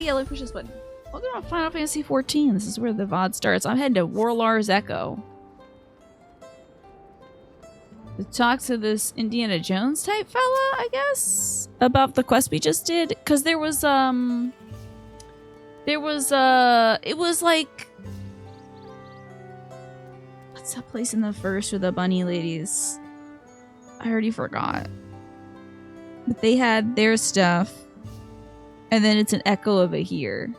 I like push this button. Welcome to Final Fantasy XIV. This is where the VOD starts. I'm heading to Warlar's Echo. To talk to this Indiana Jones type fella, I guess, about the quest we just did. Because it was like, what's that place in the first with the bunny ladies? I already forgot. But they had their stuff, and then it's an echo of it here.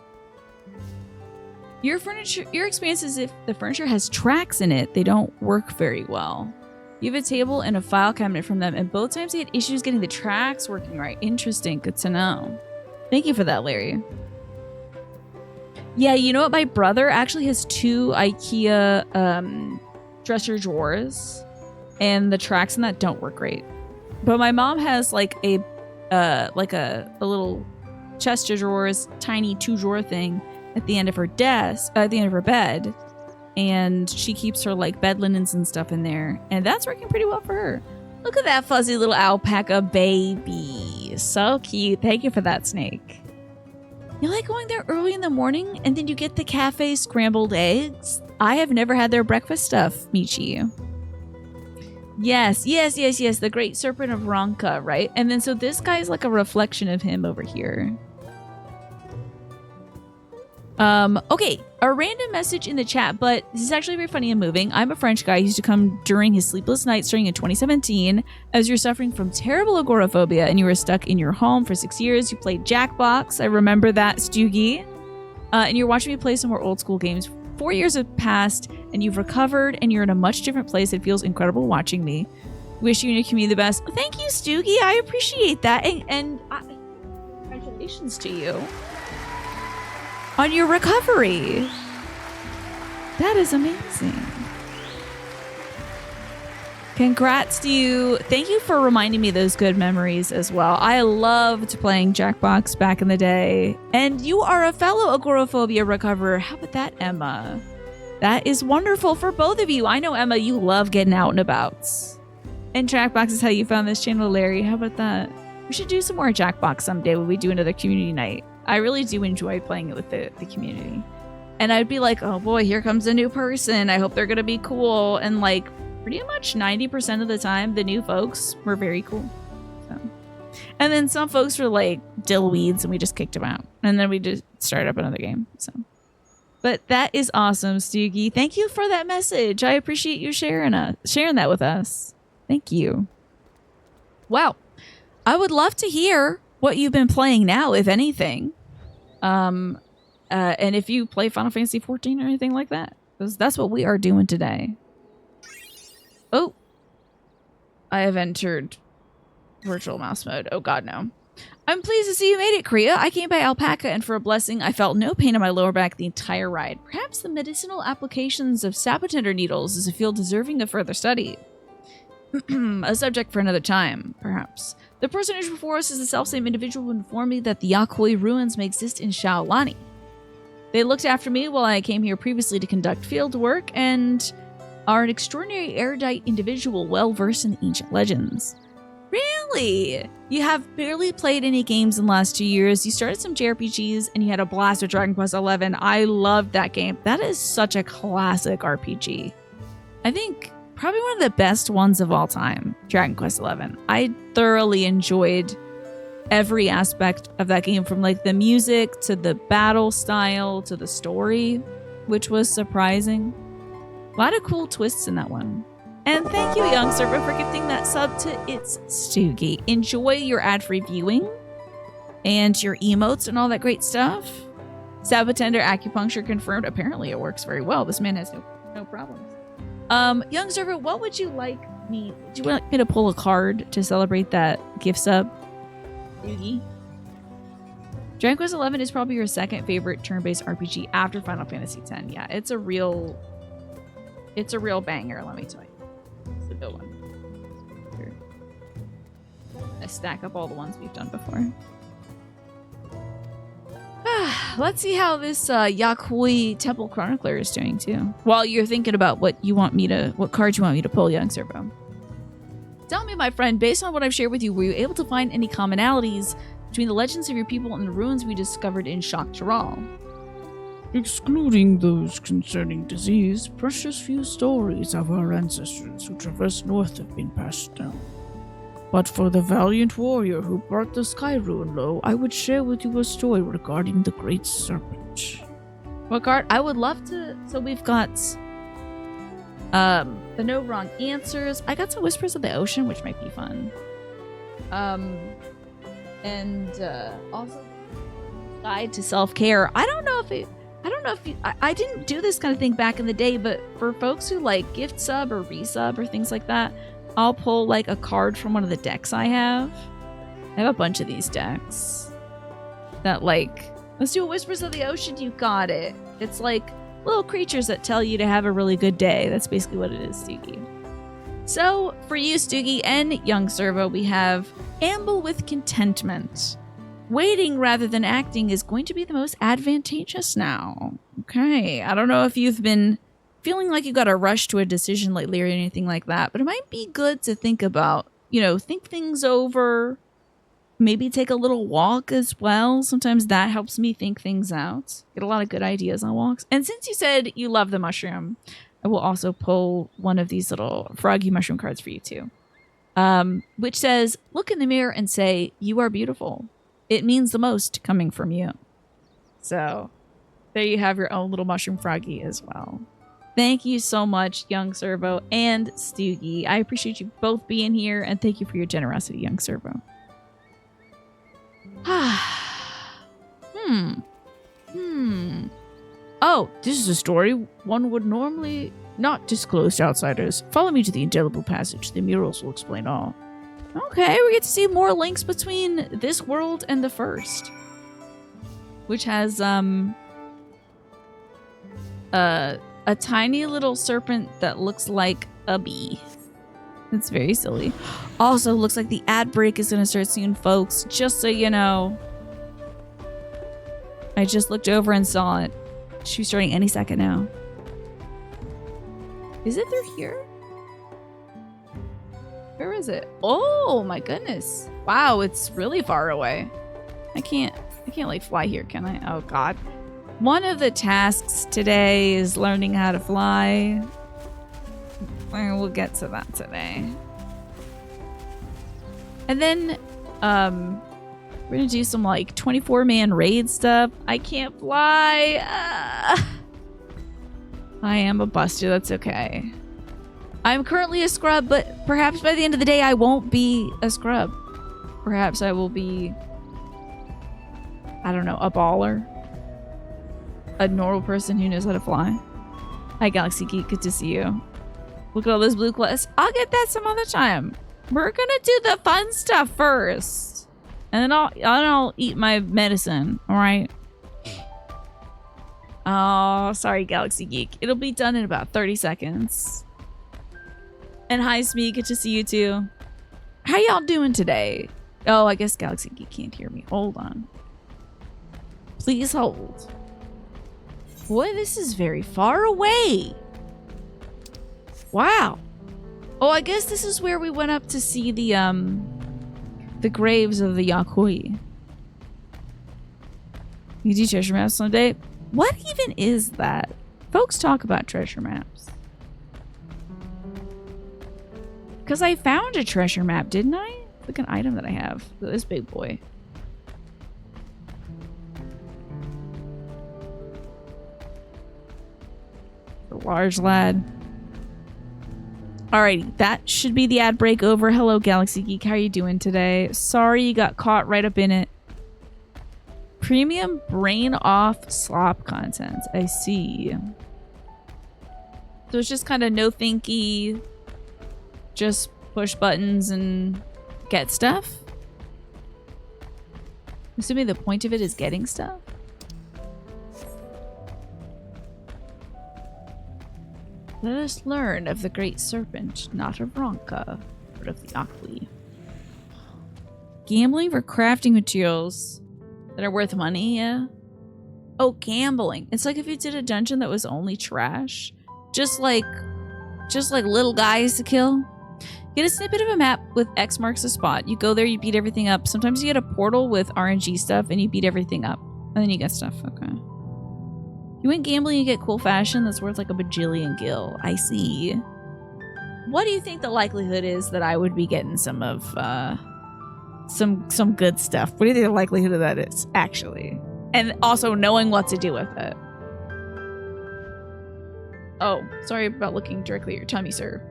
Your experience is if the furniture has tracks in it, they don't work very well. You have a table and a file cabinet from them, and both times they had issues getting the tracks working right. Interesting. Good to know. Thank you for that, Larry. Yeah, you know what? My brother actually has 2 IKEA dresser drawers, and the tracks in that don't work great. But my mom has like a little chest of drawers, tiny 2-drawer thing at the end of her desk, at the end of her bed. And she keeps her like bed linens and stuff in there. And that's working pretty well for her. Look at that fuzzy little alpaca baby. So cute. Thank you for that, Snake. You like going there early in the morning and then you get the cafe scrambled eggs? I have never had their breakfast stuff, Michi. Yes. The Great Serpent of Ronka, right? And then so this guy's like a reflection of him over here. Okay, a random message in the chat, but this is actually very funny and moving. I'm a French guy who used to come during his sleepless nights starting in 2017. As you're suffering from terrible agoraphobia and you were stuck in your home for 6 years, you played Jackbox. I remember that, Stoogie. And you're watching me play some more old school games. 4 years have passed and you've recovered and you're in a much different place. It feels incredible watching me. Wish you and your community the best. Thank you, Stoogie. I appreciate that. And congratulations to you on your recovery. That is amazing. Congrats to you. Thank you for reminding me those good memories as well. I loved playing Jackbox back in the day. And you are a fellow agoraphobia recoverer. How about that, Emma? That is wonderful for both of you. I know, Emma, you love getting out and about. And Jackbox is how you found this channel, Larry. How about that? We should do some more Jackbox someday when we do another community night. I really do enjoy playing it with the community. And I'd be like, oh boy, here comes a new person. I hope they're going to be cool. And like pretty much 90% of the time, the new folks were very cool. So. And then some folks were like dillweeds and we just kicked them out. And then we just started up another game. So, but that is awesome, Stoogie. Thank you for that message. I appreciate you sharing that with us. Thank you. Wow. I would love to hear what you've been playing now, if anything. And if you play Final Fantasy XIV or anything like that, because that's what we are doing today. Oh, I have entered virtual mouse mode. Oh God, no. I'm pleased to see you made it, Kriya. I came by Alpaca, and for a blessing, I felt no pain in my lower back the entire ride. Perhaps the medicinal applications of sapotender needles is a field deserving of further study. A subject for another time, perhaps. The personage before us is the selfsame individual who informed me that the Yakui ruins may exist in Shaolani. They looked after me while I came here previously to conduct field work and are an extraordinary erudite individual well-versed in ancient legends. Really? You have barely played any games in the last 2 years. You started some JRPGs and you had a blast with Dragon Quest XI. I loved that game. That is such a classic RPG. I think probably one of the best ones of all time, Dragon Quest XI. I thoroughly enjoyed every aspect of that game, from like the music to the battle style to the story, which was surprising. A lot of cool twists in that one. And thank you, Young Servant, for gifting that sub to It's Stoogie. Enjoy your ad-free viewing and your emotes and all that great stuff. Sapotender acupuncture confirmed. Apparently it works very well. This man has no problems. Young Servant, what would you like me... Do you want me to pull a card to celebrate that gift sub? Stoogie? Dragon Quest XI is probably your second favorite turn-based RPG after Final Fantasy X. Yeah, it's a real banger, let me tell you. It's a good one. Here. I stack up all the ones we've done before. Let's see how this Yakui Temple Chronicler is doing too. While you're thinking about what cards you want me to pull, Young Servo. Tell me, my friend, based on what I've shared with you, were you able to find any commonalities between the legends of your people and the ruins we discovered in Shaktaral. Excluding those concerning disease, precious few stories of our ancestors who traversed north have been passed down. But for the valiant warrior who brought the sky ruin low, I would share with you a story regarding the Great Serpent. Regard, I would love to. So we've got the no wrong answers. I got some whispers of the ocean, which might be fun. And also guide to self-care. I don't know if I didn't do this kind of thing back in the day, but for folks who like gift sub or resub or things like that, I'll pull like a card from one of the decks I have. I have a bunch of these decks that like, let's do a Whispers of the Ocean. You got it. It's like little creatures that tell you to have a really good day. That's basically what it is, Stoogie. So for you, Stoogie, and young Servo, we have amble with contentment. Waiting rather than acting is going to be the most advantageous now. Okay, I don't know if you've been feeling like you got to rush to a decision lately or anything like that, but it might be good to think about, think things over. Maybe take a little walk as well. Sometimes that helps me think things out. Get a lot of good ideas on walks. And since you said you love the mushroom, I will also pull one of these little froggy mushroom cards for you too. Which says, look in the mirror and say, you are beautiful. It means the most coming from you. So there you have your own little mushroom froggy as well. Thank you so much, young Servo and Stoogie. I appreciate you both being here, and thank you for your generosity, young Servo. Oh, this is a story one would normally not disclose to outsiders. Follow me to the indelible passage. The murals will explain all. Okay, we get to see more links between this world and the first. Which has, a tiny little serpent that looks like a bee. It's very silly. Also, looks like the ad break is going to start soon, folks. Just so you know. I just looked over and saw it. She's starting any second now. Is it through here? Where is it? Oh my goodness. Wow, it's really far away. I can't like fly here, can I? Oh god. One of the tasks today is learning how to fly. We'll get to that today. And then we're gonna do some like 24-man raid stuff. I can't fly. I am a buster, that's okay. I'm currently a scrub, but perhaps by the end of the day I won't be a scrub. Perhaps I will be, I don't know, a baller. A normal person who knows how to fly. Hi, Galaxy Geek. Good to see you. Look at all those blue quests. I'll get that some other time. We're gonna do the fun stuff first. And then I'll eat my medicine. Alright? Oh, sorry, Galaxy Geek. It'll be done in about 30 seconds. And hi, Smee. Good to see you too. How y'all doing today? Oh, I guess Galaxy Geek can't hear me. Hold on. Please hold. Boy, this is very far away. Wow. Oh, I guess this is where we went up to see the graves of the Yakui. You do treasure maps someday? What even is that? Folks talk about treasure maps. Because I found a treasure map, didn't I? It's like an item that I have. This big boy. The large lad. Alrighty, that should be the ad break over. Hello, Galaxy Geek. How are you doing today? Sorry you got caught right up in it. Premium brain off slop content. I see. So it's just kind of no thinky. Just push buttons and get stuff. Assuming the point of it is getting stuff. Let us learn of the great serpent, not of Ronka, but of the Akli. Gambling for crafting materials that are worth money, yeah? Oh, gambling. It's like if you did a dungeon that was only trash. Just like little guys to kill. Get a snippet of a map with X marks the spot. You go there, you beat everything up. Sometimes you get a portal with RNG stuff and you beat everything up. And then you get stuff. Okay. You went gambling, you get cool fashion that's worth like a bajillion gil. I see. What do you think the likelihood is that I would be getting some of some good stuff? What do you think the likelihood of that is, actually? And also knowing what to do with it. Oh, sorry about looking directly at your tummy, sir.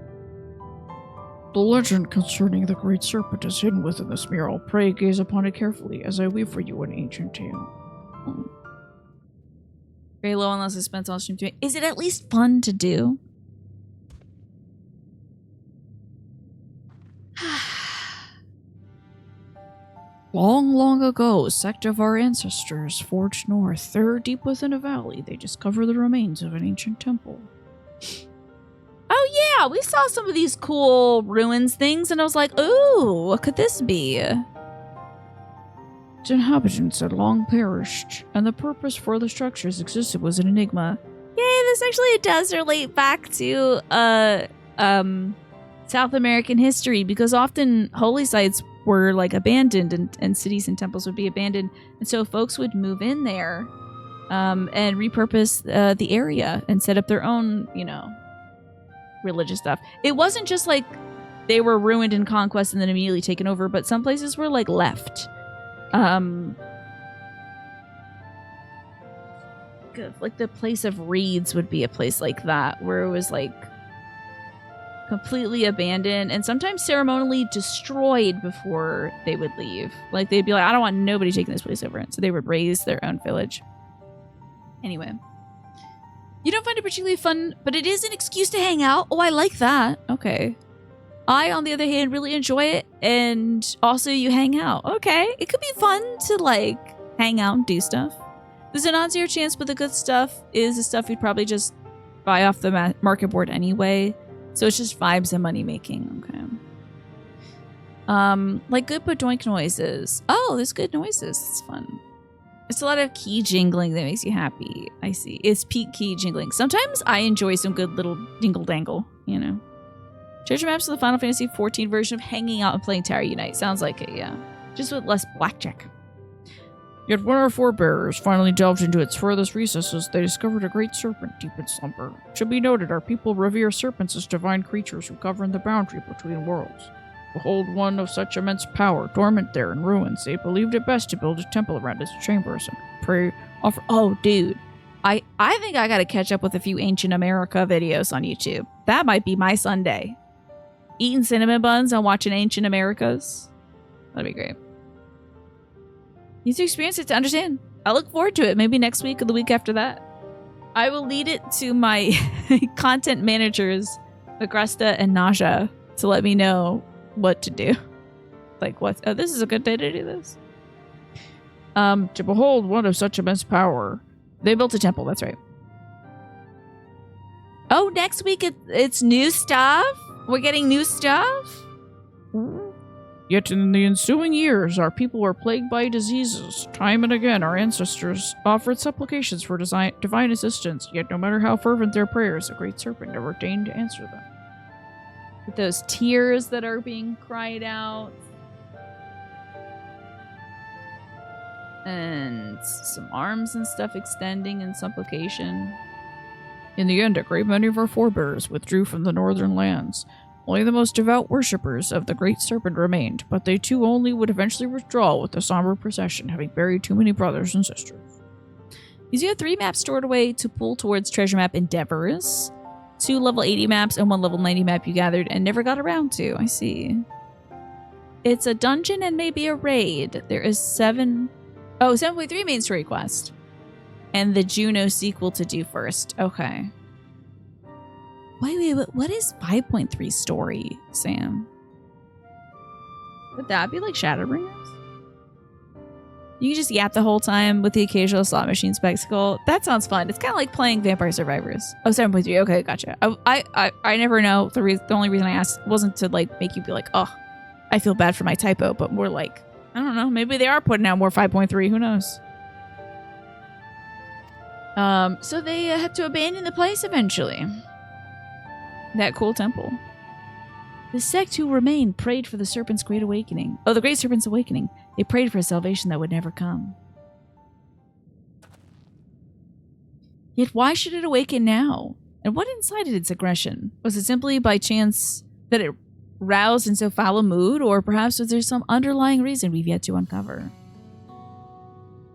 The legend concerning the Great Serpent is hidden within this mural. Pray gaze upon it carefully as I weave for you an ancient tale. Oh. Very low on the suspense on stream 2. Is it at least fun to do? Long, long ago, a sect of our ancestors forged north. There, deep within a valley, they discovered the remains of an ancient temple. Oh yeah, we saw some of these cool ruins things, and I was like, ooh, what could this be? Its inhabitants had long perished, and the purpose for the structures existed was an enigma. Yay, this actually does relate back to South American history, because often holy sites were like abandoned and cities and temples would be abandoned, and so folks would move in there and repurpose the area and set up their own, you know, religious stuff. It wasn't just like they were ruined in conquest and then immediately taken over, but some places were like left. Like the place of reeds would be a place like that, where it was like completely abandoned and sometimes ceremonially destroyed before they would leave. Like they'd be like, I don't want nobody taking this place over. And so they would raise their own village. Anyway. You don't find it particularly fun, but it is an excuse to hang out. Oh, I like that. Okay. I, on the other hand, really enjoy it. And also you hang out. Okay. It could be fun to like hang out and do stuff. There's an odd 0 chance, but the good stuff is the stuff you'd probably just buy off the market board anyway. So it's just vibes and money making. Okay. Like good badoink noises. Oh, there's good noises. It's fun. It's a lot of key jingling that makes you happy. I see. It's peak key jingling. Sometimes I enjoy some good little dingle dangle, you know. Treasure maps of the Final Fantasy XIV version of hanging out and playing Tower Unite. Sounds like it, yeah. Just with less blackjack. Yet when our forebears finally delved into its furthest recesses, they discovered a great serpent deep in slumber. It should be noted, our people revere serpents as divine creatures who govern the boundary between worlds. Behold one of such immense power, dormant there in ruins. They believed it best to build a temple around its chambers and pray, offer... Oh, dude. I think I gotta catch up with a few Ancient America videos on YouTube. That might be my Sunday. Eating cinnamon buns and watching Ancient Americas. That'd be great. You need to experience it to understand. I look forward to it. Maybe next week or the week after that. I will lead it to my content managers, Agresta and Naja, to let me know what to do. Like what? Oh, this is a good day to do this. To behold one of such immense power. They built a temple, that's right. Oh, next week it's new stuff? We're getting new stuff? Yet in the ensuing years, our people were plagued by diseases. Time and again, our ancestors offered supplications for divine assistance, yet no matter how fervent their prayers, the great serpent never deigned to answer them. With those tears that are being cried out. And some arms and stuff extending in supplication. In the end, a great many of our forebears withdrew from the northern lands. Only the most devout worshippers of the great serpent remained, but they too only would eventually withdraw with the somber procession, having buried too many brothers and sisters. You have 3 maps stored away to pull towards treasure map endeavors. 2 level 80 maps and 1 level 90 map you gathered and never got around to. I see. It's a dungeon and maybe a raid. There is 7.3 main story quest. And the Juno sequel to do first. Okay. Wait, what is 5.3 story, Sam? Would that be like Shadowbringers? You can just yap the whole time with the occasional slot machine spectacle. That sounds fun. It's kind of like playing Vampire Survivors. Oh, 7.3. Okay, gotcha. I never know. The only reason I asked wasn't to like make you be like, oh, I feel bad for my typo, but more like, I don't know. Maybe they are putting out more 5.3. Who knows? So they had to abandon the place eventually. That cool temple. The sect who remained prayed for the serpent's great awakening. Oh, the great serpent's awakening. They prayed for a salvation that would never come. Yet why should it awaken now? And what incited its aggression? Was it simply by chance that it roused in so foul a mood, or perhaps was there some underlying reason we've yet to uncover?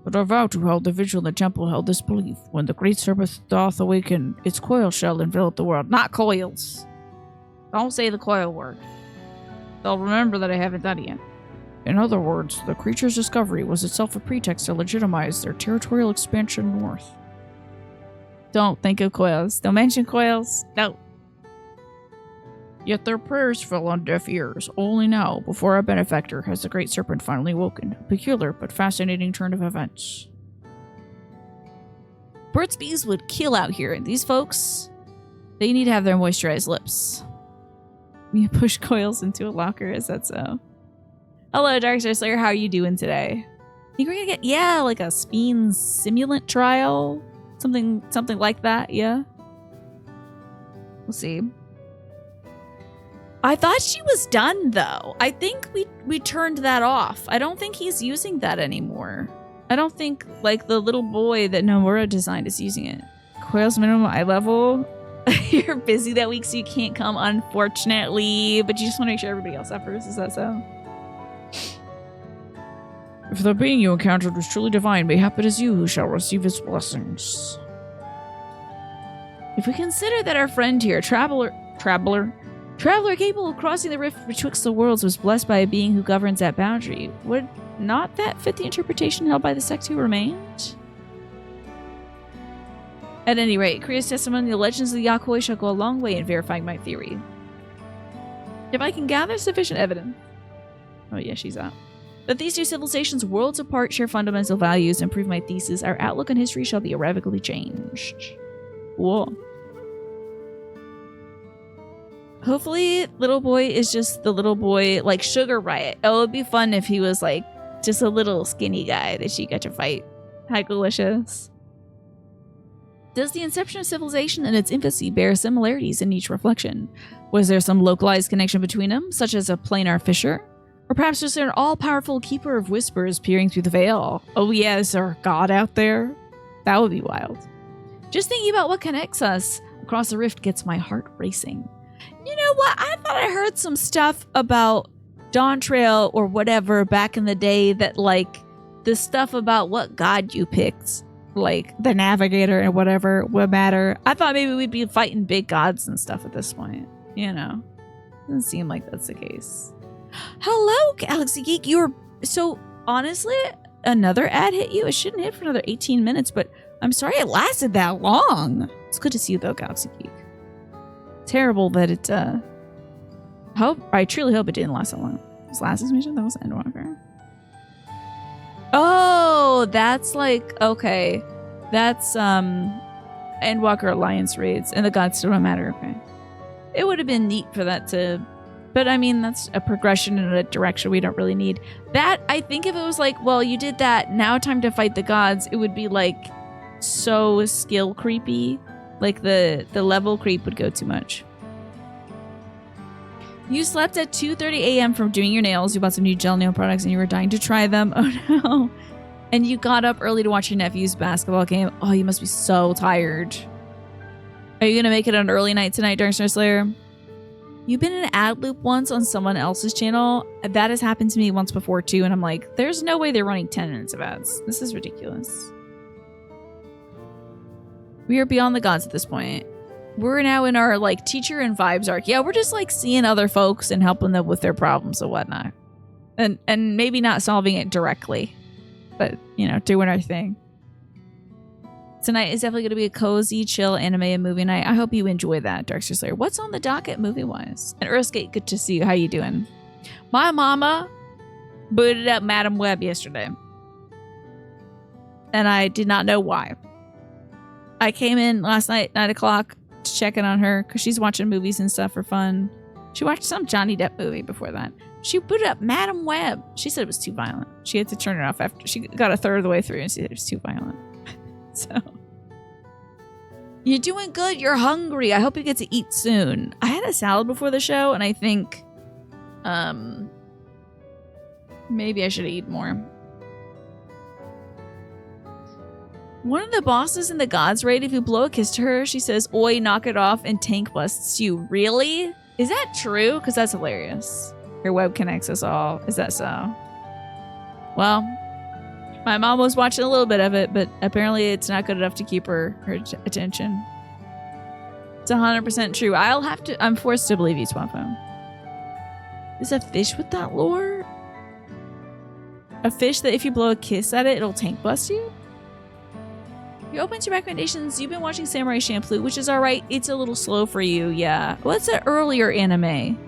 But our vow to hold the vigil in the temple held this belief. When the great serpent doth awaken, its coil shall envelop the world. Not coils. Don't say the coil word. They'll remember that I haven't done it yet. In other words, the creature's discovery was itself a pretext to legitimize their territorial expansion north. Don't think of coils. Don't mention coils. No. Yet their prayers fell on deaf ears. Only now, before our benefactor, has the great serpent finally woken. A peculiar but fascinating turn of events. Burt's Bees would kill out here. These folks, they need to have their moisturized lips. You push coils into a locker, is that so? Hello, Darkseid Slayer. How are you doing today? Think we're gonna get, like a speen simulant trial? Something like that, yeah? We'll see. I thought she was done, though. I think we turned that off. I don't think he's using that anymore. I don't think, like, the little boy that Nomura designed is using it. Coil's minimum eye level. You're busy that week, so you can't come, unfortunately. But you just want to make sure everybody else suffers. Is that so? If the being you encountered was truly divine, mayhap it is you who shall receive its blessings. If we consider that our friend here, Traveler capable of crossing the rift betwixt the worlds, was blessed by a being who governs that boundary, would not that fit the interpretation held by the sect who remained? At any rate, Kriya's testimony, the legends of the Yakoi shall go a long way in verifying my theory. If I can gather sufficient evidence. Oh yeah, she's out. That these two civilizations, worlds apart, share fundamental values and prove my thesis, our outlook on history shall be irrevocably changed. Cool. Hopefully, little boy is just the little boy, like Sugar Riot. Oh, it'd be fun if he was like just a little skinny guy that she got to fight. Hi, Delicious. Does the inception of civilization and its infancy bear similarities in each reflection? Was there some localized connection between them, such as a planar fissure? Or perhaps was there an all-powerful keeper of whispers peering through the veil? Oh yeah, is there a god out there? That would be wild. Just thinking about what connects us across the rift gets my heart racing. You know what? I thought I heard some stuff about Dawntrail or whatever back in the day that, like, the stuff about what god you picked, like the navigator and whatever, would matter. I thought maybe we'd be fighting big gods and stuff at this point. You know, doesn't seem like that's the case. Hello, Galaxy Geek. You're so honestly, another ad hit you. It shouldn't hit for another 18 minutes, but I'm sorry it lasted that long. It's good to see you though, Galaxy Geek. Terrible that it I truly hope it didn't last so long. Was last mission? That was Endwalker. Oh, that's like, okay. That's Endwalker Alliance raids and the gods still don't matter, okay. It would have been neat for that to, but I mean that's a progression in a direction we don't really need. That, I think if it was like, well, you did that, now time to fight the gods, it would be like so skill creepy. Like the level creep would go too much. You slept at 2:30 a.m. from doing your nails. You bought some new gel nail products and you were dying to try them. Oh no. And you got up early to watch your nephew's basketball game. Oh, you must be so tired. Are you going to make it an early night tonight, Darkseid Slayer? You've been in an ad loop once on someone else's channel. That has happened to me once before too. And I'm like, there's no way they're running 10 minutes of ads. This is ridiculous. We are beyond the gods at this point. We're now in our like teacher and vibes arc. Yeah, we're just like seeing other folks and helping them with their problems and whatnot. And maybe not solving it directly, but you know, doing our thing. Tonight is definitely going to be a cozy, chill anime and movie night. I hope you enjoy that, Darkseid Slayer. What's on the docket movie-wise? And Earthskate, good to see you. How you doing? My mama booted up Madam Web yesterday. And I did not know why. I came in last night, 9 o'clock, to check in on her because she's watching movies and stuff for fun. She watched some Johnny Depp movie before that. She booted up Madam Web. She said it was too violent. She had to turn it off after she got a third of the way through and she said it was too violent. So, you're doing good. You're hungry. I hope you get to eat soon. I had a salad before the show and I think Maybe I should eat more. One of the bosses in the Gods raid, if you blow a kiss to her, she says, "Oi, knock it off," and tank busts you. Really? Is that true? Because that's hilarious. Her web connects us all. Is that so? Well, my mom was watching a little bit of it, but apparently it's not good enough to keep her attention. It's 100% true. I'm forced to believe you, Swampphone. Is a fish with that lore? A fish that if you blow a kiss at it, it'll tank bust you? You're open to recommendations. You've been watching Samurai Champloo, which is alright. It's a little slow for you, yeah. Well, it's an earlier anime.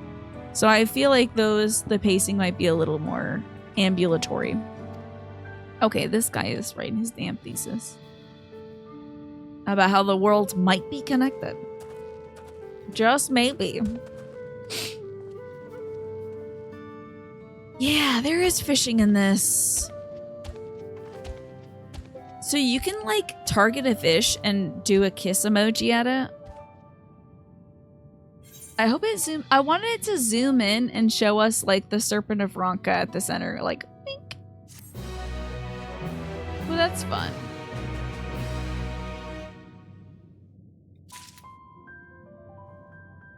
So I feel like the pacing might be a little more ambulatory. Okay, this guy is writing his damn thesis about how the worlds might be connected. Just maybe. Yeah, there is fishing in this. So you can like target a fish and do a kiss emoji at it. I hope it I wanted it to zoom in and show us like the Serpent of Ronka at the center, like wink. Well, that's fun.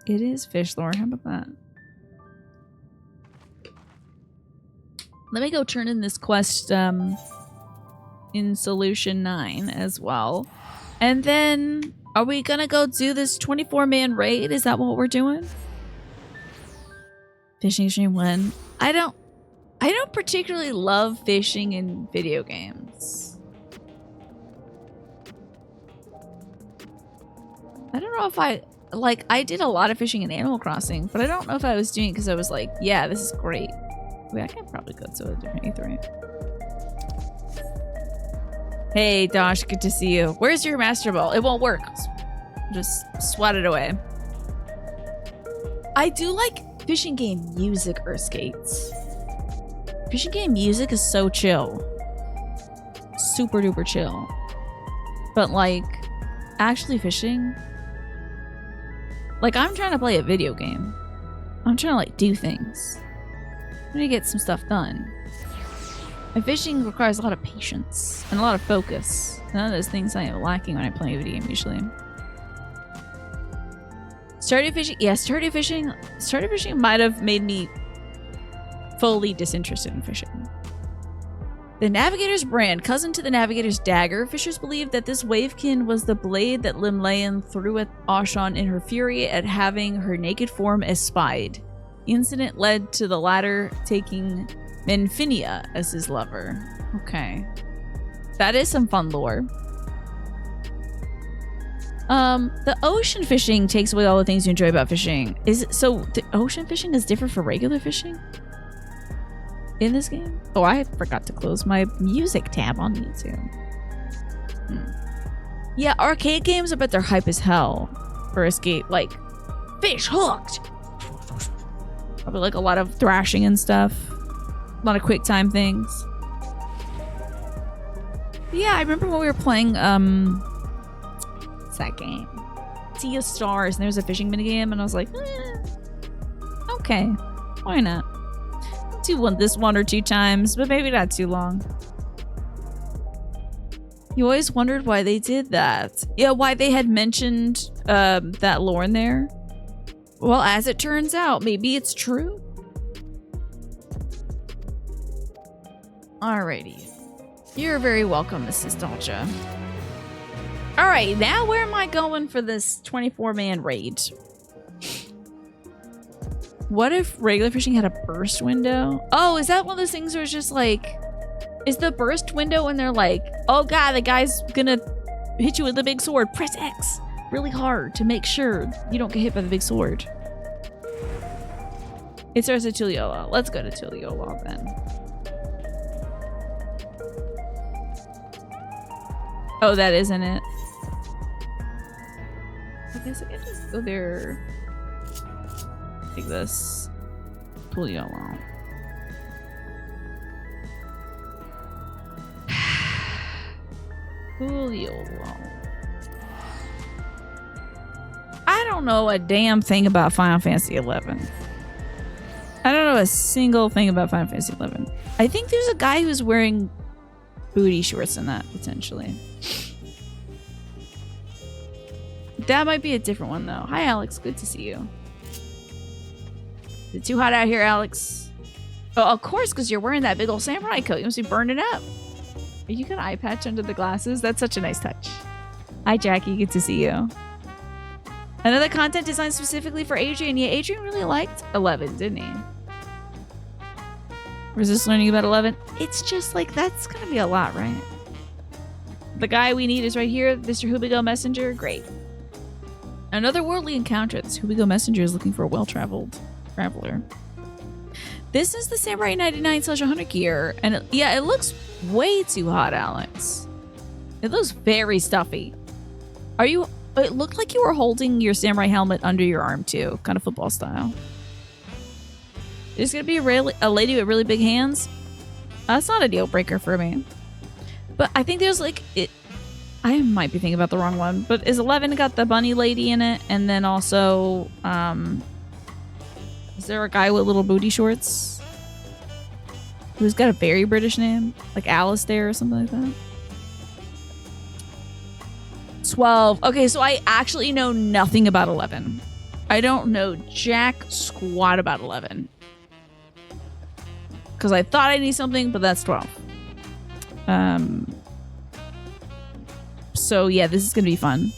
It is fish lore. How about that? Let me go turn in this quest in Solution 9 as well. And then, are we gonna go do this 24-man raid? Is that what we're doing? Fishing Stream 1. I don't particularly love fishing in video games. I don't know if I did a lot of fishing in Animal Crossing, but I don't know if I was doing it because I was like, yeah, this is great. Wait, I can probably go to a different ether. Hey, Dosh, good to see you. Where's your Master Ball? It won't work. Just swat it away. I do like fishing game music, Earthskates. Fishing game music is so chill. Super duper chill. But like, actually fishing, like I'm trying to play a video game. I'm trying to like do things. I'm gonna get some stuff done. And fishing requires a lot of patience and a lot of focus. None of those things I am lacking when I play a video game usually. Started fishing, yeah, started fishing might have made me fully disinterested in fishing. The Navigator's brand, cousin to the Navigator's dagger, fishers believe that this wavekin was the blade that Limlayan threw at Ashan in her fury at having her naked form espied. The incident led to the latter taking Menfinia as his lover. Okay. That is some fun lore. The ocean fishing takes away all the things you enjoy about fishing. So the ocean fishing is different for regular fishing? In this game? Oh, I forgot to close my music tab on YouTube. Yeah, arcade games, I bet they're hype as hell for escape. Like, fish hooked! Probably like a lot of thrashing and stuff. A lot of quick time things. But yeah, I remember when we were playing, what's that game? Sea of Stars, and there was a fishing minigame, and I was like, okay, why not? Do this one or two times, but maybe not too long. You always wondered why they did that. Yeah, why they had mentioned that lore in there. Well, as it turns out, maybe it's true. Alrighty. You're very welcome, Mrs. Dolce. Alright, now where am I going for this 24-man raid? What if regular fishing had a burst window? Oh, is that one of those things where it's just like... Is the burst window when they're like, oh god, the guy's gonna hit you with a big sword. Press X really hard to make sure you don't get hit by the big sword. It starts at Tuliola. Let's go to Tuliola then. Oh, that isn't it. I guess I can just go there. Like this. Tuliola. I don't know a damn thing about Final Fantasy XI. I don't know a single thing about Final Fantasy XI. I think there's a guy who's wearing booty shorts in that, potentially. That might be a different one, though. Hi, Alex. Good to see you. Is it too hot out here, Alex? Oh, of course, because you're wearing that big old samurai coat. You must be burning up. Are you got an eye patch under the glasses? That's such a nice touch. Hi, Jackie. Good to see you. Another content designed specifically for Adrian. Yeah, Adrian really liked 11, didn't he? Resist learning about 11? It's just like, that's going to be a lot, right? The guy we need is right here. Mr. Hubigo Messenger. Great. Another worldly encounter. This Hubigo Messenger is looking for a well-traveled traveler. This is the Samurai 99/100 gear. And it looks way too hot, Alex. It looks very stuffy. Are you... It looked like you were holding your samurai helmet under your arm, too. Kind of football style. There's going to be a lady with really big hands. That's not a deal breaker for me. But I think there's like... I might be thinking about the wrong one. But is 11 got the bunny lady in it? And then also... is there a guy with little booty shorts? Who's got a very British name? Like Alistair or something like that? 12. Okay, so I actually know nothing about 11. I don't know jack squat about 11. Because I thought I knew something, but that's 12. So yeah, this is going to be fun.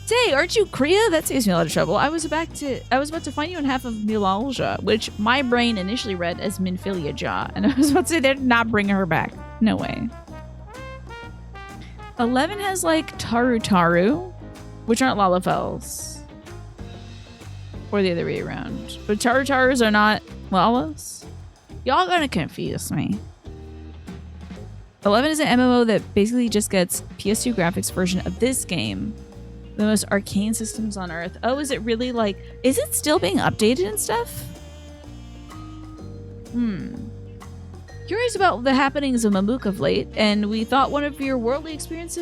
Say, aren't you Kriya? That saves me a lot of trouble. I was about to find you in half of Milalja, which my brain initially read as Minfilia Jaw, and I was about to say they're not bringing her back. No way. 11 has like Taru, which aren't Lalafels. Or the other way around. But Tarus are not Lalas. Y'all gonna confuse me. 11 is an MMO that basically just gets PS2 graphics version of this game. The most arcane systems on Earth. Oh, is it really like... Is it still being updated and stuff? Curious about the happenings of Mamuk of late, and we thought one of your worldly experience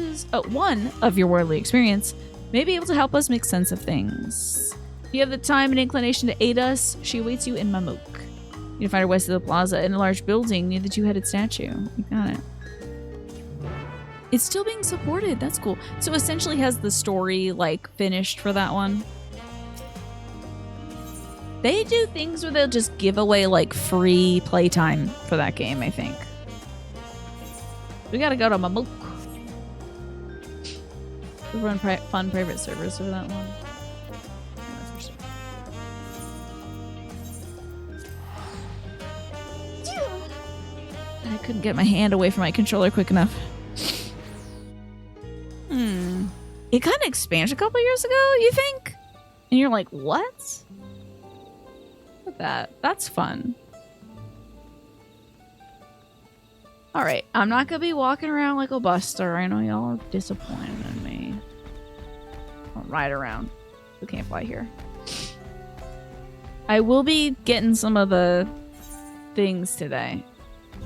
may be able to help us make sense of things. If you have the time and inclination to aid us, she awaits you in Mamuk. You can find her west of the plaza in a large building near the two-headed statue. You got it. It's still being supported. That's cool. So essentially has the story like finished for that one. They do things where they'll just give away like free playtime for that game, I think. We gotta go to Mamuk. We run fun private servers for that one. I couldn't get my hand away from my controller quick enough. It kind of expanded a couple years ago, you think? And you're like, what? Look at that. That's fun. Alright, I'm not gonna be walking around like a buster. I know y'all are disappointed in me. I'll ride around. We can't fly here. I will be getting some of the things today.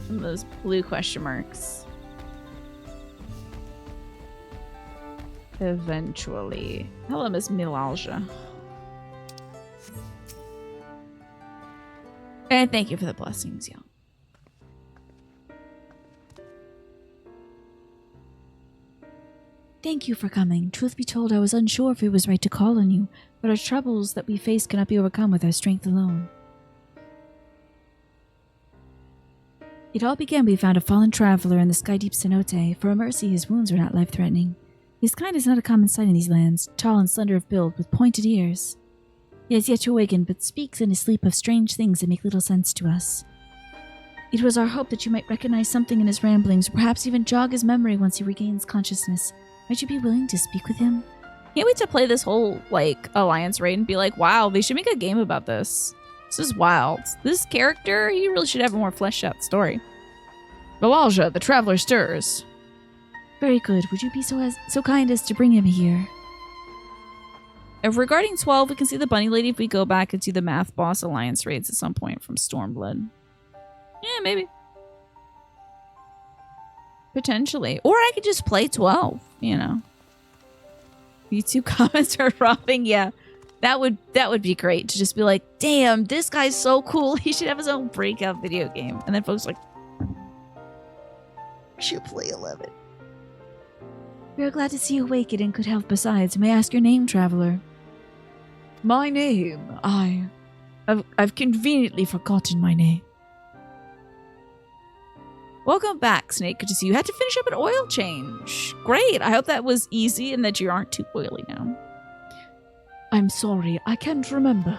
Some of those blue question marks. Eventually. Hello, Miss Milalja. And thank you for the blessings, y'all. Thank you for coming. Truth be told, I was unsure if it was right to call on you, but our troubles that we face cannot be overcome with our strength alone. It all began when we found a fallen traveler in the sky deep cenote. For a mercy, his wounds were not life-threatening. His kind is not a common sight in these lands, tall and slender of build, with pointed ears. He has yet to awaken, but speaks in his sleep of strange things that make little sense to us. It was our hope that you might recognize something in his ramblings, or perhaps even jog his memory once he regains consciousness. Might you be willing to speak with him? Can't wait to play this whole, like, alliance raid and be like, wow, they should make a game about this. This is wild. This character, he really should have a more fleshed out story. Milalja, the traveler stirs. Very good. Would you be so kind as to bring him here? Regarding 12, we can see the bunny lady if we go back and see the math boss alliance raids at some point from Stormblood. Yeah, maybe. Potentially. Or I could just play 12, you know. YouTube comments are frothing. Yeah. That would be great to just be like, damn, this guy's so cool. He should have his own breakout video game. And then folks are like, I should play 11. We are glad to see you awake and in good health besides. May I ask your name, traveler? My name, I've conveniently forgotten my name. Welcome back, Snake. Good to see you. Had to finish up an oil change. Great. I hope that was easy and that you aren't too oily now. I'm sorry, I can't remember.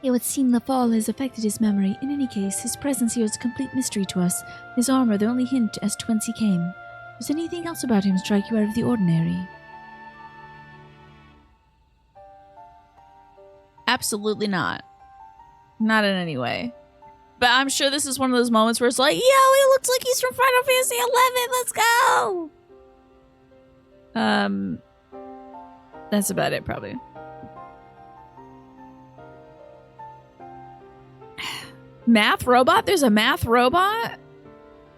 It would seem the fall has affected his memory. In any case, his presence here is a complete mystery to us. His armor, the only hint as to whence he came. Does anything else about him strike you out of the ordinary? Absolutely not. Not in any way. But I'm sure this is one of those moments where it's like, yo, he looks like he's from Final Fantasy 11. Let's go. That's about it, probably. Math robot? There's a math robot?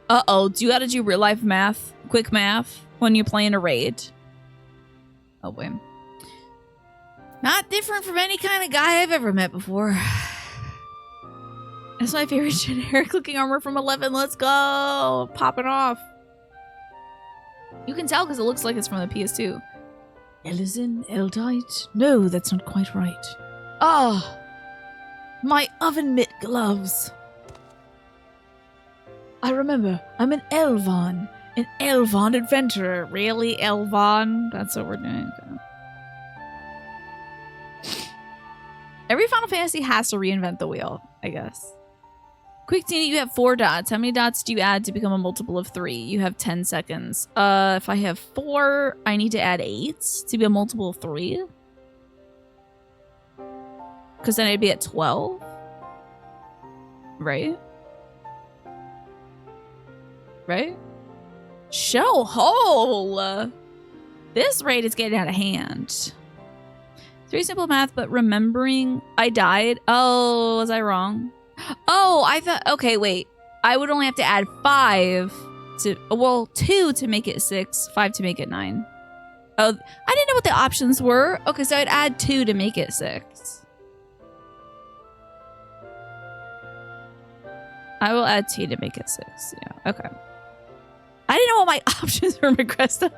Uh-oh. Do you gotta do real life math? Quick math? When you're playing a raid? Oh, wait. Not different from any kind of guy I've ever met before. That's my favorite generic looking armor from 11. Let's go. Popping off. You can tell because it looks like it's from the PS2. Ellison, Eldite? No, that's not quite right. Oh, my oven mitt gloves. I remember. I'm an Elvon. An Elvon adventurer. Really, Elvon? That's what we're doing. Every Final Fantasy has to reinvent the wheel, I guess. Quick, Tina, you have 4 dots. How many dots do you add to become a multiple of 3? You have 10 seconds. If I have 4, I need to add 8 to be a multiple of 3. Because then I'd be at 12. Right? Right? Show hole! This raid is getting out of hand. It's very simple math, but remembering I died. Oh, was I wrong? Oh, I thought, okay, wait. I would only have to add 5 to, well, 2 to make it 6, 5 to make it 9. Oh, I didn't know what the options were. Okay, so I'd add 2 to make it 6. I will add 2 to make it 6. Yeah, okay. I didn't know what my options were, Magresta.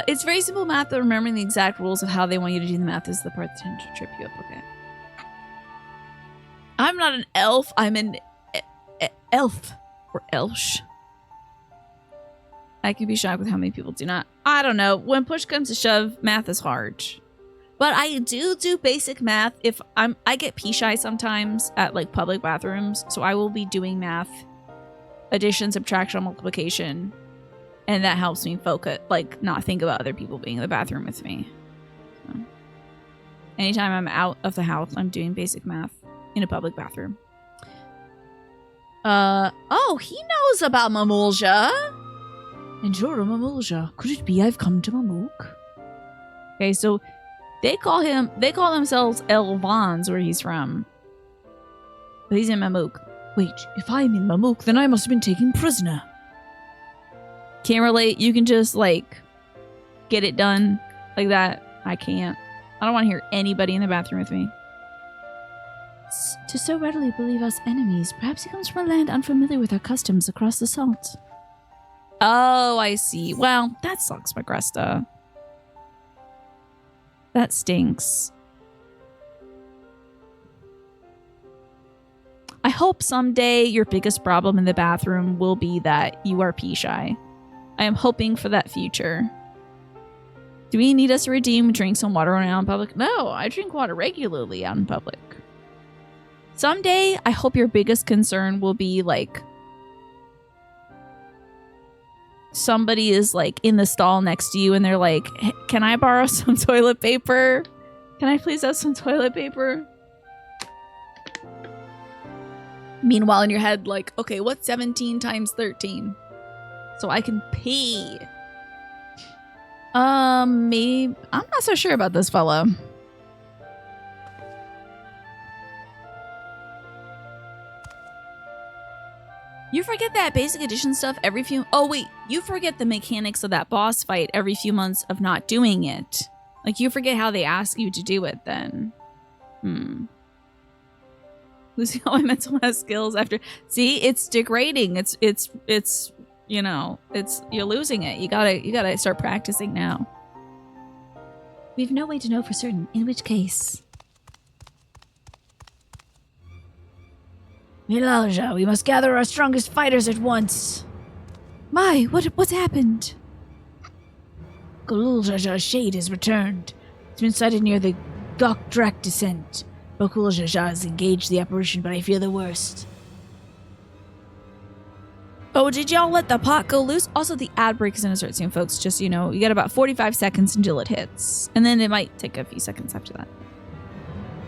It's very simple math, but remembering the exact rules of how they want you to do the math is the part that tends to trip you up. Okay. I'm not an elf. I'm an elf. Or elsh. I can be shocked with how many people do not. I don't know. When push comes to shove, math is hard. But I do basic math. If I get pee-shy sometimes at like public bathrooms, so I will be doing math, addition, subtraction, multiplication, and that helps me focus, like not think about other people being in the bathroom with me. So, anytime I'm out of the house, I'm doing basic math in a public bathroom. Oh, he knows about Mamulja. And you're a Mamulja. Could it be I've come to Mamook? Okay, so they call themselves Elvons where he's from. But he's in Mamook. Wait, if I'm in Mamook, then I must have been taken prisoner. Can't relate. You can just, like, get it done like that. I can't. I don't want to hear anybody in the bathroom with me. To so readily believe us enemies, perhaps he comes from a land unfamiliar with our customs across the salt. Oh, I see. Well, that sucks, Magresta. That stinks. I hope someday your biggest problem in the bathroom will be that you are pee-shy. I am hoping for that future. Do we need us to redeem drinks and water out in public? No, I drink water regularly out in public. Someday, I hope your biggest concern will be like somebody is like in the stall next to you and they're like, hey, can I borrow some toilet paper? Can I please have some toilet paper? Meanwhile, in your head, like, okay, what's 17 times 13? So I can pee. Maybe. I'm not so sure about this fellow. You forget that basic edition stuff every few... Oh, wait. You forget the mechanics of that boss fight every few months of not doing it. Like, you forget how they ask you to do it then. Losing all my mental math skills after... See, it's degrading. It's you know, you're losing it. You gotta start practicing now. We have no way to know for certain, in which case... Elijah, we must gather our strongest fighters at once. My, what's happened? Kululjaja's shade has returned. It's been sighted near the Gokdrak descent. Bokuljaja has engaged the apparition, but I fear the worst. Oh, did y'all let the pot go loose? Also, the ad break is going to start soon, folks. Just, you know, you got about 45 seconds until it hits. And then it might take a few seconds after that.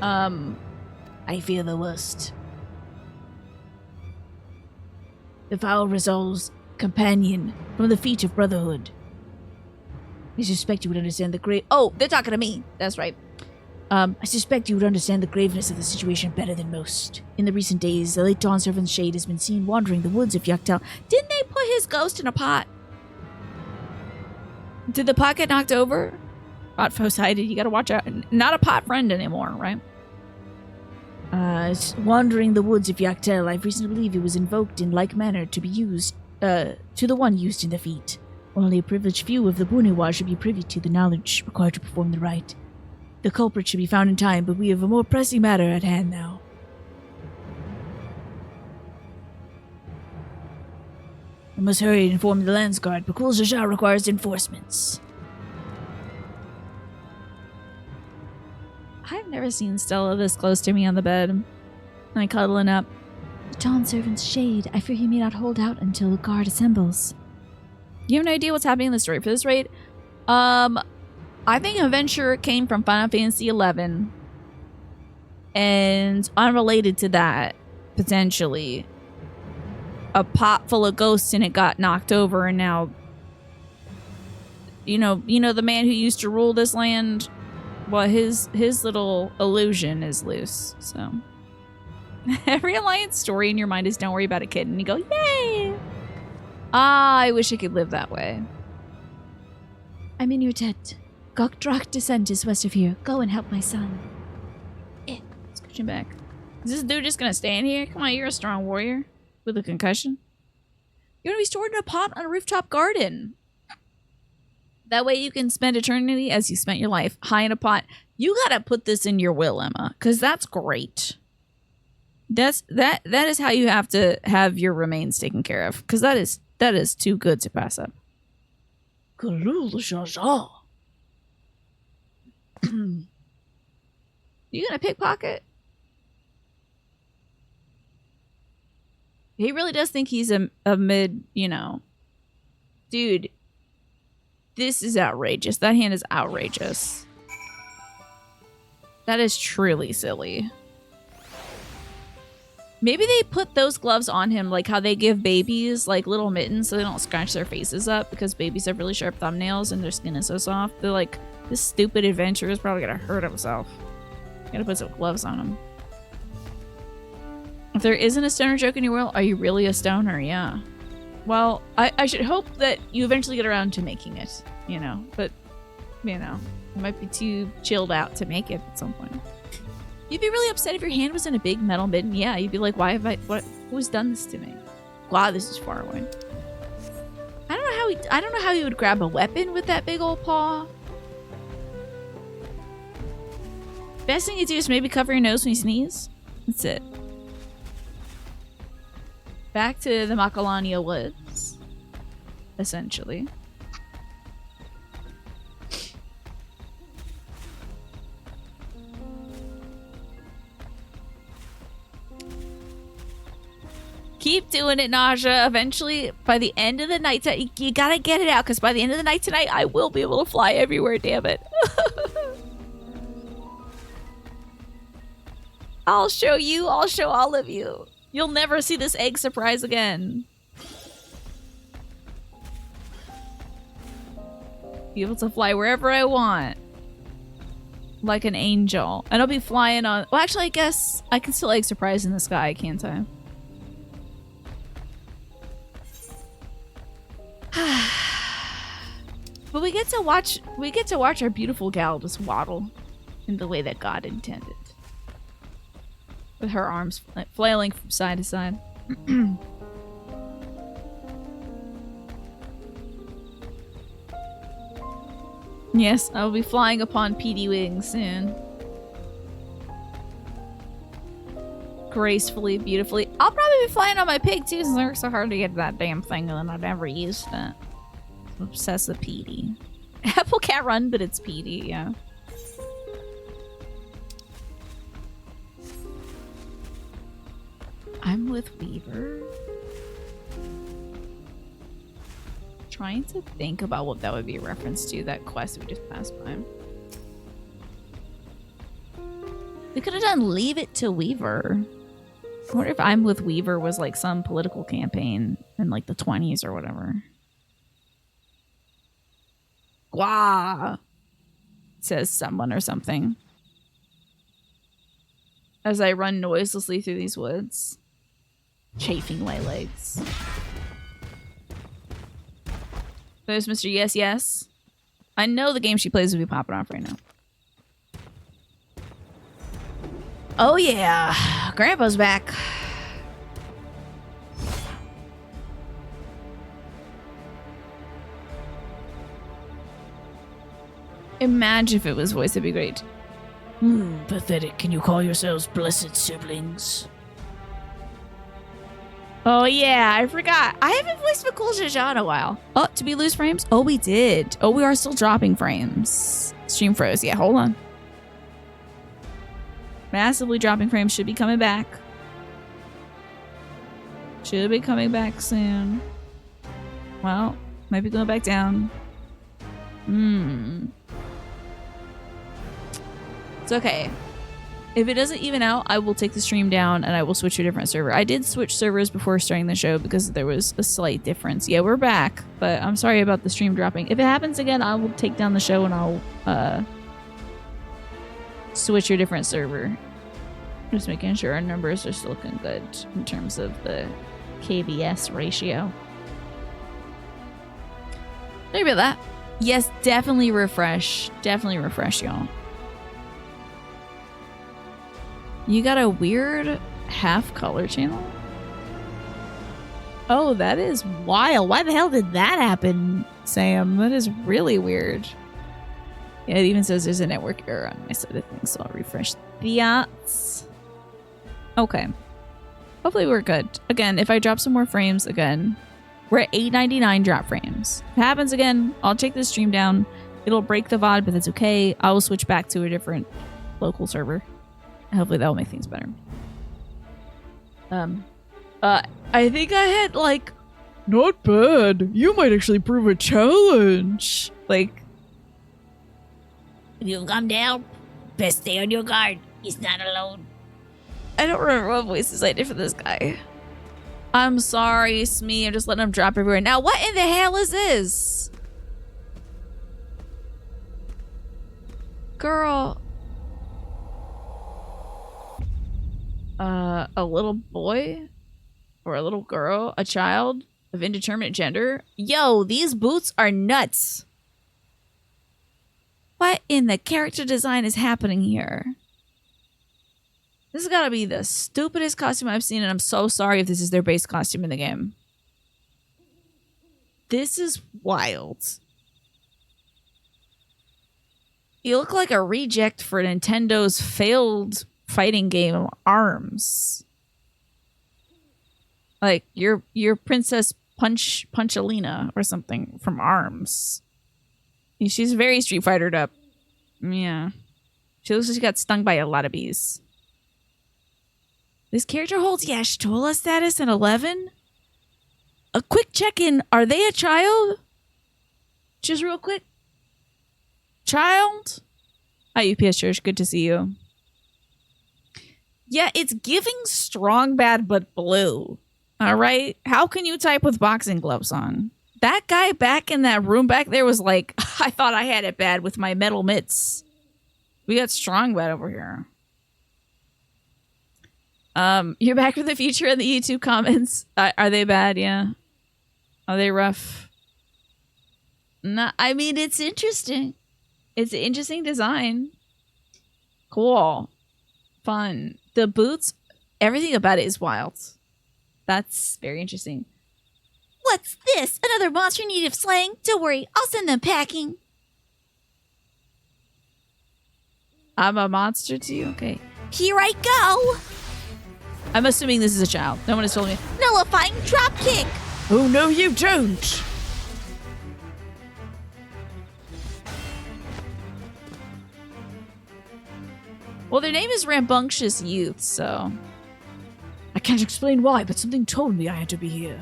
I fear the worst. The foul resolves, companion, from the feet of brotherhood. I suspect you would understand the grave... Oh, they're talking to me. That's right. I suspect you would understand the graveness of the situation better than most. In the recent days, the late Dawn Servant's shade has been seen wandering the woods of Yaktel. Didn't they put his ghost in a pot? Did the pot get knocked over? Pot foe-sided. You gotta watch out. Not a pot friend anymore, right? It's wandering the woods of Yaktel. I've reason to believe it was invoked in like manner to be used, to the one used in the feat. Only a privileged few of the Buniwa should be privy to the knowledge required to perform the rite. The culprit should be found in time, but we have a more pressing matter at hand now. I must hurry and inform the Landsguard. Bakul Jaja requires enforcements. I've never seen Stella this close to me on the bed. Like cuddling up. The Dawn Servant's shade. I fear he may not hold out until the guard assembles. You have no idea what's happening in the story for this raid? I think Adventure came from Final Fantasy XI. And unrelated to that, potentially, a pot full of ghosts and it got knocked over and now, you know the man who used to rule this land, well, his little illusion is loose, so. Every Alliance story in your mind is don't worry about a kid, and you go, yay! I wish I could live that way. I'm in your tent. Gokdrak descent is west of here. Go and help my son. Scooching back. Is this dude just gonna stand here? Come on, you're a strong warrior with a concussion. You're gonna be stored in a pot on a rooftop garden. That way you can spend eternity as you spent your life high in a pot. You gotta put this in your will, Emma, because that's great. That is how you have to have your remains taken care of, because that is too good to pass up. You gonna pickpocket? He really does think he's a mid, dude. This is outrageous. That hand is outrageous. That is truly silly. Maybe they put those gloves on him like how they give babies like little mittens so they don't scratch their faces up because babies have really sharp thumbnails and their skin is so soft. They're like, this stupid adventurer is probably gonna hurt himself. Gotta put some gloves on him. If there isn't a stoner joke in your world, are you really a stoner? Yeah. Well, I should hope that you eventually get around to making it, but, it might be too chilled out to make it at some point. You'd be really upset if your hand was in a big metal mitten. Yeah, you'd be like, who's done this to me? Wow, this is far away. I don't know how he would grab a weapon with that big old paw. Best thing you do is maybe cover your nose when you sneeze. That's it. Back to the Macalania Woods, essentially. Keep doing it, Naja. Eventually, by the end of the night, you gotta get it out, because by the end of the night tonight, I will be able to fly everywhere, damn it. I'll show you. I'll show all of you. You'll never see this egg surprise again. Be able to fly wherever I want. Like an angel. And I'll be flying on... Well, actually, I guess I can still egg surprise in the sky, can't I? But we get to watch our beautiful gal just waddle in the way that God intended. With her arms flailing from side to side. Yes, I will be flying upon PD wings soon. Gracefully, beautifully. I'll probably be flying on my pig too, since I worked so hard to get that damn thing and I never used it. I'm obsessed with PD. Apple can't run, but it's PD, yeah. I'm with Weaver. Trying to think about what that would be a reference to, that quest we just passed by. We could have done Leave It to Weaver. I wonder if I'm with Weaver was like some political campaign in like the 20s or whatever. Gwah! Says someone or something. As I run noiselessly through these woods. Chafing my legs. There's Mr. Yes Yes. I know the game she plays will be popping off right now. Oh yeah, Grandpa's back. Imagine if it was voice, it'd be great. Pathetic. Can you call yourselves blessed siblings? Oh yeah, I forgot. I haven't voiced McCool Jaja in a while. Oh, did we lose frames? Oh, we did. Oh, we are still dropping frames. Stream froze. Yeah, hold on. Massively dropping frames. Should be coming back. Should be coming back soon. Well, might be going back down. It's okay. If it doesn't even out, I will take the stream down and I will switch to a different server. I did switch servers before starting the show because there was a slight difference. Yeah, we're back, but I'm sorry about the stream dropping. If it happens again, I will take down the show and I'll switch to a different server. Just making sure our numbers are still looking good in terms of the KBS ratio. Sorry about that. Yes, definitely refresh. Definitely refresh, y'all. You got a weird half color channel? Oh, that is wild. Why the hell did that happen, Sam? That is really weird. Yeah, it even says there's a network error on my side of things, so I'll refresh that. Okay. Hopefully we're good. Again, if I drop some more frames again, we're at 899 drop frames. If it happens again, I'll take this stream down. It'll break the VOD, but that's okay. I will switch back to a different local server. Hopefully that will make things better. I think I had like... Not bad. You might actually prove a challenge. Like... You've come down. Best stay on your guard. He's not alone. I don't remember what voices I did for this guy. I'm sorry, Smee. I'm just letting him drop everywhere. Now, what in the hell is this? Girl... a little boy or a little girl, a child of indeterminate gender. Yo, these boots are nuts. What in the character design is happening here? This has got to be the stupidest costume I've seen, and I'm so sorry if this is their base costume in the game. This is wild. You look like a reject for Nintendo's failed fighting game ARMS. Like you're Princess Punchalina or something from ARMS. She's very Street Fightered up. Yeah. She looks like she got stung by a lot of bees. This character holds Yashtola status in 11? A quick check-in. Are they a child? Just real quick. Child? Hi, UPS Church. Good to see you. Yeah, it's giving strong bad but blue. All right? How can you type with boxing gloves on? That guy back in that room back there was like, I thought I had it bad with my metal mitts. We got strong bad over here. You're back from the future in the YouTube comments. Are they bad? Yeah. Are they rough? No, I mean, it's interesting. It's an interesting design. Cool. Fun. The boots, everything about it is wild. That's very interesting. What's this? Another monster in need of slaying? Don't worry, I'll send them packing. I'm a monster to you? Okay. Here I go! I'm assuming this is a child. No one has told me. Nullifying dropkick! Oh, no, you don't! Well, their name is Rambunctious Youth, so... I can't explain why, but something told me I had to be here.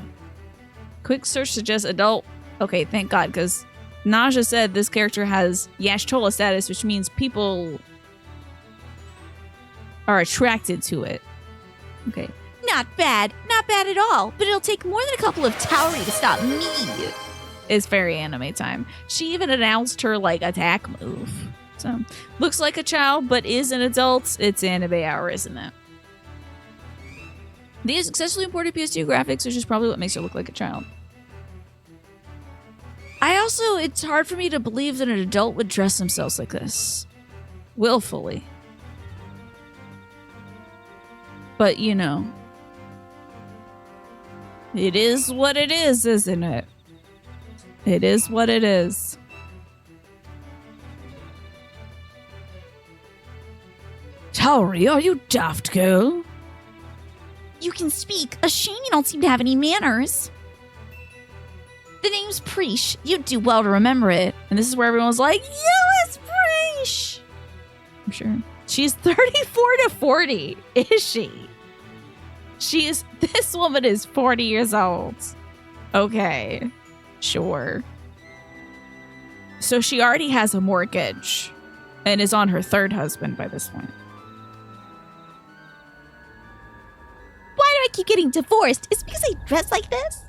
Quick search suggests adult. Okay, thank God, because Naja said this character has Yashtola status, which means people are attracted to it. Okay. Not bad at all, but it'll take more than a couple of Tauri to stop me. It's very anime time. She even announced her, like, attack move. So, looks like a child, but is an adult. It's anime hour, isn't it? These successfully imported PS2 graphics, which is probably what makes her look like a child. It's hard for me to believe that an adult would dress themselves like this. Willfully. But, you know. It is what it is, isn't it? It is what it is. Tauri, are you daft, girl? You can speak. A shame you don't seem to have any manners. The name's Prishe. You'd do well to remember it. And this is where everyone was like, yo, it's Prishe! I'm sure. She's 34 to 40, is she? This woman is 40 years old. Okay. Sure. So she already has a mortgage and is on her third husband by this point. Why do I keep getting divorced? Is it because I dress like this?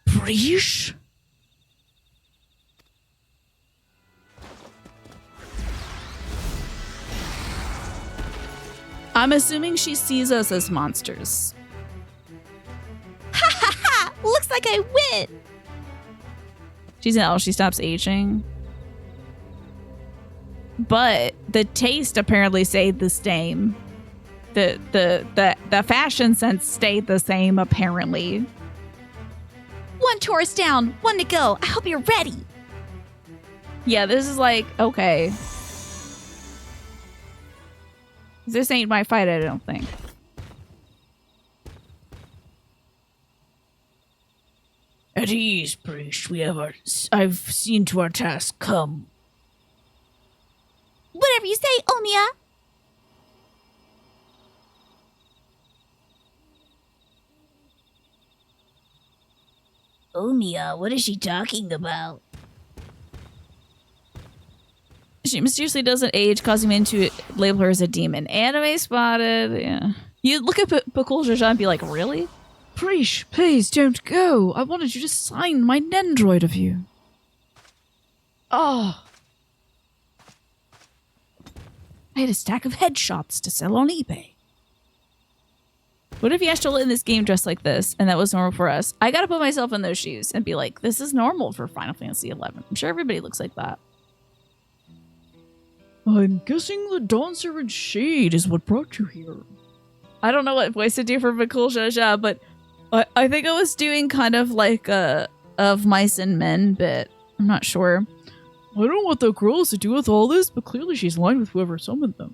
Prishe? I'm assuming she sees us as monsters. Ha ha ha! Looks like I win! She's an elf. She stops aging. But the taste apparently stayed the same. The fashion sense stayed the same, apparently. One tourist down, one to go. I hope you're ready. Yeah, this is like, okay. This ain't my fight, I don't think. At ease, Prishe. I've seen to our task. Come. Whatever you say, Omiya. Omiya, what is she talking about? She mysteriously doesn't age, causing men to label her as a demon. Anime spotted, yeah. You look at Bakul Jaja and be like, really? Prishe, please don't go. I wanted you to sign my Nendroid of you. Oh. I had a stack of headshots to sell on eBay. What if Yashtola in this game dressed like this, and that was normal for us? I gotta put myself in those shoes and be like, this is normal for Final Fantasy XI. I'm sure everybody looks like that. I'm guessing the Dawntrail shade is what brought you here. I don't know what voice to do for Bakul Jaja, but I think I was doing kind of like a Of Mice and Men bit. I'm not sure. I don't know what the girl has to do with all this, but clearly she's aligned with whoever summoned them.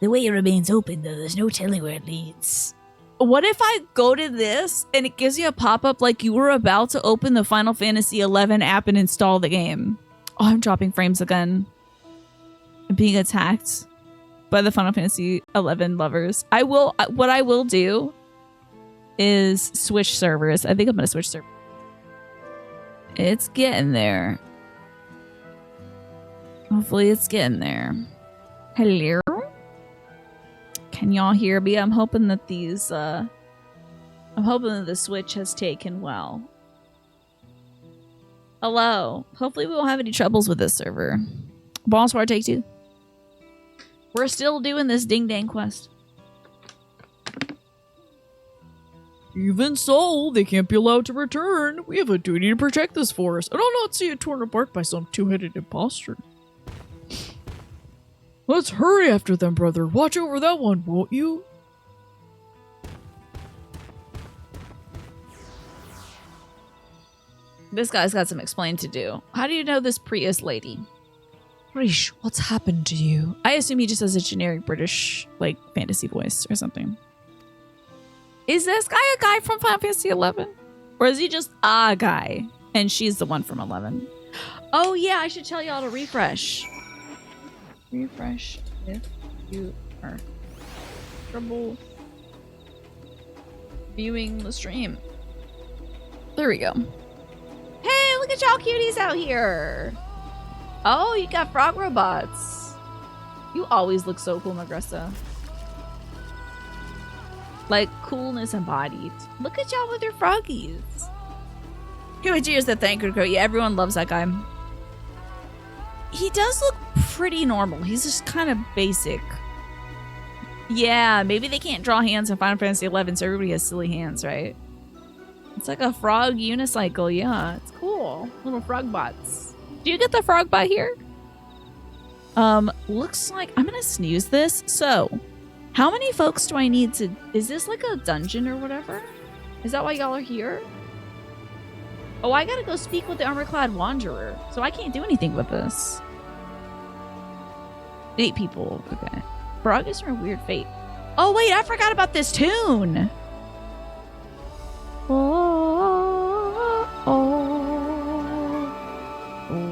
The way remains open, though. There's no telling where it leads. What if I go to this and it gives you a pop-up like you were about to open the Final Fantasy XI app and install the game? Oh, I'm dropping frames again. I'm being attacked by the Final Fantasy XI lovers. What I will do is switch servers. I think I'm going to switch servers. It's getting there. Hopefully it's getting there. Hello? Can y'all hear me? I'm hoping that these, I'm hoping that the Switch has taken well. Hello. Hopefully we won't have any troubles with this server. Bonsoir, take two. We're still doing this ding dang quest. Even so, they can't be allowed to return. We have a duty to protect this forest, and I'll not see it torn apart by some two-headed imposter. Let's hurry after them, brother. Watch over that one, won't you? This guy's got some explaining to do. How do you know this Prius lady? Prishe, what's happened to you? I assume he just has a generic British, like, fantasy voice or something. Is this guy a guy from Final Fantasy 11? Or is he just a guy? And she's the one from 11. Oh, yeah, I should tell y'all to refresh. Refresh if you are trouble viewing the stream. There we go. Hey, look at y'all cuties out here. Oh, you got frog robots. You always look so cool, Magressa. Like, coolness embodied. Look at y'all with your froggies. Give me cheers to Thanker. Yeah, everyone loves that guy. He does look pretty normal. He's just kind of basic. Yeah, maybe they can't draw hands in Final Fantasy 11, so everybody has silly hands, right? It's like a frog unicycle. Yeah, it's cool. Little frog bots. Do you get the frog bot here? Looks like I'm gonna snooze this. So, how many folks do I need to... Is this like a dungeon or whatever? Is that why y'all are here? Oh, I gotta go speak with the armor-clad wanderer. So I can't do anything with this. 8 people. Okay. Frog is from a weird fate. Oh, wait, I forgot about this tune. Oh, oh,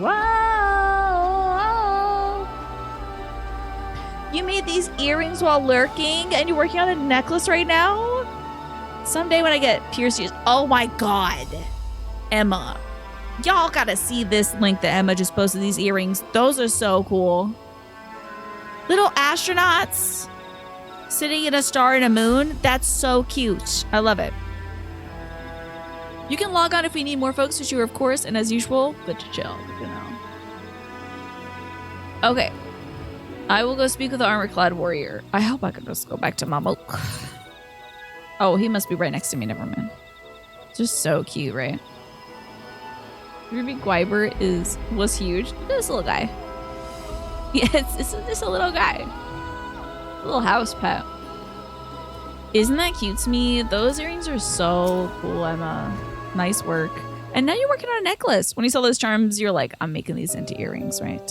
wow. You made these earrings while lurking and you're working on a necklace right now? Someday when I get pierced ears. Oh my god. Emma. Y'all gotta see this link that Emma just posted, these earrings. Those are so cool. Little astronauts sitting in a star and a moon. That's so cute. I love it. You can log on if we need more folks to cheer, of course, and as usual, good to chill, you know. Okay. I will go speak with the armor-clad warrior. I hope I can just go back to Mamuk. Oh, he must be right next to me. Never mind. Just so cute, right? Ruby Gwyber was huge. Look at this little guy. Yeah, it's just a little guy. A little house pet. Isn't that cute to me? Those earrings are so cool, Emma. Nice work. And now you're working on a necklace. When you saw those charms, you're like, I'm making these into earrings, right?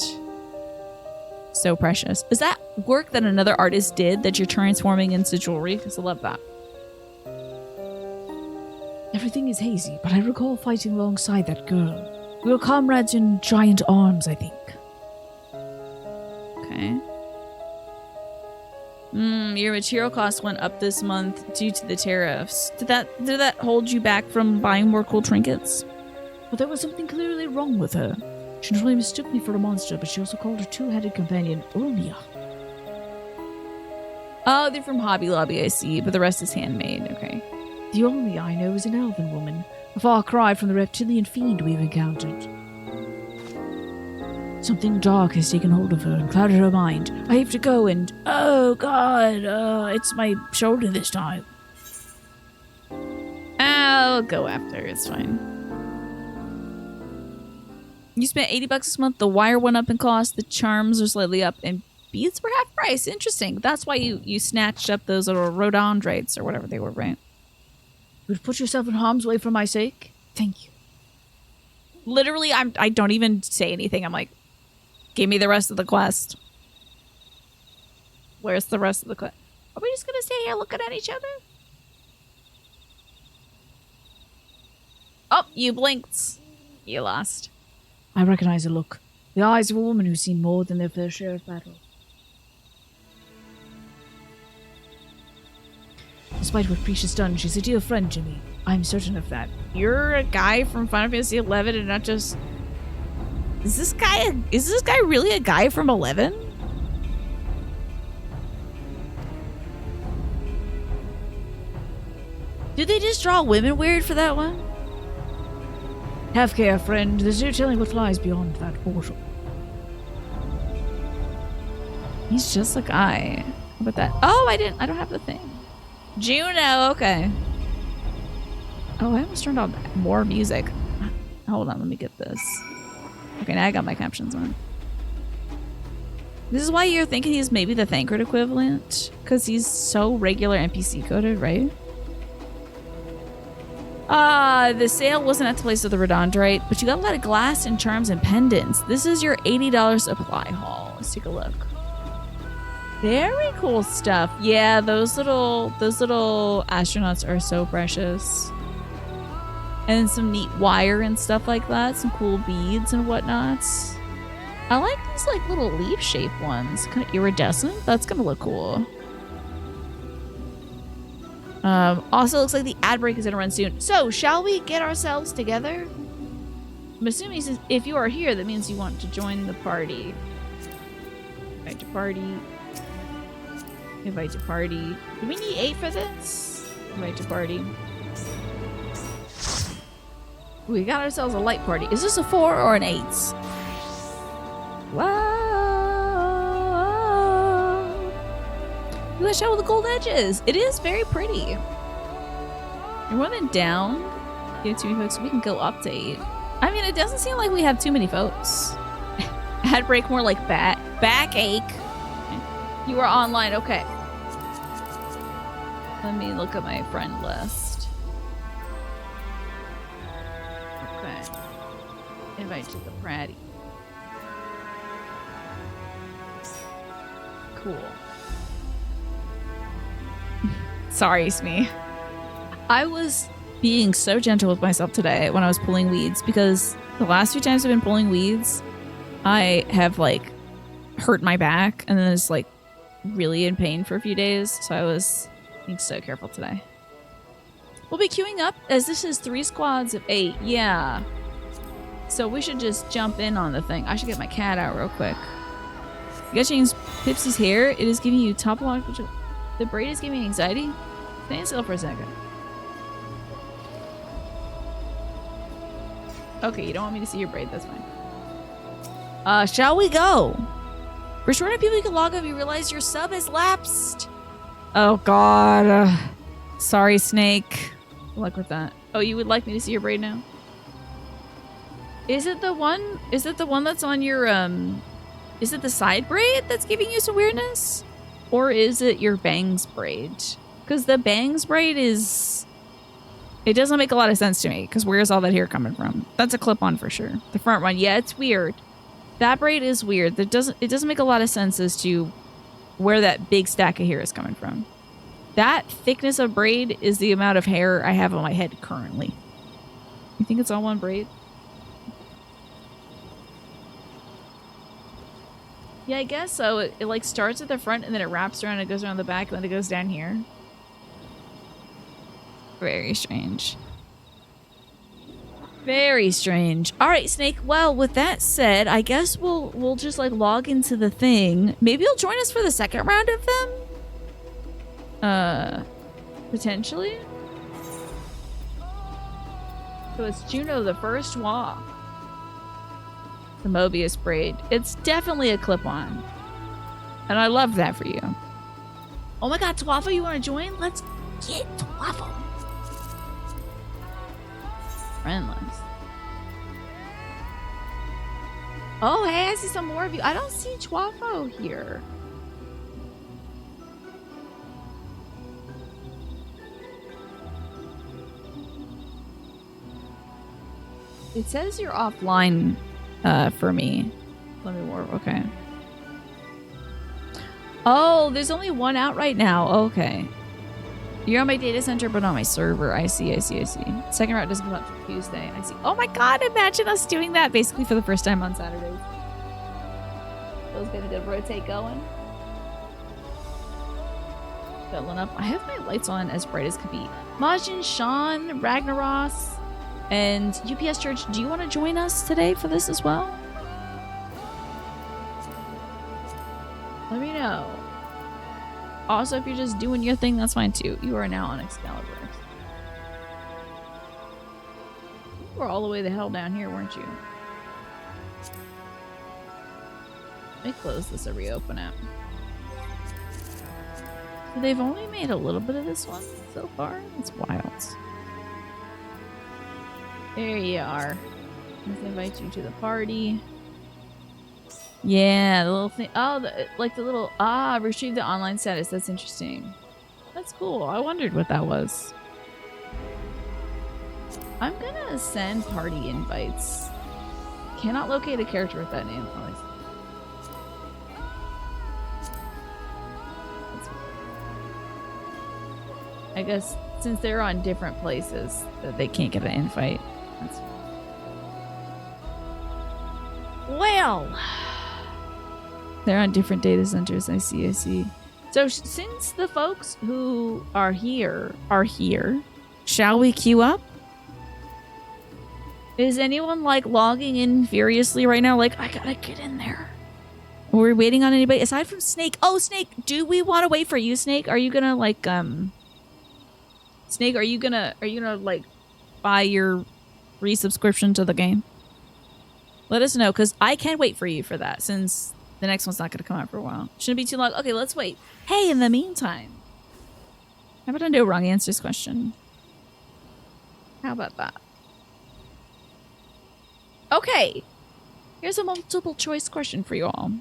So precious. Is that work that another artist did that you're transforming into jewelry? Because I love that. Everything is hazy, but I recall fighting alongside that girl. We were comrades in giant arms, I think. Okay. Your material cost went up this month due to the tariffs. Did that hold you back from buying more cool trinkets? But there was something clearly wrong with her. She not only mistook me for a monster, but she also called her two-headed companion Ulmia. Oh, they're from Hobby Lobby, I see, but the rest is handmade. Okay. The Ulmia I know is an elven woman, a far cry from the reptilian fiend we've encountered. Something dark has taken hold of her and clouded her mind. I have to go and... Oh, God, it's my shoulder this time. I'll go after. It's fine. You spent $80 this month. The wire went up in cost. The charms are slightly up. And beads were half price. Interesting. That's why you snatched up those little rhodondrates or whatever they were, right? You'd put yourself in harm's way for my sake? Thank you. Literally, I don't even say anything. I'm like, give me the rest of the quest. Where's the rest of the quest? Are we just gonna stay here looking at each other? Oh, you blinked. You lost. I recognize the look. The eyes of a woman who's seen more than their fair share of battle. Despite what Prishe has done, she's a dear friend to me. I'm certain of that. You're a guy from Final Fantasy 11 and not just... Is this guy really a guy from 11? Did they just draw women weird for that one? Have care, friend. There's no telling what lies beyond that portal. He's just a guy. How about that? Oh, I don't have the thing. Juno, okay. Oh, I almost turned on more music. Hold on, let me get this. Okay, now I got my captions on. This is why you're thinking he's maybe the Thancred equivalent, because he's so regular NPC coded, right? The sale wasn't at the place of the Redondrite, but you got a lot of glass and charms and pendants. This is your $80 supply haul. Let's take a look. Very cool stuff. Yeah, those little astronauts are so precious. And some neat wire and stuff like that. Some cool beads and whatnot. I like these like little leaf shaped ones. Kind of iridescent. That's gonna look cool. Also looks like the ad break is gonna run soon. So shall we get ourselves together? I'm assuming he says, if you are here, that means you want to join the party. Invite to party. Invite to party. Do we need 8 for this? Invite to party. We got ourselves a light party. Is this a 4 or an 8? Whoa! Look at that shell with the gold edges. It is very pretty. You're running down. You have too many folks. We can go up to 8. I mean, it doesn't seem like we have too many folks. Head break, more like backache. You are online. Okay. Let me look at my friend list. Okay. Invite to the Pratty. Cool. Sorry, Smee. I was being so gentle with myself today when I was pulling weeds because the last few times I've been pulling weeds, I have like hurt my back and then it's like really in pain for a few days. So I was being so careful today. We'll be queuing up as this is 3 squads of 8. Yeah. So we should just jump in on the thing. I should get my cat out real quick. You gotta change Pipsy's hair. It is giving you top lock. The braid is giving me anxiety. Stand still for a second. Okay, you don't want me to see your braid. That's fine. Shall we go? For shorter people, you can log off. You realize your sub has lapsed. Oh God. Sorry, Snake. Good luck with that. Oh, you would like me to see your braid now? Is it the one? Is it the one that's on your Is it the side braid that's giving you some weirdness? Or is it your bangs braid? Because the bangs braid is... It doesn't make a lot of sense to me, because where's all that hair coming from? That's a clip-on for sure. The front one, yeah, it's weird. That braid is weird. It doesn't make a lot of sense as to where that big stack of hair is coming from. That thickness of braid is the amount of hair I have on my head currently. You think it's all one braid? Yeah, I guess so. It like starts at the front and then it wraps around and it goes around the back and then it goes down here. Very strange. Very strange. All right, Snake. Well, with that said, I guess we'll just like log into the thing. Maybe you'll join us for the second round of them. Potentially. So it's Juno the first walk. The Mobius braid. It's definitely a clip-on. And I love that for you. Oh my God, Twaffle, you want to join? Let's get Twaffle. Friendless. Oh, hey, I see some more of you. I don't see Twaffle here. It says you're offline for me. Let me warp. Okay. Oh, there's only one out right now. Okay. You're on my data center, but on my server. I see. Second route doesn't come out till Tuesday. I see. Oh my God, imagine us doing that basically for the first time on Saturdays. Feels good, a good rotate going. Filling up. I have my lights on as bright as could be. Majin, Sean, Ragnaros, and UPS Church, do you want to join us today for this as well? Let me know. Also, if you're just doing your thing, that's fine too. You are now on Excalibur. You were all the way the hell down here, weren't you? Let me close this and reopen it. So they've only made a little bit of this one so far. It's wild. There you are. Let's invite you to the party. Yeah, the little thing. Oh, like the little... retrieve the online status. That's interesting. That's cool. I wondered what that was. I'm gonna send party invites. Cannot locate a character with that name. Oh, I guess since they're on different places, that they can't get an invite. That's... Well, they're on different data centers. I see. So since the folks who are here, shall we queue up? Is anyone like logging in furiously right now? Like, I gotta get in there. Are we waiting on anybody aside from Snake? Oh, Snake, do we want to wait for you, Snake? Are you gonna like Snake, are you gonna like buy your resubscription to the game? Let us know, because I can wait for you for that, since the next one's not gonna come out for a while. Shouldn't be too long. Okay, let's wait. Hey, in the meantime, how about I do a wrong answers question? How about that? Okay, here's a multiple choice question for you all.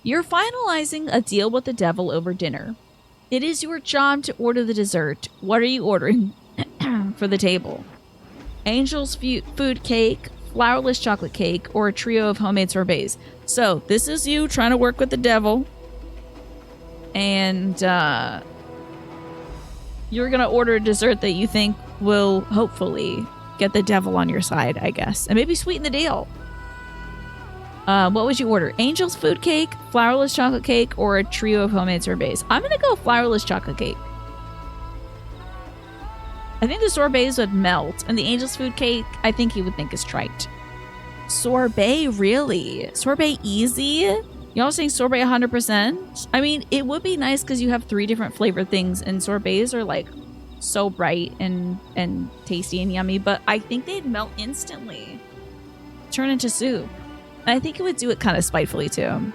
You're finalizing a deal with the devil over dinner. It is your job to order the dessert. What are you ordering for the table? Angel's food cake, flourless chocolate cake, or a trio of homemade sorbets? So this is you trying to work with the devil. And you're going to order a dessert that you think will hopefully get the devil on your side, I guess. And maybe sweeten the deal. What would you order? Angel's food cake, flourless chocolate cake, or a trio of homemade sorbets? I'm going to go flourless chocolate cake. I think the sorbets would melt, and the Angel's food cake, I think he would think is trite. Sorbet, really? Sorbet easy? Y'all saying sorbet 100%? I mean, it would be nice because you have 3 different flavored things, and sorbets are like so bright and tasty and yummy, but I think they'd melt instantly. Turn into soup. I think it would do it kind of spitefully too.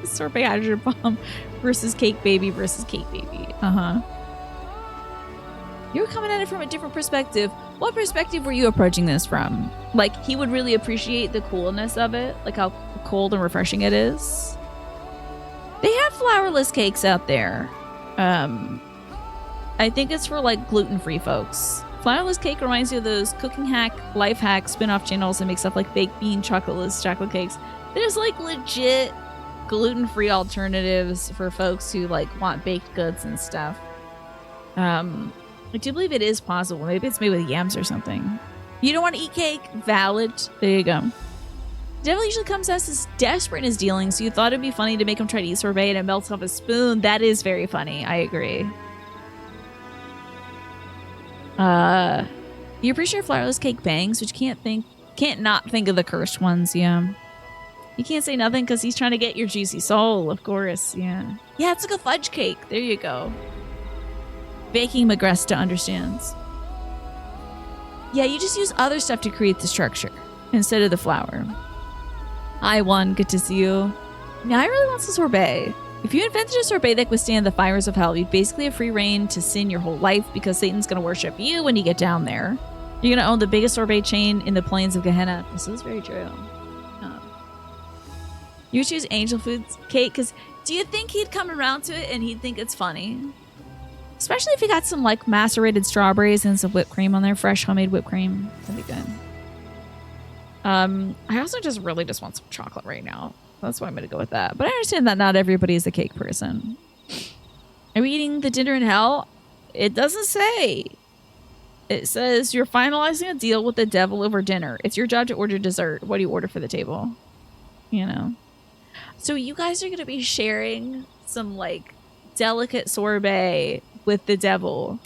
Sorbet hydrogen bomb versus cake baby versus cake baby. You're coming at it from a different perspective. What perspective were you approaching this from? Like, he would really appreciate the coolness of it, like how cold and refreshing it is. They have flourless cakes out there. I think it's for like gluten-free folks. Flourless cake reminds you of those cooking hack, life hack spin-off channels that make stuff like baked bean chocolateless chocolate cakes. There's like legit gluten-free alternatives for folks who like want baked goods and stuff. I do believe it is possible. Maybe it's made with yams or something. You don't want to eat cake? Valid. There you go. Devil usually comes as is desperate in his dealings, so you thought it'd be funny to make him try to eat sorbet and it melts off his spoon. That is very funny. I agree. You appreciate your flourless cake bangs, which can't not think of the cursed ones, yeah. You can't say nothing because he's trying to get your juicy soul, of course, yeah. Yeah, it's like a fudge cake. There you go. Baking Magresta understands. Yeah, you just use other stuff to create the structure instead of the flour. Hi, One. Good to see you. Now, I really want some sorbet. If you invented a sorbet that could withstand the fires of hell, you'd basically have free reign to sin your whole life because Satan's going to worship you when you get down there. You're going to own the biggest sorbet chain in the plains of Gehenna. This is very true. You choose Angel Food cake because do you think he'd come around to it and he'd think it's funny? Especially if you got some like macerated strawberries and some whipped cream on there, fresh homemade whipped cream. That'd be good. I also really just want some chocolate right now. That's why I'm going to go with that. But I understand that not everybody is a cake person. Are we eating the dinner in hell? It doesn't say. It says you're finalizing a deal with the devil over dinner. It's your job to order dessert. What do you order for the table? You know. So you guys are going to be sharing some like delicate sorbet with the devil.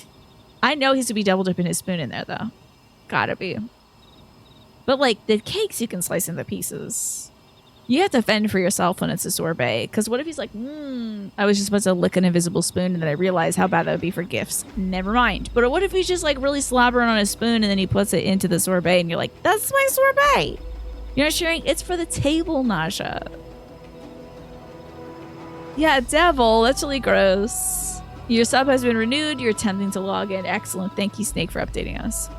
I know he's to be double dipping his spoon in there though. Gotta be. But like the cakes you can slice into pieces. You have to fend for yourself when it's a sorbet. Because what if he's like, I was just supposed to lick an invisible spoon and then I realized how bad that would be for gifts. Never mind. But what if he's just like really slobbering on his spoon and then he puts it into the sorbet and you're like, that's my sorbet. You're not sharing. It's for the table, Nasha. Yeah, devil. That's really gross. Your sub has been renewed. You're attempting to log in. Excellent. Thank you, Snake, for updating us.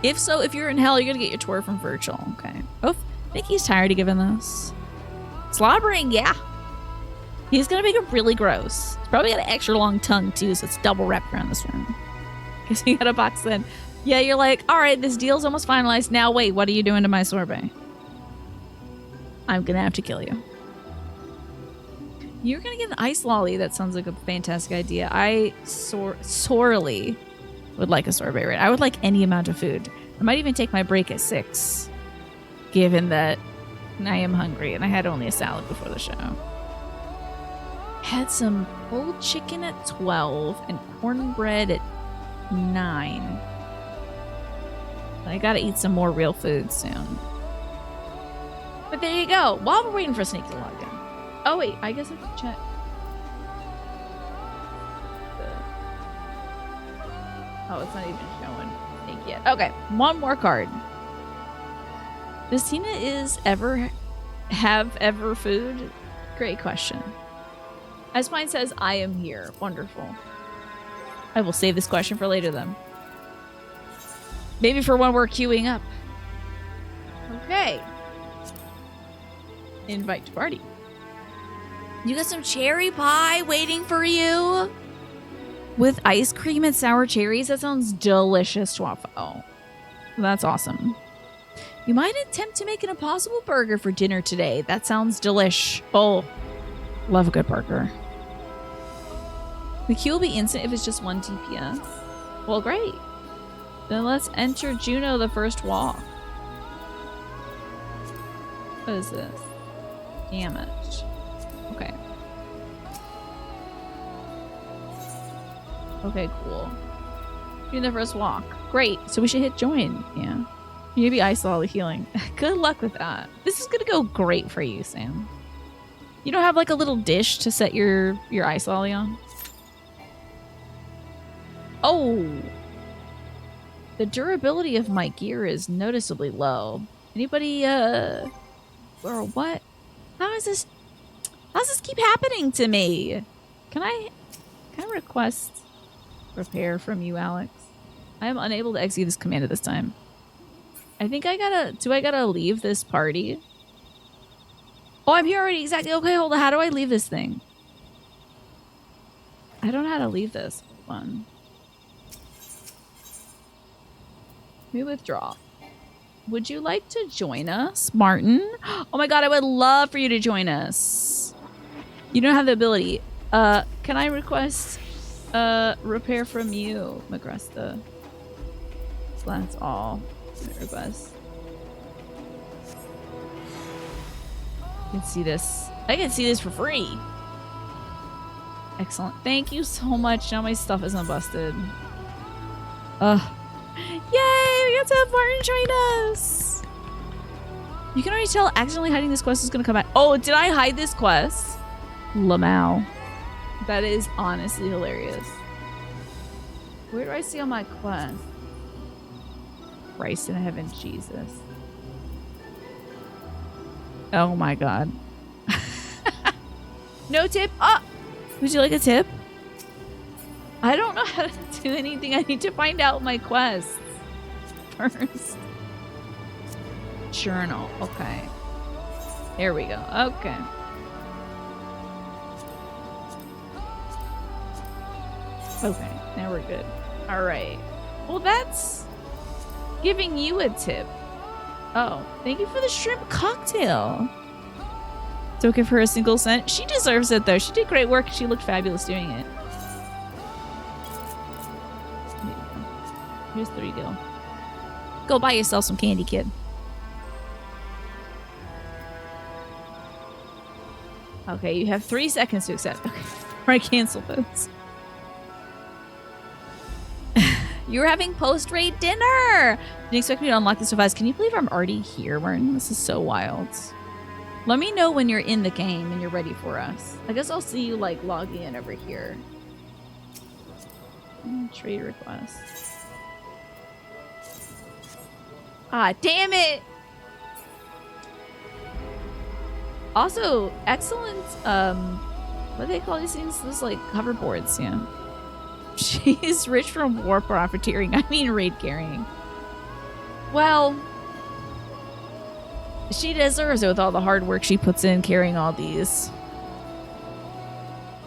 If so, if you're in hell, you're gonna get your tour from virtual. Okay. Oh, Mickey's tired of giving this. Slobbering, yeah. He's gonna make it really gross. He's probably got an extra long tongue too, so it's double wrapped around this one. Guess he got a box then. Yeah, you're like, all right, this deal's almost finalized. Now wait, what are you doing to my sorbet? I'm gonna have to kill you. You're gonna get an ice lolly. That sounds like a fantastic idea. I sorely would like a sorbet right. I would like any amount of food. I might even take my break at 6, given that I am hungry and I had only a salad before the show. Had some pulled chicken at 12 and cornbread at 9. I gotta eat some more real food soon. But there you go. While we're waiting for Snake to log in. Oh wait, I guess I have to check. Oh, it's not even showing Snake yet. Okay, one more card. Does Tina have ever food? Great question. As mine says, I am here. Wonderful. I will save this question for later then. Maybe for when we're queuing up. Okay. Invite to party. You got some cherry pie waiting for you? With ice cream and sour cherries? That sounds delicious, Waffle. That's awesome. You might attempt to make an Impossible Burger for dinner today. That sounds delish. Oh, love a good burger. The queue will be instant if it's just 1 TPS. Well, great. Then let's enter Juno the first walk. What is this? Damage. Okay. Okay, cool. Doing the first walk. Great. So we should hit join. Yeah. Maybe ice lolly healing. Good luck with that. This is gonna go great for you, Sam. You don't have like a little dish to set your ice lolly on? Oh! The durability of my gear is noticeably low. Anybody, or what? How's this keep happening to me? Can I request repair from you, Alex? I am unable to execute this command at this time. I think I gotta leave this party? Oh, I'm here already, exactly. Okay, hold on, how do I leave this thing? I don't know how to leave this one. Let me withdraw. Would you like to join us, Martin? Oh my god, I would love for you to join us. You don't have the ability. Can I request repair from you, Magresta? So that's all I request. I can see this. I can see this for free. Excellent. Thank you so much. Now my stuff isn't busted. Yay! We got to have Martin join us! You can already tell accidentally hiding this quest is going to come back. Oh, did I hide this quest? Lamau. That is honestly hilarious. Where do I see on my quest? Christ in heaven, Jesus. Oh my god. No tip? Oh! Would you like a tip? I don't know how to do anything. I need to find out my quests first. Journal. Okay. There we go. Okay. Okay. Now we're good. All right. Well, that's giving you a tip. Oh, thank you for the shrimp cocktail. Don't give her a single cent. She deserves it, though. She did great work. She looked fabulous doing it. Here's 3 gil. Go buy yourself some candy, kid. Okay, you have 3 seconds to accept. Okay, before I cancel those. You're having post-raid dinner! Didn't expect me to unlock this so fast. Can you believe I'm already here, Martin? This is so wild. Let me know when you're in the game and you're ready for us. I guess I'll see you, like, logging in over here. Trade request. Ah, damn it! Also, excellent, what do they call these things? Those, like, hoverboards, yeah. She's rich from war profiteering. I mean raid carrying. Well, she deserves it with all the hard work she puts in carrying all these.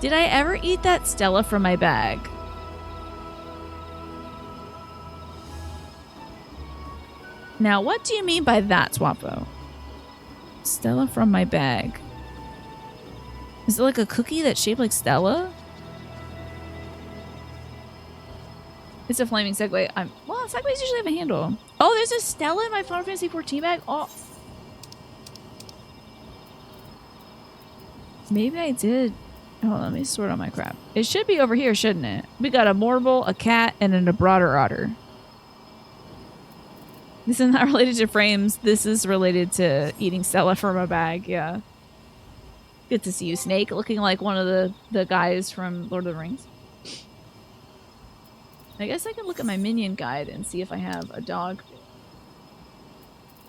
Did I ever eat that Stella from my bag? Now, what do you mean by that, Swappo? Stella from my bag. Is it like a cookie that's shaped like Stella? It's a flaming Segway. Well, Segways usually have a handle. Oh, there's a Stella in my Final Fantasy XIV bag? Oh. Maybe I did. Hold on, let me sort out my crap. It should be over here, shouldn't it? We got a Morble, a cat, and a Broader Otter. This is not related to frames. This is related to eating Stella from a bag, yeah. Good to see you, Snake, looking like one of the guys from Lord of the Rings. I guess I can look at my minion guide and see if I have a dog.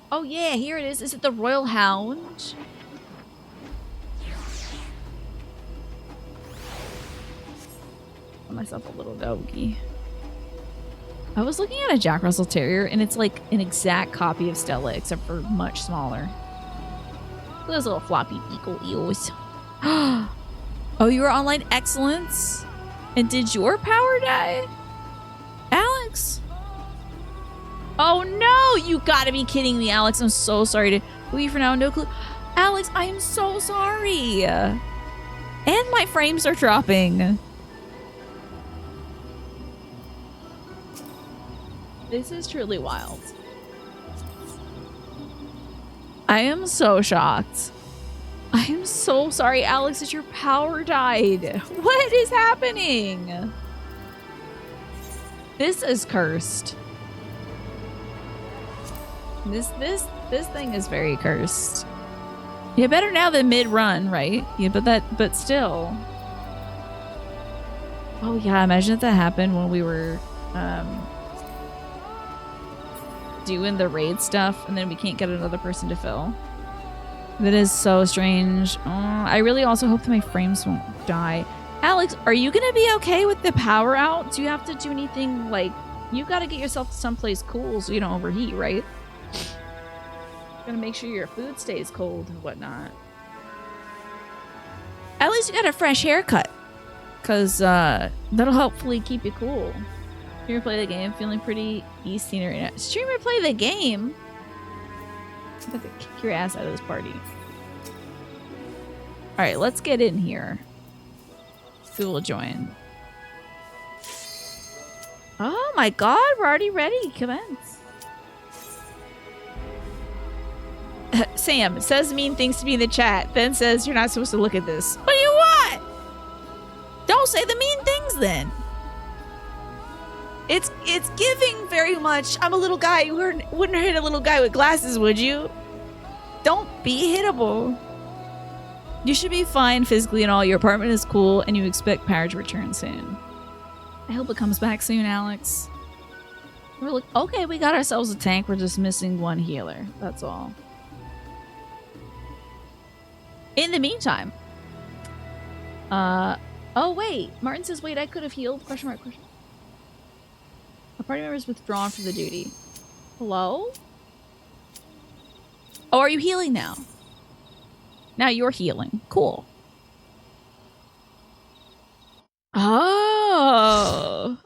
Oh yeah, here it is. Is it the Royal Hound? Got myself a little doggy. I was looking at a Jack Russell Terrier and it's like an exact copy of Stella except for much smaller. Those little floppy beagle eels. Oh, you were online excellence? And did your power die? Alex? Oh no, you gotta be kidding me, Alex. I'm so sorry to leave for now. No clue. Alex, I am so sorry. And my frames are dropping. This is truly wild. I am so shocked. I am so sorry, Alex, that your power died. What is happening? This is cursed. This thing is very cursed. Yeah, better now than mid-run, right? Yeah, but still. Oh yeah, imagine if that happened when we were doing the raid stuff and then we can't get another person to fill. That is so strange. I really also hope that my frames won't die. Alex, are you gonna be okay with the power out? Do you have to do anything like... You gotta get yourself someplace cool so you don't overheat, right? Gotta make sure your food stays cold and whatnot. At least you got a fresh haircut. Because that'll hopefully keep you cool. Streamer play the game, feeling pretty Easty right now. Streamer play the game? I'm about to kick your ass out of this party. Alright, let's get in here. Who will join? Oh my god, we're already ready. Commence. Sam says mean things to me in the chat, then says you're not supposed to look at this. What do you want? Don't say the mean things then. It's giving very much. I'm a little guy. You wouldn't hit a little guy with glasses, would you? Don't be hittable. You should be fine physically and all. Your apartment is cool and you expect power to return soon. I hope it comes back soon, Alex. We're like, okay, we got ourselves a tank. We're just missing one healer. That's all. In the meantime. Oh wait. Martin says, wait, I could have healed? Question mark, question. A party member is withdrawn from the duty. Hello? Oh, are you healing now? Now you're healing. Cool. Oh.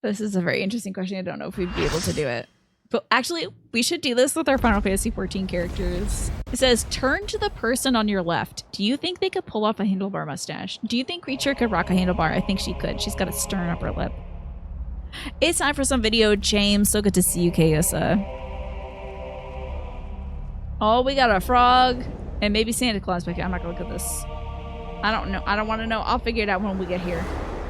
This is a very interesting question. I don't know if we'd be able to do it. But actually, we should do this with our Final Fantasy XIV characters. It says, turn to the person on your left. Do you think they could pull off a handlebar mustache? Do you think Creature could rock a handlebar? I think she could. She's got a stern upper lip. It's time for some video, James. So good to see you, Kayusa. Oh, we got a frog. And maybe Santa Claus back here. I'm not gonna look at this. I don't know. I don't want to know. I'll figure it out when we get here.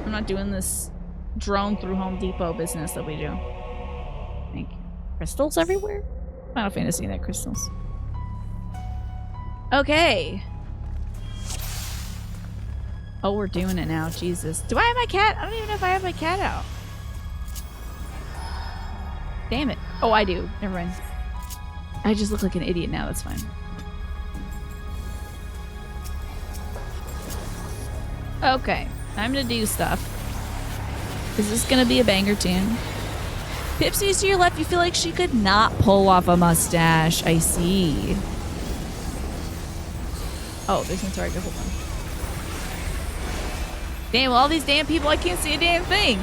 I'm not doing this drone through Home Depot business that we do. Thank you. Crystals everywhere? Final Fantasy that crystals. Okay. Oh, we're doing it now. Jesus. Do I have my cat? I don't even know if I have my cat out. Damn it. Oh, I do. Never mind. I just look like an idiot now. That's fine. Okay. Time to do stuff. Is this gonna be a banger tune? Pipsy's to your left. You feel like she could not pull off a mustache. I see. Oh, there's no target. Hold on. Damn, all these damn people, I can't see a damn thing.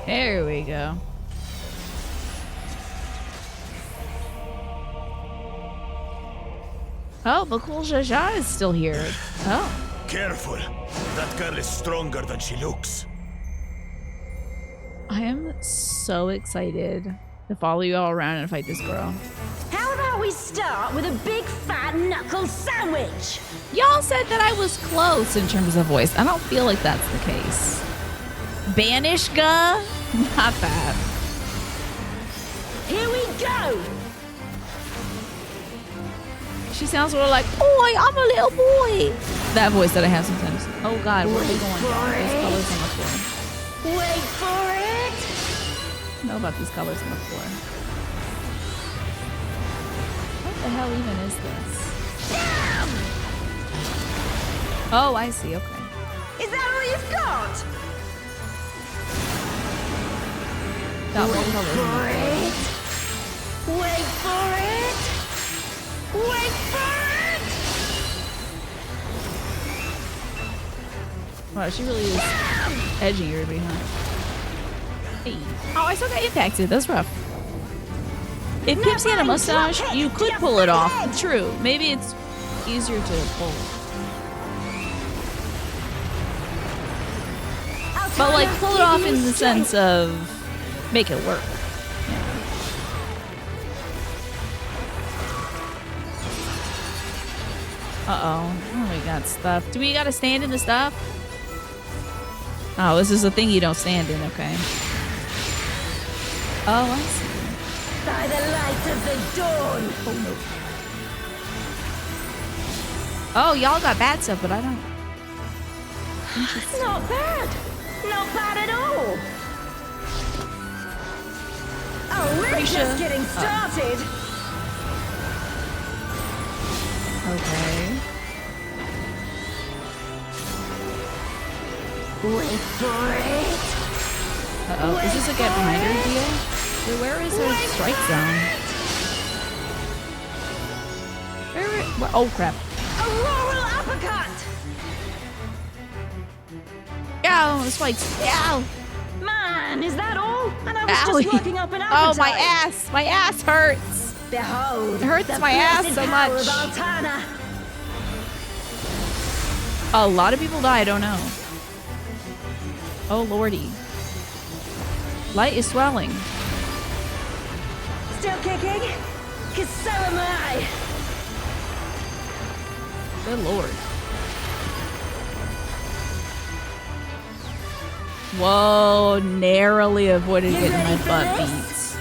There we go. Oh, the cool Jaja is still here. Oh. Careful. That girl is stronger than she looks. I am so excited to follow you all around and fight this girl. How about we start with a big fat knuckle sandwich? Y'all said that I was close in terms of voice. I don't feel like that's the case. Banishga? Not bad. Here we go! She sounds sort of like, boy, I'm a little boy. That voice that I have sometimes. Oh God, where are we going? There's colors on the floor. Wait for it! I know about these colors on the floor. What the hell even is this? Oh, I see. Okay. Is that all you've got? Got more colors on the floor. Wait for it! Wait for it! Wow, she really is edging everybody, huh? Hey. Oh, I still got impacted. That's rough. If Pipsy had a mustache, you could pull it off. True. Maybe it's easier to pull. But like, pull it off in the sense of make it work. Uh-oh. Oh, we got stuff. Do we gotta stand in the stuff? Oh, this is a thing you don't stand in, okay. Oh, I see. By the light of the dawn! Oh, no. Oh, y'all got bad stuff, but I don't. Not bad! Not bad at all! Oh, we're Prishe. just getting started! Okay. Wait for it! Uh-oh. Is this a get behind her deal? Where is her strike zone? Where, oh, crap. Auroral uppercut! Ow, the spikes. Ow. Man, is that all? And I was Owie. just working up an Oh, appetite. my ass. My ass hurts. Behold, It hurts the my ass blessed so power much. of Altana. A lot of people die, I don't know. Oh, lordy. Light is swelling. Still kicking? 'Cause so am I. Good lord. Whoa, narrowly avoided You getting my ready for butt this?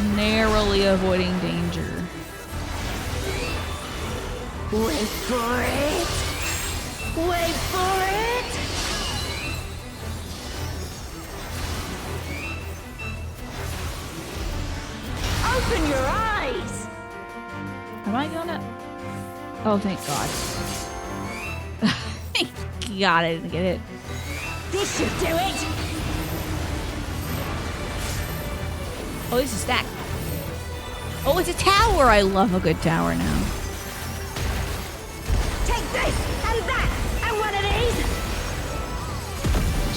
beat. Narrowly avoiding danger. Wait for it. Wait for it. Open your eyes. Am I gonna? Oh, thank God. Thank God I didn't get it. This should do it. Oh, it's a stack. Oh, it's a tower. I love a good tower now. Take this and that and one of these.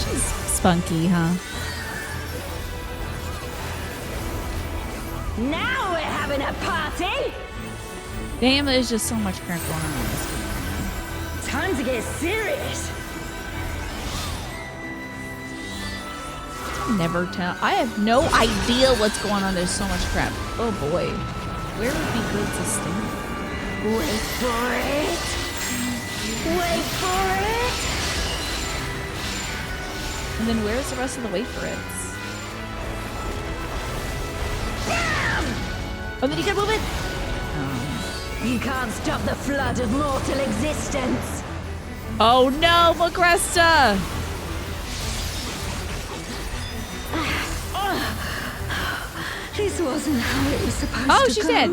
She's spunky, huh? Now we're having a party. Damn, there's just so much crap going on in this game. Time to get serious. Never tell. I have no idea what's going on. There's so much crap. Oh boy. Where would be good to stand? Wait for it. Wait for it. And then where's the rest of the wait for it? Oh, then you can move it. You can't stop the flood of mortal existence. Oh no, Magresta! This This wasn't how it was supposed to go. Oh, she's dead.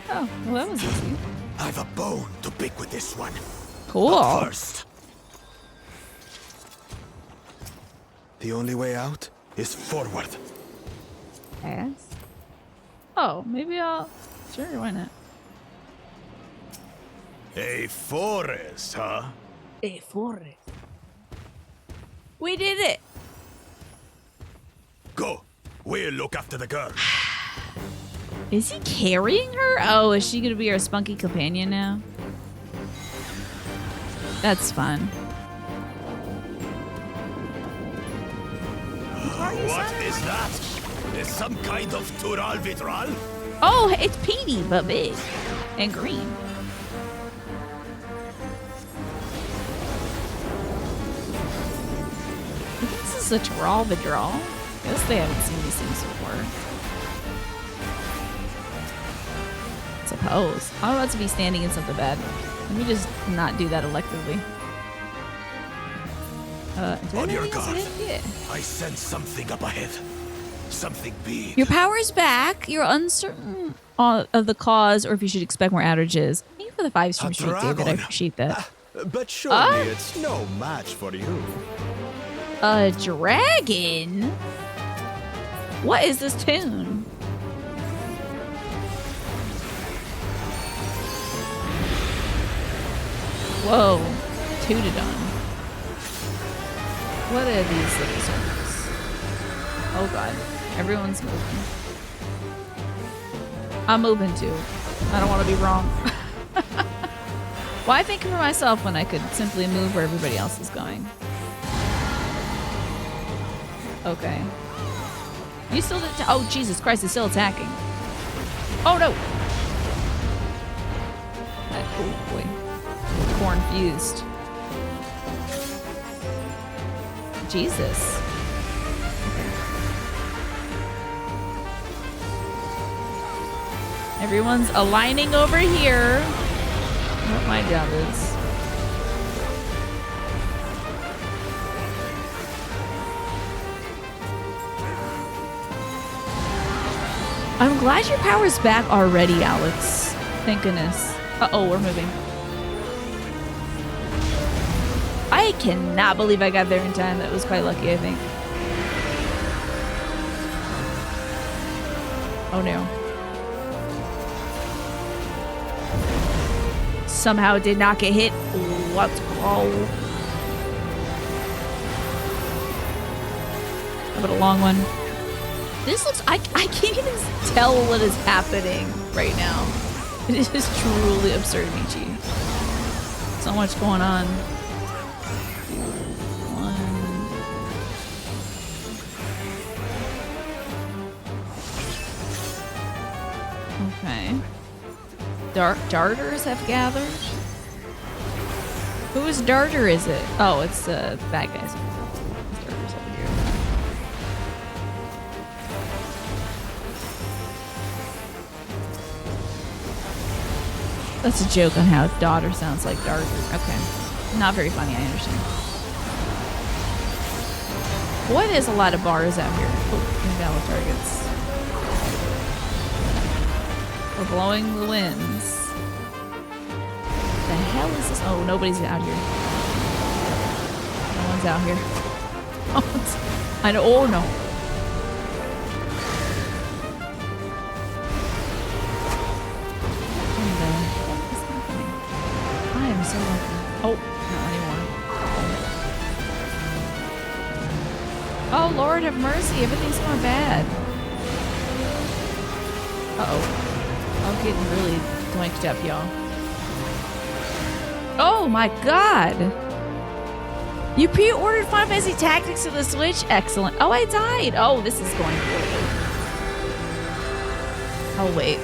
Oh, well, that was easy. I've a bone to pick with this one. Cool. But first, the only way out is forward. Ass. Oh, maybe I'll. Sure, why not? A forest, huh? A forest. We did it. Go. We'll look after the girl. Is he carrying her? Oh, is she gonna be our spunky companion now? That's fun. What is that? Is some kind of Tural Vitral? Oh, it's Petey, but big and green. I think this is a Tural Vidral. I guess they haven't seen these things before. Suppose. I'm about to be standing in something bad. Let me just not do that electively. On your guard. Yeah. I sense something up ahead. Something big. Your power is back. You're uncertain of the cause or if you should expect more outages. Thank you for the 5 stream streak, David. I appreciate that. But surely it's no match for you. A dragon? What is this tune? Whoa. Tootedon. What are these little circles? Oh god. Everyone's moving. I'm moving too. I don't want to be wrong. Why think for myself when I could simply move where everybody else is going? Okay. You still did. Oh, Jesus Christ, it's still attacking. Oh no! Oh boy. Corn fused. Jesus. Everyone's aligning over here. What my job is. I'm glad your power's back already, Alex. Thank goodness. Uh-oh, we're moving. I cannot believe I got there in time. That was quite lucky, I think. Oh no. Somehow it did not get hit. Let's go. How about a long one? This looks... I can't even tell what is happening right now. It is truly absurd, Michi. So much going on. Okay. Darters have gathered? Whose darter is it? Oh, it's the bad guys. There's darters over here. That's a joke on how daughter sounds like darter. Okay. Not very funny, I understand. Boy, there's a lot of bars out here. Oh, invalid targets. We're blowing the winds. The hell is this? Oh, nobody's out here. No one's out here. Oh, I know. Oh, no. What the heck is happening? I am so lucky. Oh, not anymore. Oh, Lord have mercy. Everything's going bad. Uh-oh. I'm getting really doinked up, y'all. Oh my god! You pre-ordered Final Fantasy Tactics to the Switch? Excellent. Oh, I died! Oh, this is going poorly. Oh, wait.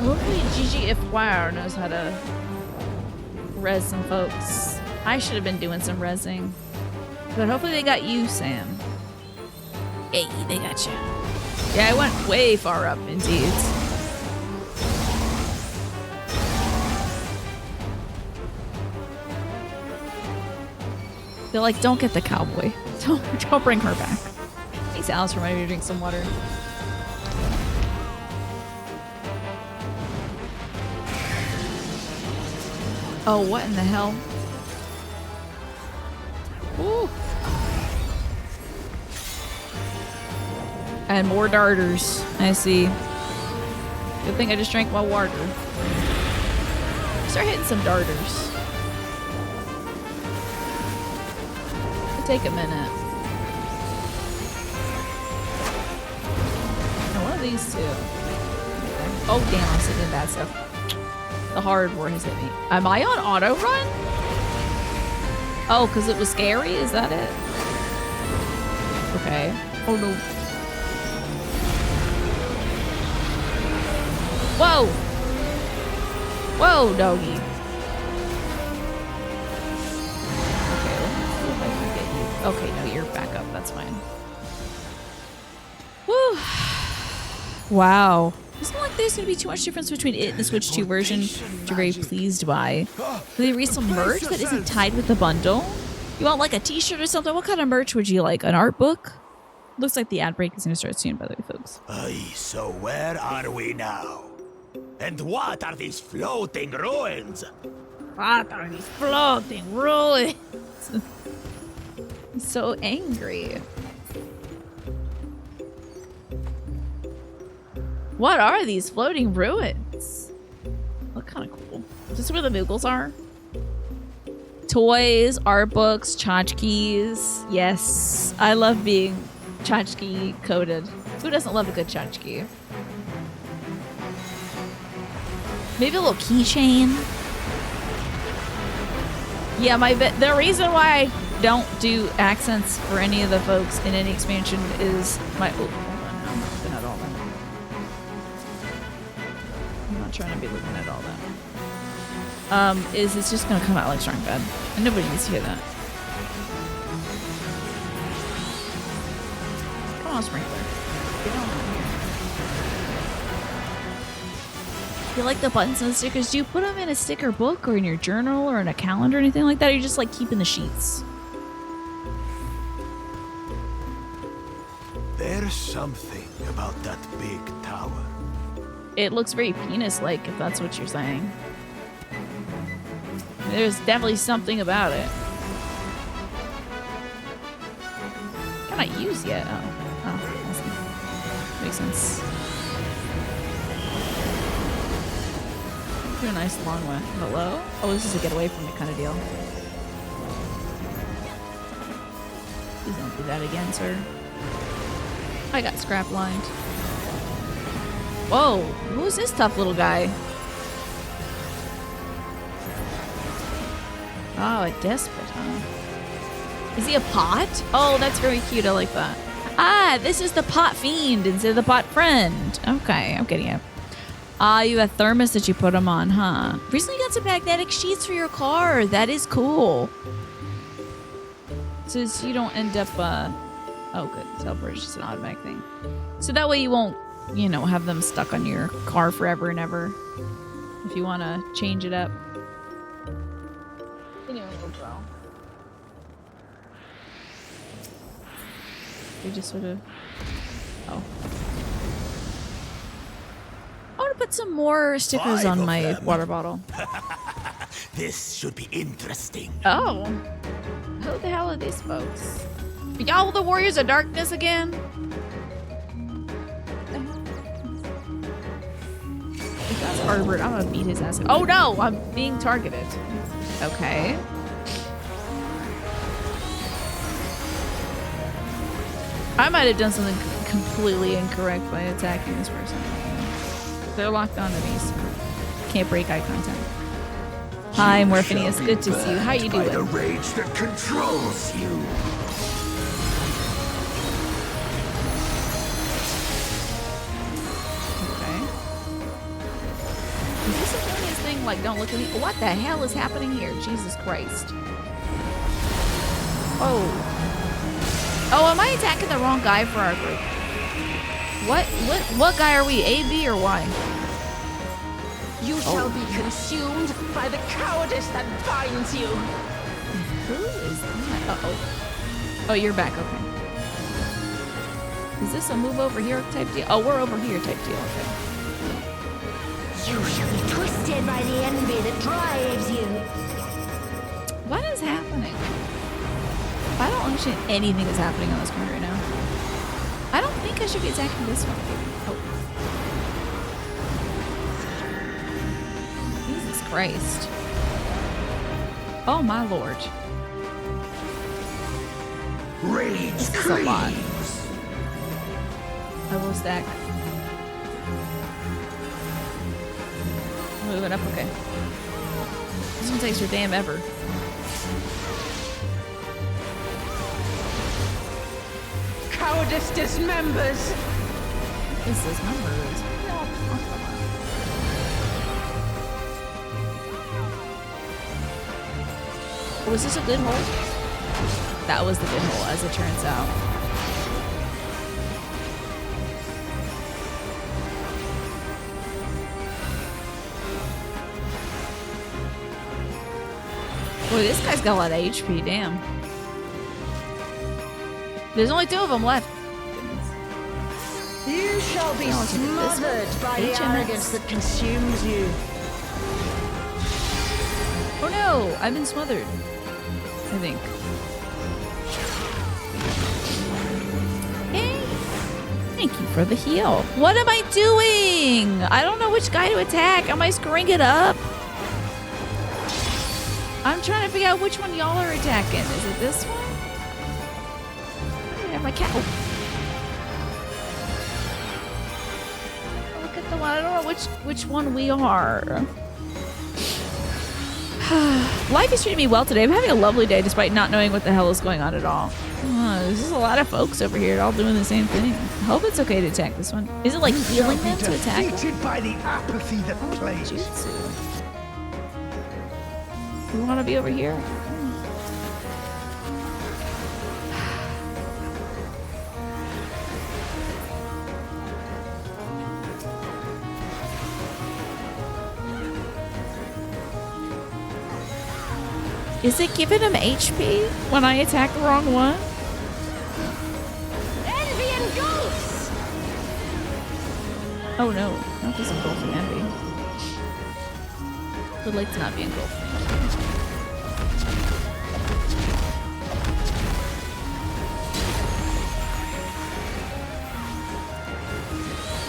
Hopefully GGFYR knows how to res some folks. I should have been doing some resing. But hopefully they got you, Sam. Hey, they got you. Yeah, I went way far up, indeed. They're like, don't get the cowboy. Don't bring her back. Hey, Thanks, Alice, for reminding me to drink some water. Oh, what in the hell? Ooh. And more darters. I see. Good thing I just drank my water. Start hitting some darters. It'll take a minute. And one of these two. Oh damn, I'm sitting in bad stuff. The hard war has hit me. Am I on auto run? Oh, because it was scary? Is that it? Okay. Oh no. Whoa! Whoa, doggy. Okay, let me see if I can get you. Okay, no, you're back up. That's fine. Woo! Wow. Doesn't look like there's going to be too much difference between it and the Switch 2 version, which you're very pleased by. Will they release some merch that isn't tied with the bundle? You want like a t-shirt or something? What kind of merch would you like? An art book? Looks like the ad break is going to start soon, by the way, folks. So where are we now? And what are these floating ruins? What are these floating ruins? He's so angry. What are these floating ruins? Look kind of cool. Is this where the Moogles are? Toys, art books, tchotchkes. Yes, I love being tchotchke coded. Who doesn't love a good tchotchke? Maybe a little keychain. Yeah, the reason why I don't do accents for any of the folks in any expansion is my. Oh, hold on, no, I'm looking at all that. I'm not trying to be looking at all that. Is it's just gonna come out like strong bad, and nobody needs to hear that. Come on, sprinkler. Get on here. You like the buttons and the stickers? Do you put them in a sticker book or in your journal or in a calendar or anything like that? Or you just like keeping the sheets? There's something about that big tower. It looks very penis-like, if that's what you're saying. There's definitely something about it. Can I use yet? Oh, I see. Makes sense. A nice long way. Hello? Oh, this is a get away from me kind of deal. Please don't do that again, sir. I got scrap lined. Whoa, who's this tough little guy? Oh, a despot, huh? Is he a pot? Oh, that's very cute. I like that. Ah, this is the pot fiend instead of the pot friend. Okay, I'm getting it. Ah, you have a thermos that you put them on, huh? Recently got some magnetic sheets for your car. That is cool. So you don't end up, oh, good. Self-purge is just an automatic thing. So that way you won't, you know, have them stuck on your car forever and ever. If you want to change it up. Anyway, we'll go. We just sort of... Oh. I want to put some more stickers on my water bottle. This should be interesting. Oh. Who the hell are these folks? Y'all the Warriors of Darkness again? If that's Arbor, I'm gonna beat his ass. Oh no, I'm being targeted. Okay. I might have done something completely incorrect by attacking this person. They're locked on to me, so can't break eye contact. Hi, Morphinius. Good to see you. How you doing? The rage that controls you. Okay. Is this a funniest thing? Like, don't look at me. What the hell is happening here? Jesus Christ. Oh. Oh, am I attacking the wrong guy for our group? What guy are we? A, B, or Y? You shall be consumed by the cowardice that binds you. Who is that? Uh-oh. Oh, you're back. Okay. Is this a move over here type deal? Oh, we're over here type deal. Okay. You shall be twisted by the envy that drives you. What is happening? I don't understand anything that's happening on this screen right now. I don't think I should be attacking this one. Oh. Jesus Christ. Oh my lord. Rage This is a lot. I will stack. Move it up, okay. This one takes for damn ever. Cowardice dismembers. This is members. Was this a good hole? That was the good hole, as it turns out. Boy, this guy's got a lot of HP, damn. There's only 2 of them left. You shall be No, I'll take it this smothered by the HMS. arrogance that consumes you. Oh no, I've been smothered. I think. Hey, thank you for the heal. What am I doing? I don't know which guy to attack. Am I screwing it up? I'm trying to figure out which one y'all are attacking. Is it this one? I have my cat. Oh. Look at the one. I don't know which one we are. Life is treating me well today. I'm having a lovely day despite not knowing what the hell is going on at all. There's just a lot of folks over here all doing the same thing. I hope it's okay to attack this one. Is it like healing them to attack them? defeated by the apathy that plays. Jutsu. We want to be over here? Is it giving him HP when I attack the wrong one? Envy engulfs! Oh no, not this engulfing envy. Would like to not be engulfed.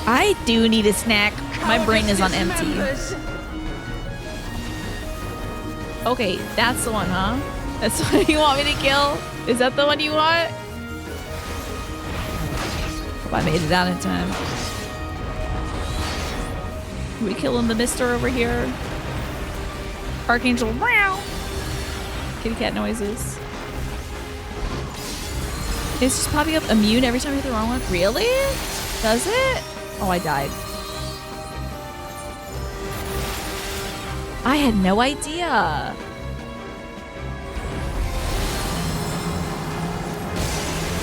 I do need a snack. My brain is on empty. Dismembers. Okay, that's the one, huh? That's the one you want me to kill? Is that the one you want? Hope I made it out in time. Are we killing the mister over here? Archangel, meow. Kitty cat noises. It's just popping up immune every time I hit the wrong one. Really? Does it? Oh, I died. I had no idea.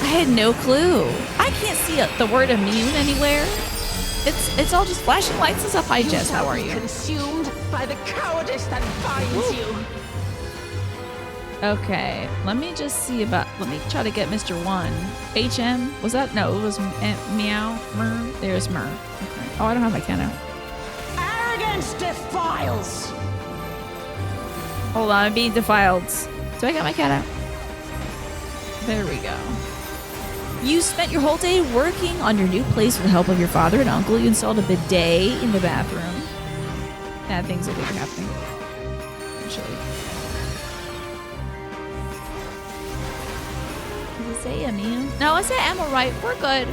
I had no clue. I can't see the word immune anywhere. It's all just flashing lights and stuff. Hi, Jess. How are you? Consumed by the cowardice that binds you. Okay, let me just see about. Let me try to get Mr. 1. HM? Was that? No, it was meow. Mer. There's Mer. Okay. Oh, I don't have my cat out. Arrogance defiles. Hold on, I'm being defiled. Do I got my cat out? There we go. You spent your whole day working on your new place with the help of your father and uncle. You installed a bidet in the bathroom. Bad things will be happening. Eventually. Does it say immune? No, I said I'm alright. We're good.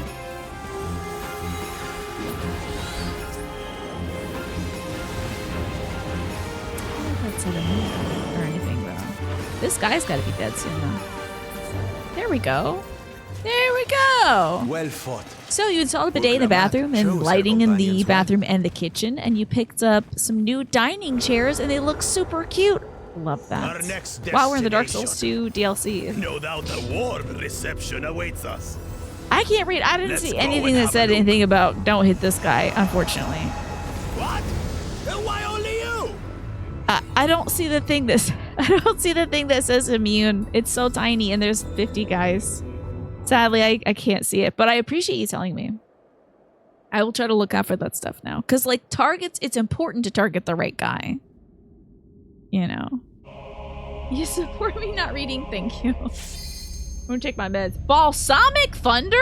That's not immune or anything, though. This guy's got to be dead soon, though. There we go. There we go. Well fought. So you installed a bidet in the bathroom and lighting in the bathroom and the kitchen, and you picked up some new dining chairs, and they look super cute. Love Our that. next Wow, we're in the Dark Souls 2 DLC. No doubt a warm reception awaits us. I can't read. I didn't Let's see go anything and that have said a look. anything about don't hit this guy, unfortunately. What? Why only you? I don't see the thing that I don't see the thing that says immune. It's so tiny, and there's 50 guys. Sadly, I can't see it, but I appreciate you telling me. I will try to look out for that stuff now. Because, like, targets, it's important to target the right guy. You know. You support me not reading? Thank you. I'm gonna take my meds. Balsamic Thunder?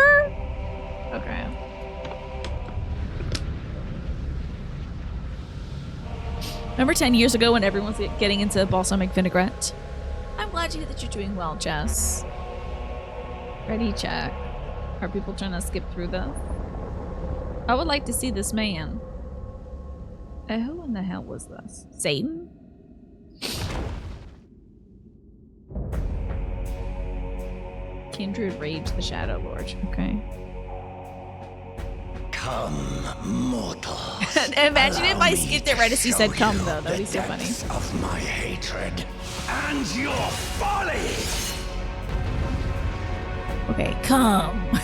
Okay. Remember 10 years ago when everyone's getting into balsamic vinaigrette? I'm glad to hear that you're doing well, Jess. Ready, check. Are people trying to skip through this? I would like to see this man. Who in the hell was this? Satan? Kindred Rage the Shadow Lord. Okay. Come, mortals. Imagine if I skipped it right as he said come, though. That'd be so funny. Of my hatred and your folly. Okay, come.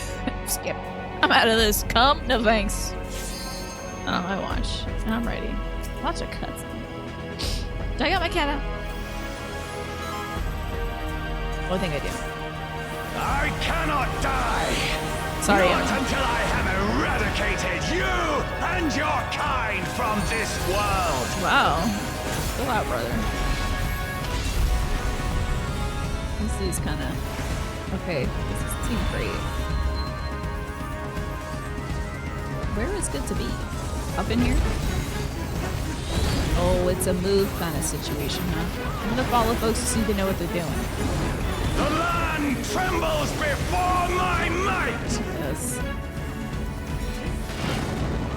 Skip. I'm out of this. Come? No thanks. Not on my watch. I'm ready. Lots of cuts. Do I got my cat out? Oh, I think I do. I cannot die. Sorry, Not Emma. until I have eradicated you and your kind from this world. Wow. Chill out, brother. This is kind of... Okay, this is too great. Where is good to be? Up in here? Oh, it's a move kind of situation, huh? I'm gonna follow folks who seem to know what they're doing. The land trembles before my might. Yes.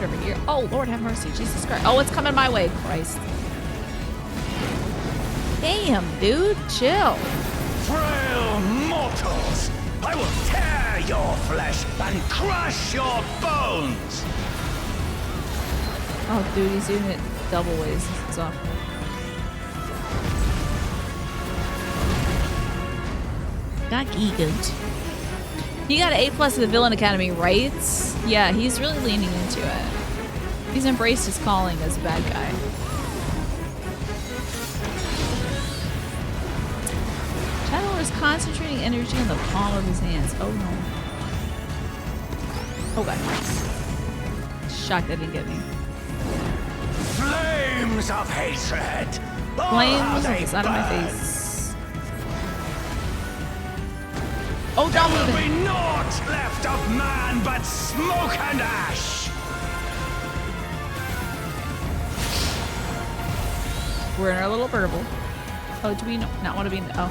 Over here. Oh, Lord have mercy. Jesus Christ. Oh, it's coming my way. Christ. Damn, dude. Chill. Frail mortals, I will tear your flesh and crush your bones. Oh, dude, he's doing it double ways. It's awful. Got egoed. He got an A+ at the Villain Academy, right? Yeah, he's really leaning into it. He's embraced his calling as a bad guy. Shadow is concentrating energy in the palm of his hands. Oh no. Oh god. Shocked that didn't get me. Flames of hatred. Flames is out of my face. Oh, There don't will move be it. naught left of man but smoke and ash. We're in our little burble. Oh, do we not want to be in the... Oh.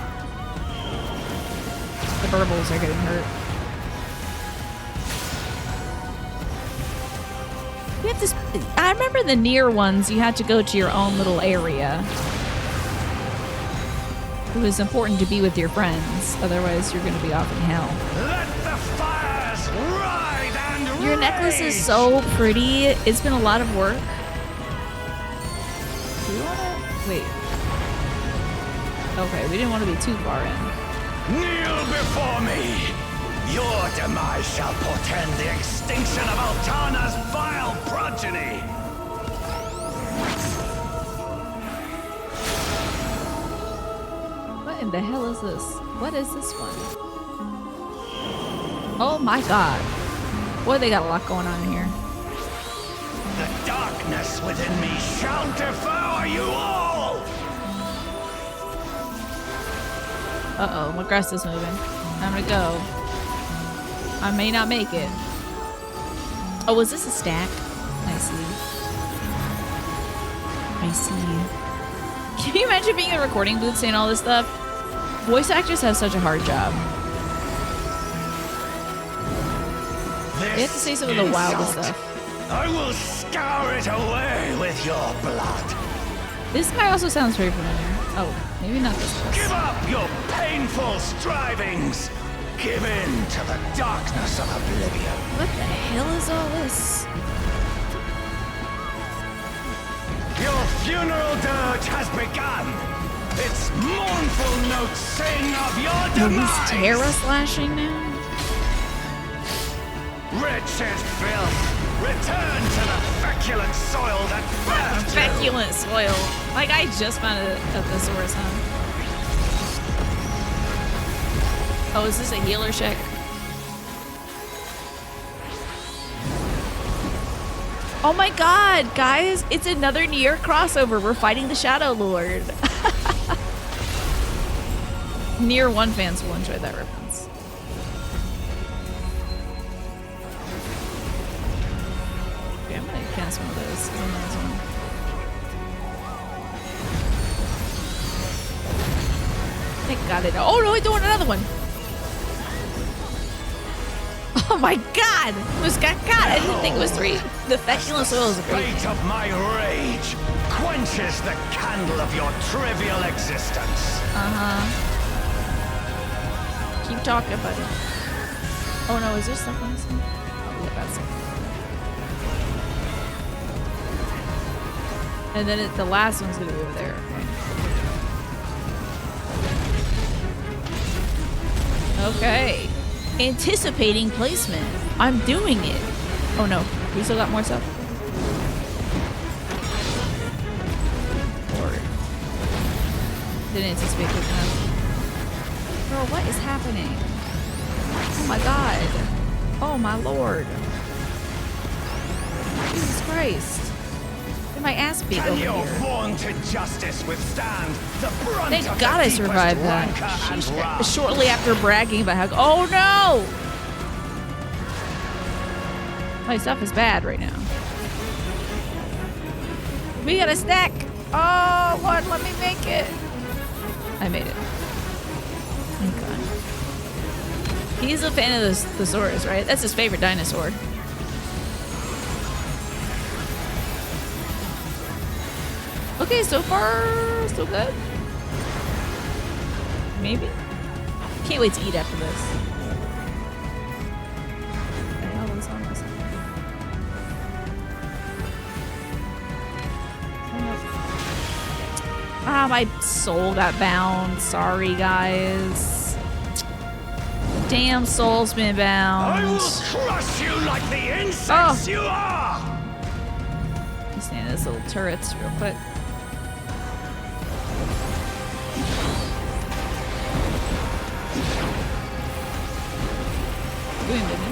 The burbles are getting hurt. We have this... I remember the near ones, you had to go to your own little area. It was important to be with your friends, otherwise you're going to be off in hell. Let the fires ride and Your necklace is rage. so pretty. It's been a lot of work. Do you want to... Wait. Okay, we didn't want to be too far in. Kneel before me. Your demise shall portend the extinction of Altana's vile progeny. What in the hell is this? What is this one? Oh my god. Boy, they got a lot going on here. The darkness within me shall devour you all. Uh-oh, my grass is moving. I'm gonna go. I may not make it. Oh, was this a stack? I see. I see. Can you imagine being in a recording booth saying all this stuff? Voice actors have such a hard job. They have to say some of the wildest stuff. I will scour it away with your blood. This guy also sounds very familiar. Oh, maybe not this one. Give up your painful strivings. Give in to the darkness of oblivion. What the hell is all this? Your funeral dirge has begun. Its mournful notes sing of your He's demise. terror slashing now? Wretched filth, return to the feculent soil that birthed you. Feculent soil. Like, I just found a thesaurus, huh? Oh, is this a healer check? Oh my god, guys, it's another Nier crossover. We're fighting the Shadow Lord. Nier 1 fans will enjoy that reference. Okay, I'm gonna cast one of those. I got it. Oh no, I'm doing another one. Oh my god! I didn't think it was 3. The feculent soil is a great. Fate of my rage quenches the candle of your trivial existence. Keep talking, buddy. Oh no, is there something? Oh, yeah, that's it. And then the last one's gonna be over there. Okay. Anticipating placement. I'm doing it. Oh no, we still got more stuff. Lord. Didn't anticipate quick enough. Bro, what is happening? Oh my god. Oh my lord. Jesus Christ. Get my ass beat over Can your here. vaunted justice withstand the brunt Thank of God the I deepest survived that. rancor and wrath? Shortly after bragging about how. Oh no! My stuff is bad right now. We got a stack. Oh, Lord, let me make it. I made it. Thank God. He's a fan of the Thesaurus, right? That's his favorite dinosaur. Okay, so far, so good. Maybe. Can't wait to eat after this. What the hell is on this? Ah, my soul got bound. Sorry, guys. Damn soul's been bound. I will crush you like the insects you are! Just stand in those little turrets real quick. Doing baby.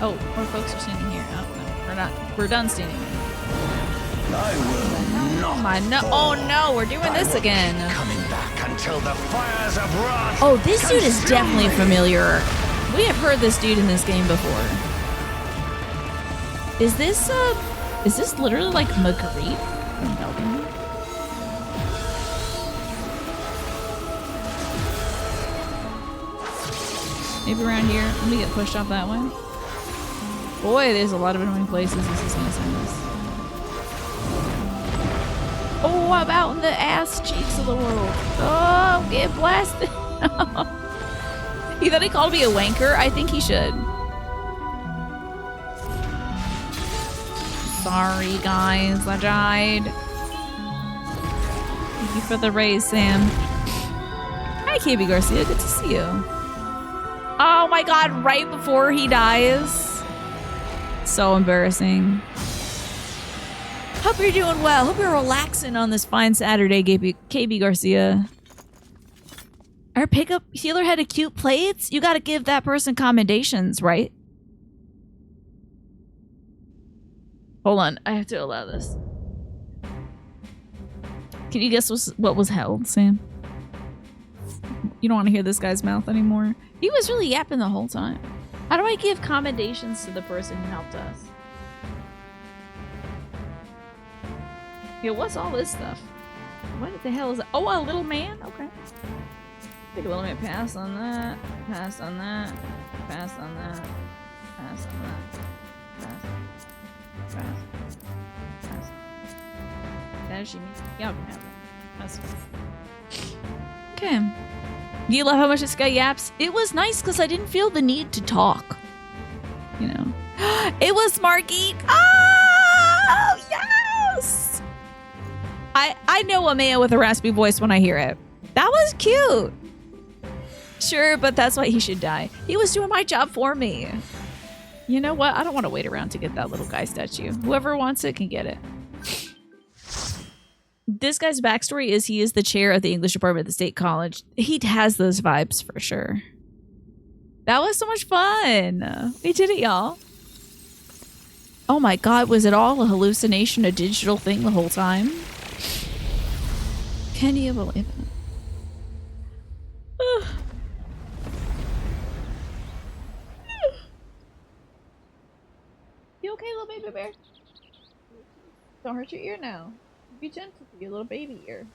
Oh, more folks are standing here. Oh, no, we're not. We're done standing here. I will not. My no! Oh no, we're doing this again. Coming back until the fires of wrath. Oh, this dude is consume definitely me. familiar. We have heard this dude in this game before. Is this literally like Marguerite from Belgium? Maybe around here. Let me get pushed off that way. Boy, there's a lot of annoying places this is gonna send us. Oh, I'm out in the ass cheeks of the world. Oh, get blasted. He thought he called me a wanker? I think he should. Sorry, guys. I died. Thank you for the raise, Sam. Hi, KB Garcia. Good to see you. Oh my god, right before he dies. So embarrassing. Hope you're doing well. Hope you're relaxing on this fine Saturday, KB Garcia. Our pickup healer had acute plates? You gotta give that person commendations, right? Hold on, I have to allow this. Can you guess what was held, Sam? You don't want to hear this guy's mouth anymore? He was really yapping the whole time. How do I give commendations to the person who helped us? Yeah, what's all this stuff? What the hell is that? Oh, a little man? Okay. Take a little bit. Pass on that. Pass on that. Pass on that. Pass on that. Pass. Pass. Pass. That is she means. Yeah, I can have it. That's fine. Okay. Do you love how much this guy yaps? It was nice because I didn't feel the need to talk. You know. It was Margit. Oh, yes! I know a man with a raspy voice when I hear it. That was cute. Sure, but that's why he should die. He was doing my job for me. You know what? I don't want to wait around to get that little guy statue. Whoever wants it can get it. This guy's backstory is he is the chair of the English department at the State College. He has those vibes for sure. That was so much fun. We did it, y'all. Oh my god, was it all a hallucination, a digital thing the whole time? Can you believe it? You okay, little baby bear? Don't hurt your ear now. Be gentle with your little baby ear.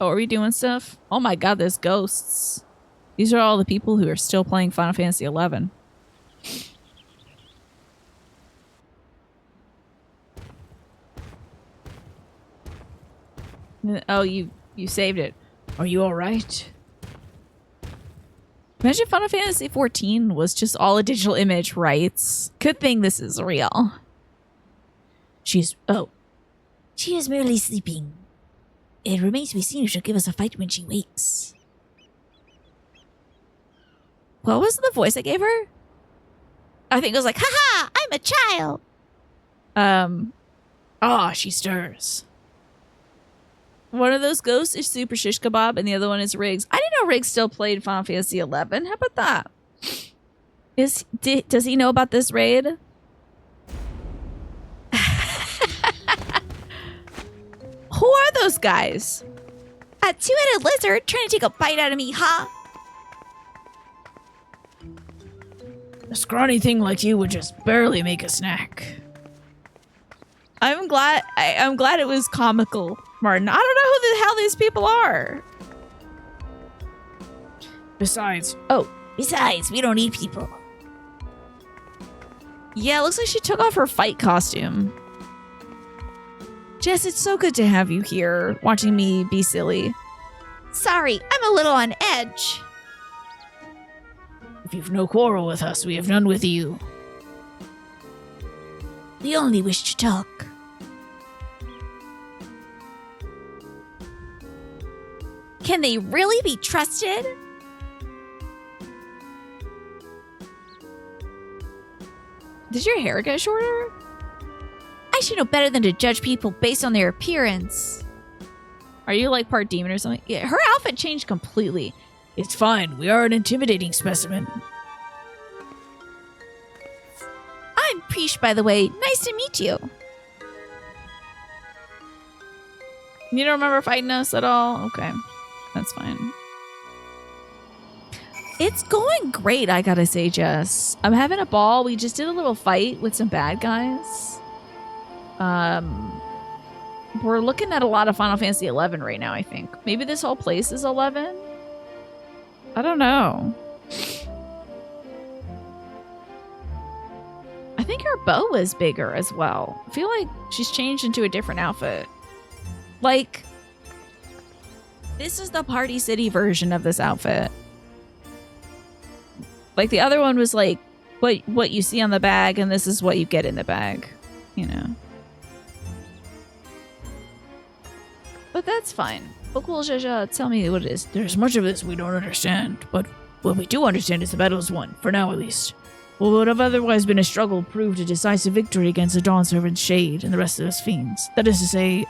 Oh, are we doing stuff? Oh my god, there's ghosts. These are all the people who are still playing Final Fantasy XI. Oh, you saved it. Are you alright? Imagine Final Fantasy XIV was just all a digital image, right? Good thing this is real. She is merely sleeping. It remains to be seen if she'll give us a fight when she wakes. What was the voice I gave her? I think it was like, haha, I'm a child. She stirs. One of those ghosts is Super Shish Kebab and the other one is Riggs. I didn't know Riggs still played Final Fantasy XI. How about that? Does he know about this raid? Who are those guys? A two-headed lizard trying to take a bite out of me, huh? A scrawny thing like you would just barely make a snack. I'm glad it was comical, Martin. I don't know who the hell these people are. Besides, we don't need people. Yeah, it looks like she took off her fight costume. Jess, it's so good to have you here, watching me be silly. Sorry, I'm a little on edge. if you've no quarrel with us, we have none with you. We only wish to talk. Can they really be trusted? Did your hair get shorter? I should know better than to judge people based on their appearance. Are you like part demon or something? Yeah, her outfit changed completely. It's fine. We are an intimidating specimen. I'm Prishe, by the way. Nice to meet you. You don't remember fighting us at all? Okay. That's fine. It's going great, I gotta say, Jess. I'm having a ball. We just did a little fight with some bad guys. We're looking at a lot of Final Fantasy XI right now, I think. Maybe this whole place is 11? I don't know. I think her bow is bigger as well. I feel like she's changed into a different outfit. Like, this is the Party City version of this outfit. Like, the other one was like what you see on the bag, and this is what you get in the bag, you know. But that's fine. Tell me what it is. There's much of this we don't understand, but what we do understand is the battle is won, for now at least. What would have otherwise been a struggle proved a decisive victory against the Dawn Servant's Shade and the rest of those fiends. That is to say,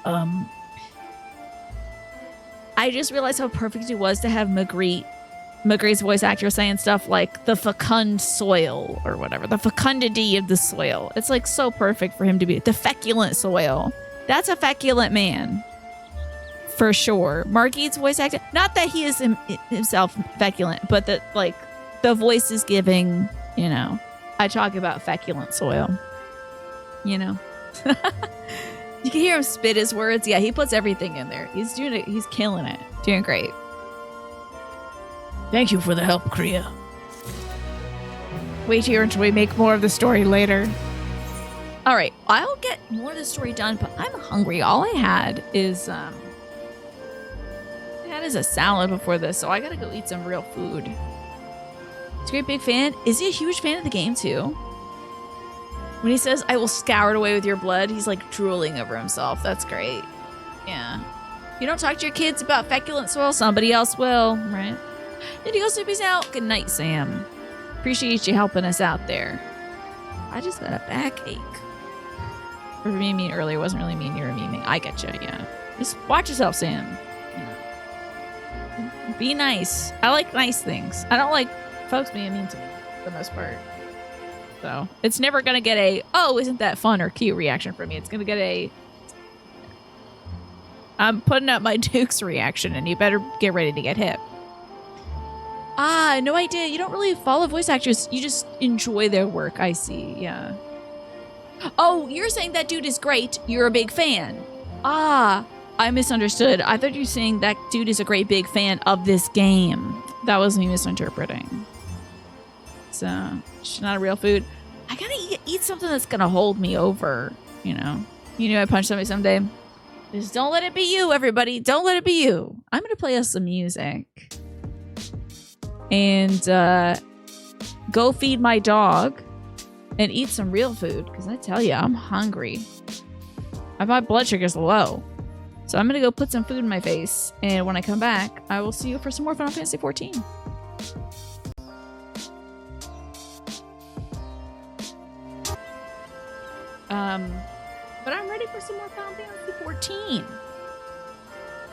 I just realized how perfect it was to have Magritte's voice actor saying stuff like the fecund soil or whatever, the fecundity of the soil. It's like so perfect for him to be the feculent soil. That's a feculent man. For sure. Margit's voice acting, not that he is himself feculent, but that like the voice is giving, you know, I talk about feculent soil, you know. You can hear him spit his words. Yeah, he puts everything in there. He's doing it. He's killing it. Doing great. Thank you for the help, Kriya. Wait here until we make more of the story later. All right, I'll get more of the story done, but I'm hungry. All I had is a salad before this, so I gotta go eat some real food. He's a great big fan. Is he a huge fan of the game too? When he says, I will scour it away with your blood, he's like drooling over himself. That's great. Yeah. You don't talk to your kids about feculent soil, somebody else will, right? Did he go sleep? He's out. Good night, Sam. Appreciate you helping us out there. I just got a backache. For being mean earlier wasn't really mean. You were meaning. I get you, yeah. Just watch yourself, Sam. Be nice. I like nice things. I don't like folks being mean to me. for the most part. So it's never going to get a, oh, isn't that fun or cute reaction from me. It's going to get a, I'm putting up my Duke's reaction and you better get ready to get hip. Ah, no idea. You don't really follow voice actors. You just enjoy their work. I see. Yeah. Oh, you're saying that dude is great. You're a big fan. Ah, I misunderstood. I thought you were saying that dude is a great big fan of this game. That was me misinterpreting. So, it's not a real food. I gotta eat something that's gonna hold me over, you know. You knew I'd punch somebody someday. Just don't let it be you, everybody. Don't let it be you. I'm gonna play us some music. And go feed my dog and eat some real food. Because I tell you, I'm hungry. My blood sugar's low. So I'm going to go put some food in my face. And when I come back, I will see you for some more Final Fantasy XIV. But I'm ready for some more Final Fantasy XIV.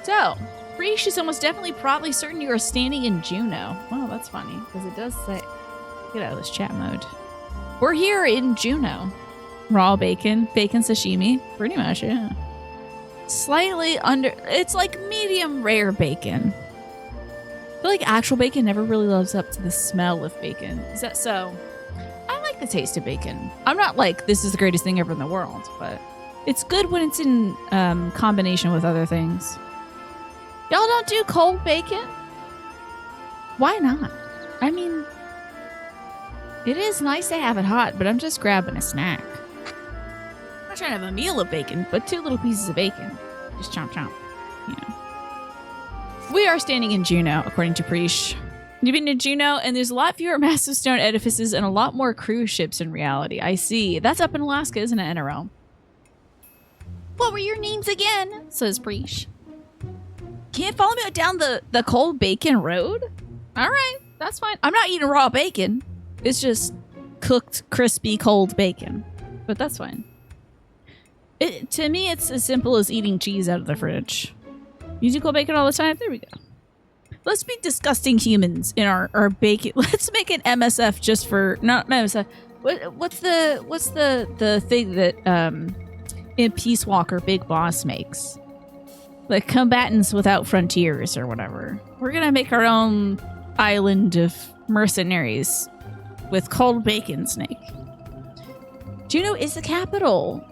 So, Prishe is almost definitely probably certain you are standing in Juneau. Well, that's funny, because it does say... Get out of this chat mode. We're here in Juneau. Raw bacon, bacon sashimi. Pretty much, yeah. Slightly under... It's like medium rare bacon. I feel like actual bacon never really lives up to the smell of bacon. Is that so? I like the taste of bacon. I'm not like, this is the greatest thing ever in the world, but it's good when it's in combination with other things. Y'all don't do cold bacon? Why not? I mean, it is nice to have it hot, but I'm just grabbing a snack. I'm not trying to have a meal of bacon, but 2 little pieces of bacon. Just chomp chomp. You know. We are standing in Juneau, according to Prishe. You've been to Juneau, and there's a lot fewer massive stone edifices and a lot more cruise ships in reality. I see. That's up in Alaska, isn't it, NRL? What were your names again? Says Prishe. Can't follow me down the cold bacon road? All right, that's fine. I'm not eating raw bacon. It's just cooked, crispy, cold bacon. But that's fine. To me, it's as simple as eating cheese out of the fridge. You do cold bacon all the time? There we go. Let's be disgusting humans in our bacon. Let's make an MSF just for... Not MSF. What's the thing that in Peace Walker Big Boss makes? Like combatants without frontiers or whatever. We're gonna make our own island of mercenaries with cold bacon snake. Juneau is the capital.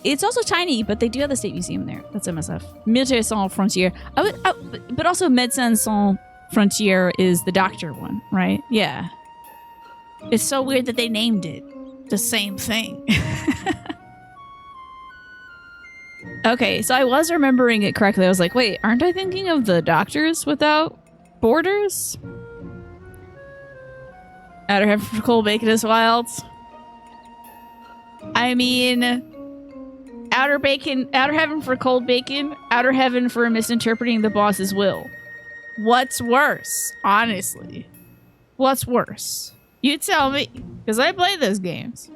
It's also tiny, but they do have the State Museum there. That's MSF. Militaire Sans Frontières. But also Médecins Sans Frontières is the doctor one, right? Yeah. It's so weird that they named it the same thing. Okay, so I was remembering it correctly. I was like, wait, aren't I thinking of the Doctors Without Borders? Outer Heaven for Cold Bacon is wild. I mean, Outer Heaven for Cold Bacon, Outer Heaven for misinterpreting the boss's will. What's worse? Honestly. What's worse? You tell me, because I play those games.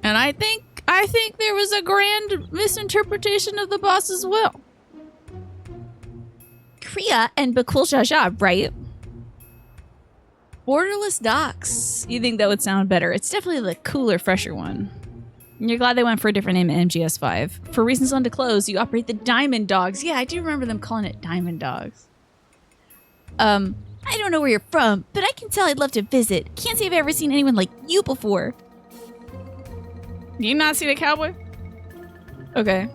And I think there was a grand misinterpretation of the boss's will. Kriya and Bakul Jaja, right? Borderless Docks. You think that would sound better? It's definitely the cooler, fresher one. And you're glad they went for a different name in MGS5. For reasons undisclosed, you operate the Diamond Dogs. Yeah, I do remember them calling it Diamond Dogs. I don't know where you're from, but I can tell I'd love to visit. Can't say I've ever seen anyone like you before. You not see the cowboy? Okay.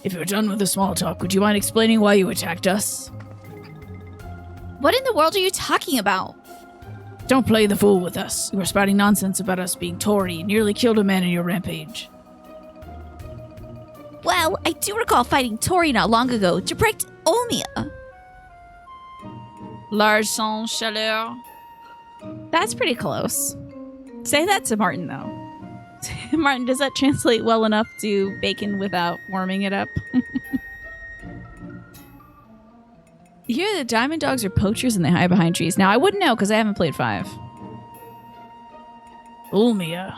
If you're done with the small talk, would you mind explaining why you attacked us? What in the world are you talking about? Don't play the fool with us. You were spouting nonsense about us being Tory and nearly killed a man in your rampage. Well, I do recall fighting Tori not long ago to protect Omia. Large sans chaleur. That's pretty close. Say that to Martin, though. Martin, does that translate well enough to bacon without warming it up? Here, the Diamond Dogs are poachers and they hide behind trees. Now, I wouldn't know because I haven't played 5. Ulmia.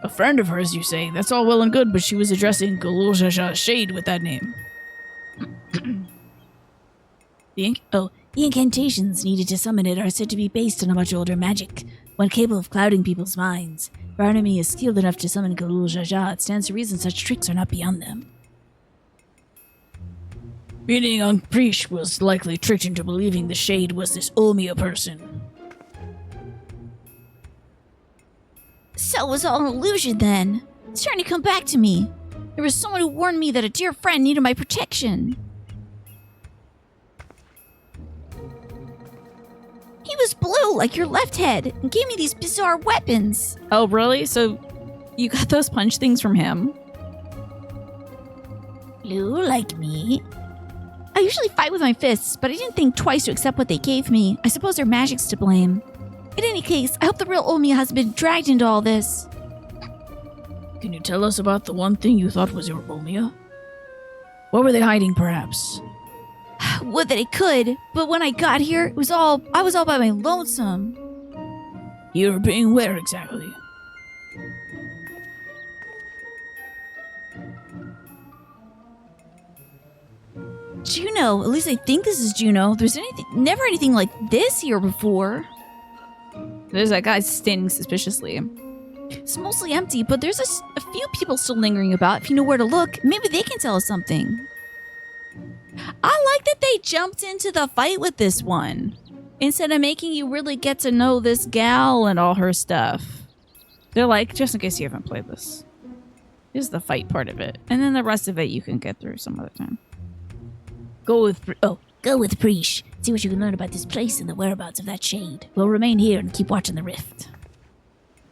A friend of hers, you say? That's all well and good, but she was addressing Galul Jaja's shade with that name. The The incantations needed to summon it are said to be based on a much older magic, one capable of clouding people's minds. If our enemy is skilled enough to summon Galul Jaja, it stands to reason such tricks are not beyond them. Meaning Prishe was likely tricked into believing the Shade was this Olmia person. So it was all an illusion then. It's trying to come back to me. There was someone who warned me that a dear friend needed my protection. He was blue like your left head and gave me these bizarre weapons. Oh, really? So you got those punch things from him? Blue like me? I usually fight with my fists, but I didn't think twice to accept what they gave me. I suppose their magic's to blame. In any case, I hope the real Olmia hasn't been dragged into all this. Can you tell us about the one thing you thought was your Olmia? What were they hiding, perhaps? Would that I could, but when I got here, I was all by my lonesome. You were being where exactly? Juno, at least I think this is Juno. There's never anything like this here before. There's that guy standing suspiciously. It's mostly empty, but there's a few people still lingering about. If you know where to look, maybe they can tell us something. I like that they jumped into the fight with this one instead of making you really get to know this gal and all her stuff. They're like, just in case you haven't played this, here's the fight part of it, and then the rest of it you can get through some other time. Go with Prishe. See what you can learn about this place and the whereabouts of that Shade. We'll remain here and keep watching the rift.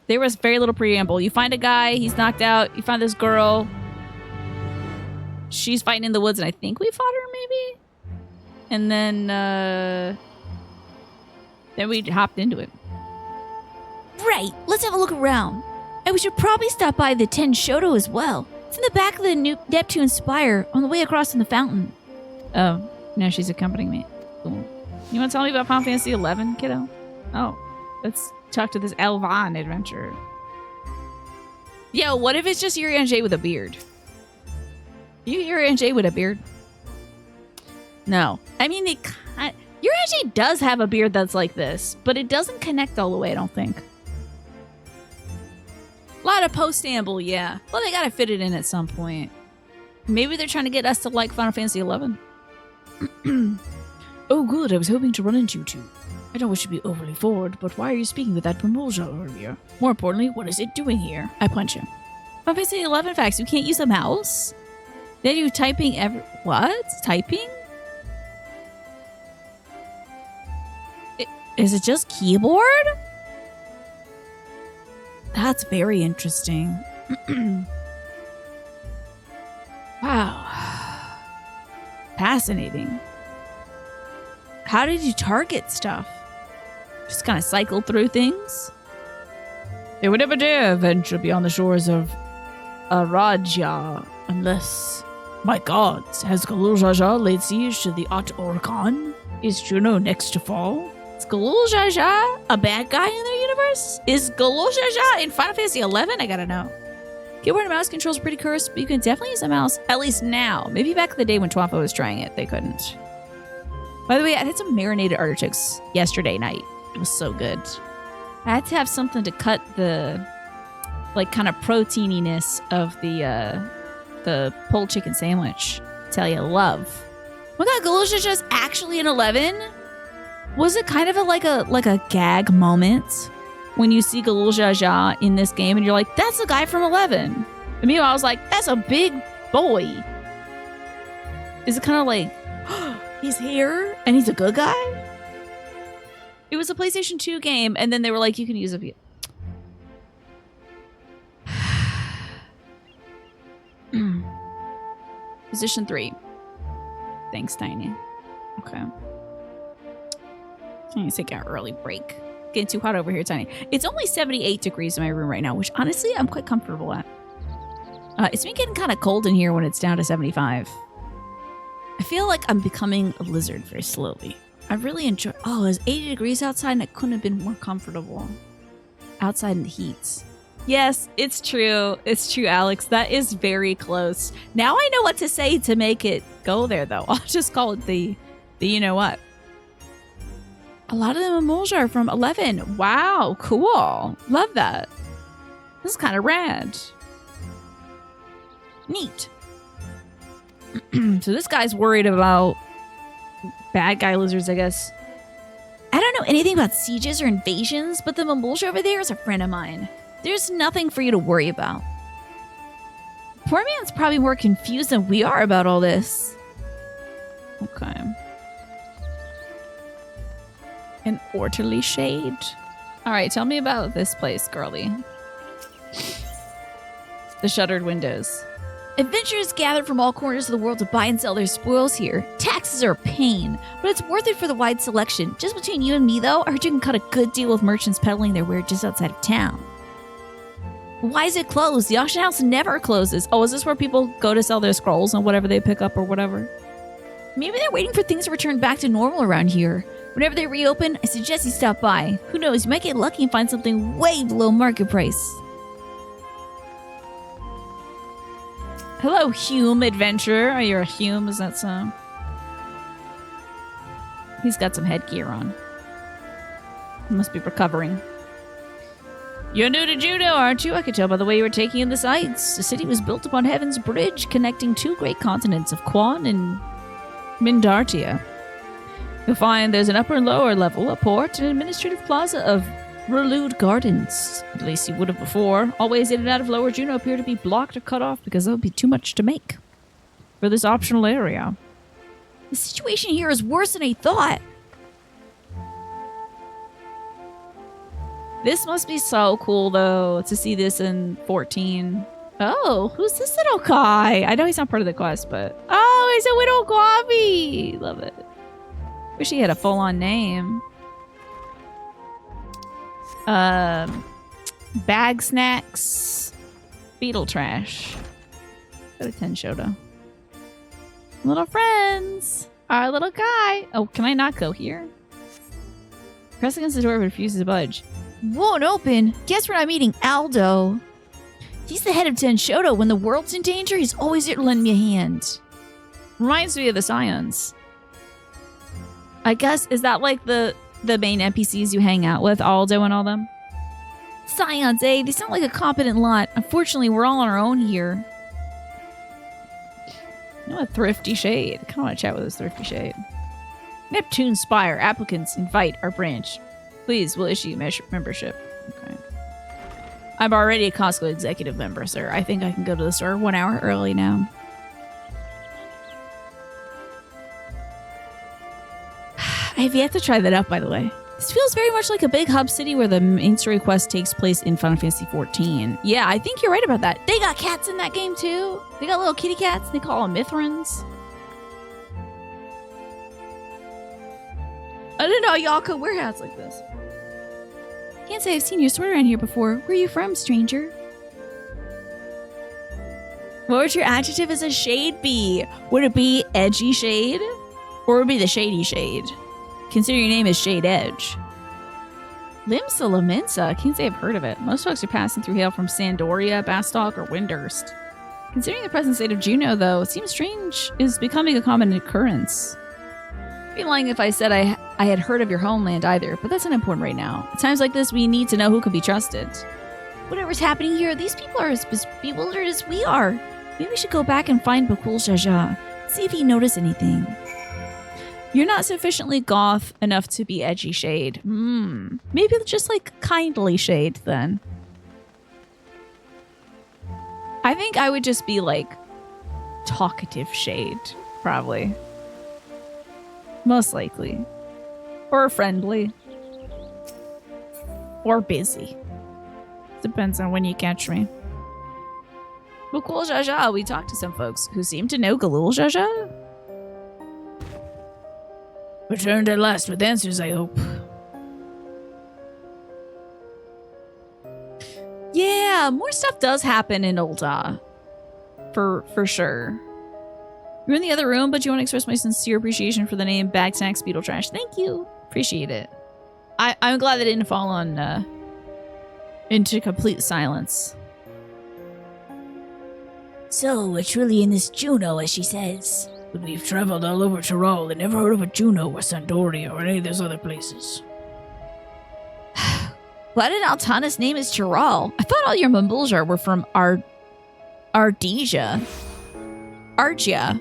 There was very little preamble. You find a guy, he's knocked out. You find this girl. She's fighting in the woods, and I think we fought her, maybe? And then we hopped into it. Right, let's have a look around. And we should probably stop by the Ten Shoto as well. It's in the back of the new Neptune Spire, on the way across from the fountain. Oh, now she's accompanying me. Cool. You want to tell me about Final Fantasy XI, kiddo? Oh, let's talk to this Elvan adventurer. Yo, what if it's just Yuri and Jay with a beard? Yuri and Jay with a beard? No. I mean, Yuri and Jay does have a beard that's like this, but it doesn't connect all the way, I don't think. A lot of post-amble, yeah. Well, they gotta fit it in at some point. Maybe they're trying to get us to like Final Fantasy XI. Oh, good. I was hoping to run into you two. I don't wish to be overly forward, but why are you speaking with that Pomolja earlier? More importantly, what is it doing here? I punch him. Final Fantasy XI facts. You can't use a mouse? Then you typing what? Typing? Is it just keyboard? That's very interesting. Wow. Fascinating. How did you target stuff? Just kind of cycle through things? They would never dare venture beyond the shores of Aradia unless... My gods, has Galul Jaja laid siege to the At Orkan? Is Juno next to fall? Is Galul Jaja a bad guy in their universe? Is Galul Jaja in Final Fantasy XI? I gotta know. Keyboard and mouse controls are pretty cursed, but you can definitely use a mouse, at least now. Maybe back in the day when Twampo was trying it, they couldn't. By the way, I had some marinated artichokes yesterday night. It was so good. I had to have something to cut the, like, kind of proteininess of the pulled chicken sandwich. Tell you, love. Oh my god, Galul Jaja is actually an 11? Was it kind of like a gag moment when you see Galul Jaja in this game and you're like, that's the guy from 11? And meanwhile, I was like, that's a big boy. Is it kind of like, he's here and he's a good guy? It was a PlayStation 2 game, and then they were like, you can use a... Position 3. Thanks, Tiny. Okay. I'm gonna take an early break. Getting too hot over here, Tiny. It's only 78 degrees in my room right now, which honestly I'm quite comfortable at. It's been getting kind of cold in here when it's down to 75. I feel like I'm becoming a lizard very slowly. I really enjoy... Oh, it was 80 degrees outside and I couldn't have been more comfortable. Outside in the heat. Yes, it's true. It's true, Alex. That is very close. Now I know what to say to make it go there, though. I'll just call it the you know what. A lot of the Mamulja are from 11. Wow, cool. Love that. This is kind of rad. Neat. So this guy's worried about bad guy lizards, I guess. I don't know anything about sieges or invasions, but the Mamulja over there is a friend of mine. There's nothing for you to worry about. Poor man's probably more confused than we are about all this. Okay. An orderly shade. All right, tell me about this place, girly. The shuttered windows. Adventurers gather from all corners of the world to buy and sell their spoils here. Taxes are a pain, but it's worth it for the wide selection. Just between you and me, though, I heard you can cut a good deal with merchants peddling their wares just outside of town. Why is it closed? The auction house never closes. Oh, is this where people go to sell their scrolls and whatever they pick up or whatever? Maybe they're waiting for things to return back to normal around here. Whenever they reopen, I suggest you stop by. Who knows, you might get lucky and find something way below market price. Hello, Hume adventurer. Oh, you're a Hume, is that so? He's got some headgear on. He must be recovering. You're new to Juneau, aren't you? I could tell by the way you were taking in the sights. The city was built upon Heaven's Bridge, connecting two great continents of Quan and Mindartia. You'll find there's an upper and lower level, a port, and an administrative plaza of Relude Gardens. At least you would have before. All ways in and out of Lower Juneau appear to be blocked or cut off because that would be too much to make for this optional area. The situation here is worse than I thought. This must be so cool, though, to see this in 14. Oh, who's this little guy? I know he's not part of the quest, but... Oh, he's a Widow Guavi! Love it. Wish he had a full-on name. Bag snacks. Beetle trash. Go to Tenshoto. Little friends. Our little guy. Oh, can I not go here? Press against the door but refuses to budge. Won't open. Guess we're not meeting Aldo. He's the head of Tenshoto. When the world's in danger, he's always here to lend me a hand. Reminds me of the Scions. I guess, is that like the main NPCs you hang out with, Aldo and all them? Scions, eh? They sound like a competent lot. Unfortunately, we're all on our own here. You know, a thrifty shade. I kind of want to chat with this thrifty shade. Neptune Spire. Applicants invite our branch. Please, we'll issue membership. Okay. I'm already a Costco executive member, sir. I think I can go to the store 1 hour early now. I have yet to try that out, by the way. This feels very much like a big hub city where the main story quest takes place in Final Fantasy XIV. Yeah, I think you're right about that. They got cats in that game, too. They got little kitty cats. They call them Mithrons. I didn't know y'all could wear hats like this. Can't say I've seen your sword around here before. Where are you from, stranger? What would your adjective as a shade be? Would it be edgy shade? Or would it be the shady shade? Consider your name is Shade Edge. Limsa Lamensa. Can't say I've heard of it. Most folks are passing through hail from Sandoria, Bastok, or Windurst. Considering the present state of Juneau, though, it seems strange is becoming a common occurrence. I'd be lying if I said I had heard of your homeland either, but that's not important right now. At times like this, we need to know who can be trusted. Whatever's happening here, these people are as bewildered as we are. Maybe we should go back and find Bakul Jaja. See if he noticed anything. You're not sufficiently goth enough to be edgy shade. Maybe just like kindly shade then. I think I would just be like talkative shade, probably. Most likely. Or friendly. Or busy. Depends on when you catch me. Bakul Jaja, we talked to some folks who seem to know Galul Jaja. Returned at last with answers, I hope. Yeah, more stuff does happen in Ul'dah. For sure. You're in the other room, but you want to express my sincere appreciation for the name Bag Snacks Beetle Trash. Thank you. Appreciate it. I'm glad they didn't fall on into complete silence. So, we're truly in this Juneau, as she says. But we've traveled all over Tyrol and never heard of a Juno or Sandoria or any of those other places. What an Altana's name is Tyrol. I thought all your Mambuljar were from Ardesia. Argia.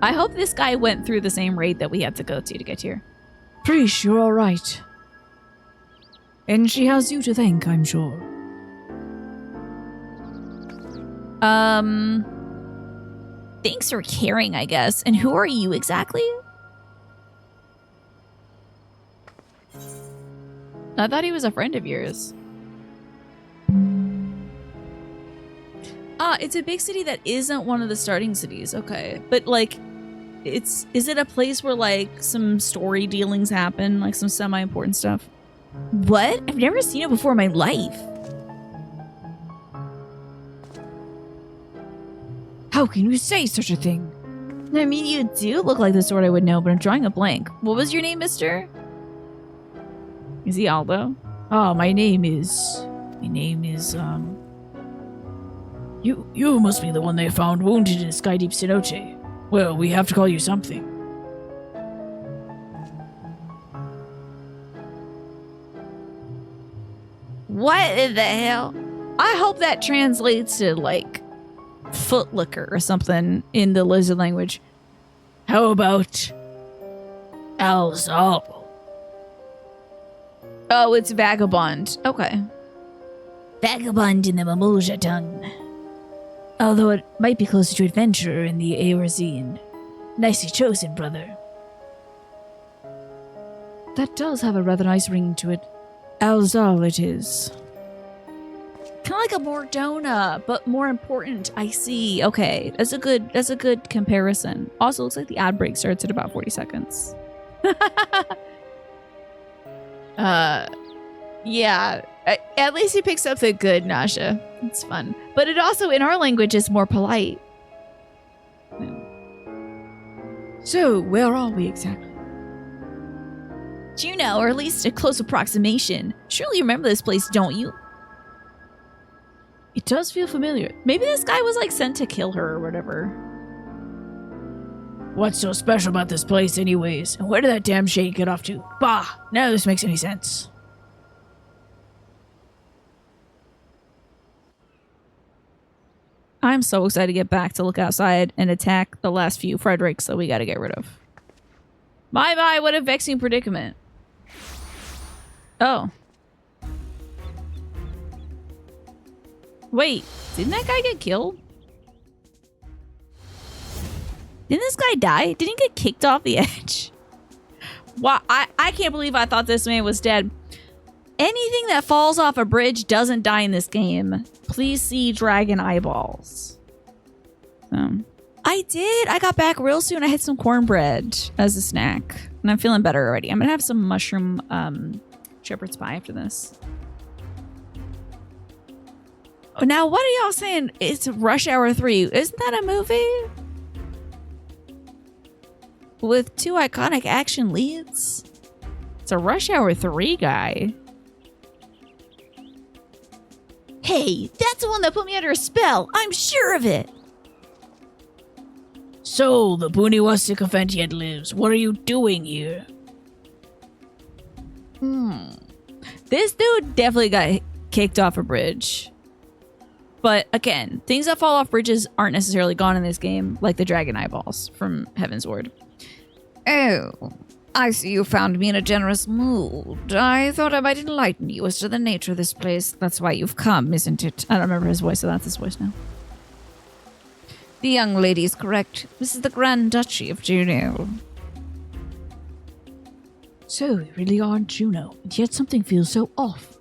I hope this guy went through the same raid that we had to go to get here. Prishe, you're all right. And she has you to thank, I'm sure. Thanks for caring, I guess. And who are you exactly? I thought he was a friend of yours. Ah, it's a big city that isn't one of the starting cities. Okay. But, like, is it a place where, like, some story dealings happen? Like, some semi-important stuff? What? I've never seen it before in my life. How can you say such a thing? I mean, you do look like the sort I would know, but I'm drawing a blank. What was your name, mister? Is he Aldo? Ah, my name is... You must be the one they found wounded in Skydeep Cenote. Well, we have to call you something. What in the hell? I hope that translates to, like, footlicker or something in the lizard language. How about... Alzal? Oh, it's vagabond. Okay. Vagabond in the Mamulja tongue. Although it might be closer to adventurer in the Eorzine. Nicely chosen, brother. That does have a rather nice ring to it. Alzal it is. Kind of like a Mordona, but more important. I see. Okay, that's a good comparison. Also, looks like the ad break starts at about 40 seconds. Yeah. At least he picks up the good, Nasha. It's fun. But it also, in our language, is more polite. So, where are we exactly? Juno, or at least a close approximation. Surely you remember this place, don't you? It does feel familiar. Maybe this guy was, like, sent to kill her or whatever. What's so special about this place anyways? And where did that damn shade get off to? Bah! None of this makes any sense. I'm so excited to get back to look outside and attack the last few Fredericks that we gotta get rid of. Bye-bye, what a vexing predicament. Oh. Wait, didn't that guy get killed? Didn't this guy die? Didn't he get kicked off the edge? Wow, I can't believe I thought this man was dead. Anything that falls off a bridge doesn't die in this game. Please see Dragon Eyeballs. I did. I got back real soon. I had some cornbread as a snack. And I'm feeling better already. I'm going to have some mushroom shepherd's pie after this. Oh, now, what are y'all saying? It's Rush Hour 3. Isn't that a movie? With two iconic action leads? It's a Rush Hour 3 guy. Hey, that's the one that put me under a spell. I'm sure of it. So, the Buniwa sycophant yet lives. What are you doing here? This dude definitely got kicked off a bridge. But again, things that fall off bridges aren't necessarily gone in this game, like the dragon eyeballs from Heaven's Ward. Oh, I see you found me in a generous mood. I thought I might enlighten you as to the nature of this place. That's why you've come, isn't it? I don't remember his voice, so that's his voice now. The young lady is correct. This is the Grand Duchy of Juno. So, we really are in Juno, and yet something feels so off.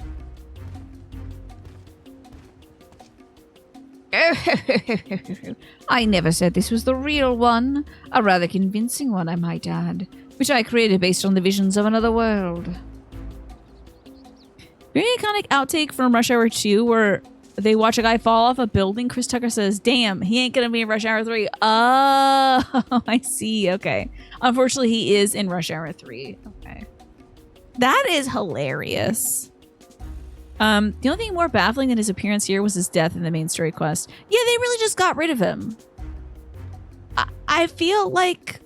I never said this was the real one. A rather convincing one, I might add, which I created based on the visions of another world. Very iconic outtake from Rush Hour 2 where they watch a guy fall off a building. Chris Tucker says, damn, he ain't gonna be in Rush Hour 3. Oh, I see. Okay. Unfortunately, he is in Rush Hour 3. Okay. That is hilarious. The only thing more baffling than his appearance here was his death in the main story quest. Yeah, they really just got rid of him. I feel like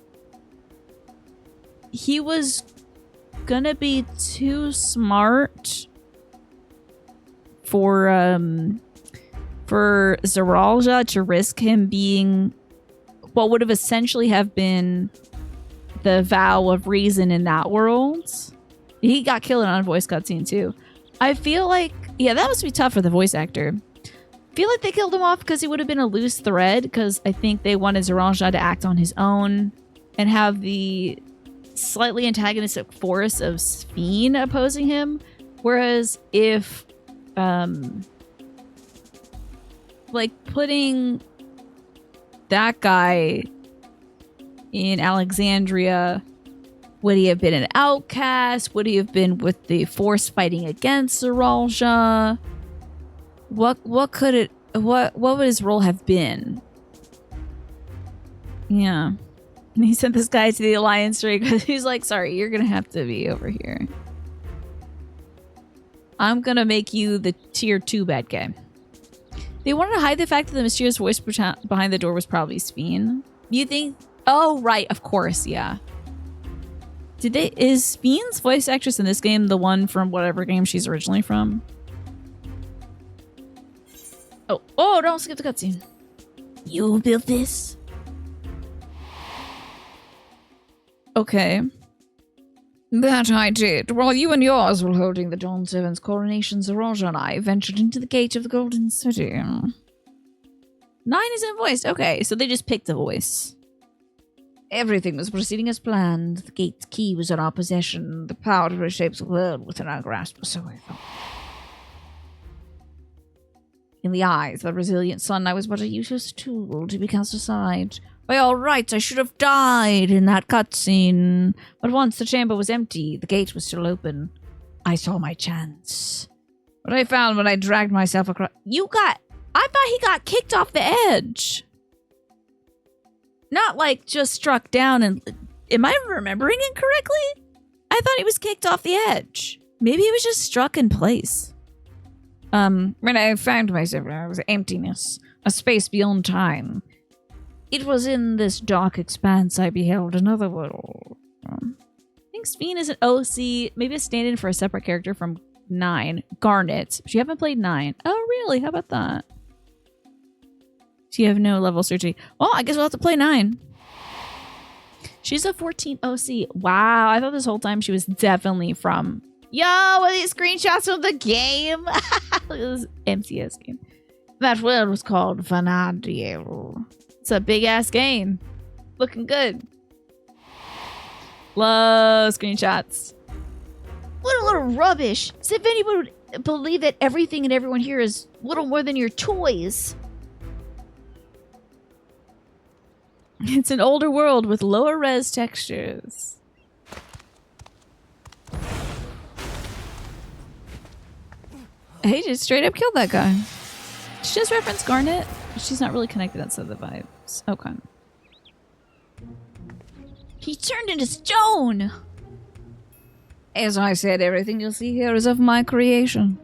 he was gonna be too smart for Zeralja to risk him being what would have essentially have been the vow of reason in that world. He got killed in a voice cutscene too. I feel like, yeah, that must be tough for the voice actor. I feel like they killed him off because he would have been a loose thread, because I think they wanted Zeralja to act on his own and have the slightly antagonistic force of Sphene opposing him. Whereas if like putting that guy in Alexandria, would he have been an outcast? Would he have been with the force fighting against Zeralja? What would his role have been? Yeah. And he sent this guy to the Alliance Tree because he's like, sorry, you're gonna have to be over here. I'm gonna make you the tier 2 bad guy. They wanted to hide the fact that the mysterious voice behind the door was probably Sphene. You think? Oh, right. Of course. Yeah. Is Sphene's voice actress in this game the one from whatever game she's originally from? Oh, don't skip the cutscene. You built this? Okay. That I did. While you and yours were holding the Dawn 7's coronation, Zeralja and I ventured into the gate of the Golden City. 9 isn't voiced. Okay, so they just picked a voice. Everything was proceeding as planned. The gate's key was in our possession. The power to reshape the world within our grasp, or so I thought. In the eyes of the resilient sun, I was but a useless tool to be cast aside. By all rights, I should have died in that cutscene. But once the chamber was empty, the gate was still open. I saw my chance. What I found when I dragged myself across... I thought he got kicked off the edge. Not like just struck down and... Am I remembering it correctly? I thought he was kicked off the edge. Maybe he was just struck in place. When I found myself, there was emptiness. A space beyond time. It was in this dark expanse I beheld another world. I think Sphene is an OC, maybe a stand-in for a separate character from 9, Garnet. But you haven't played 9. Oh, really? How about that? So you have no level searching. Well, I guess we'll have to play 9. She's a 14 OC. Wow, I thought this whole time she was definitely from... Yo, are these screenshots of the game? This MCS game. That world was called Danwtrail. It's a big-ass game. Looking good. Love screenshots. What a little rubbish. As if anyone would believe that everything and everyone here is little more than your toys. It's an older world with lower res textures. He just straight up killed that guy. She just referenced Garnet. She's not really connected outside the vibes. Okay. He turned into stone. As I said, everything you'll see here is of my creation.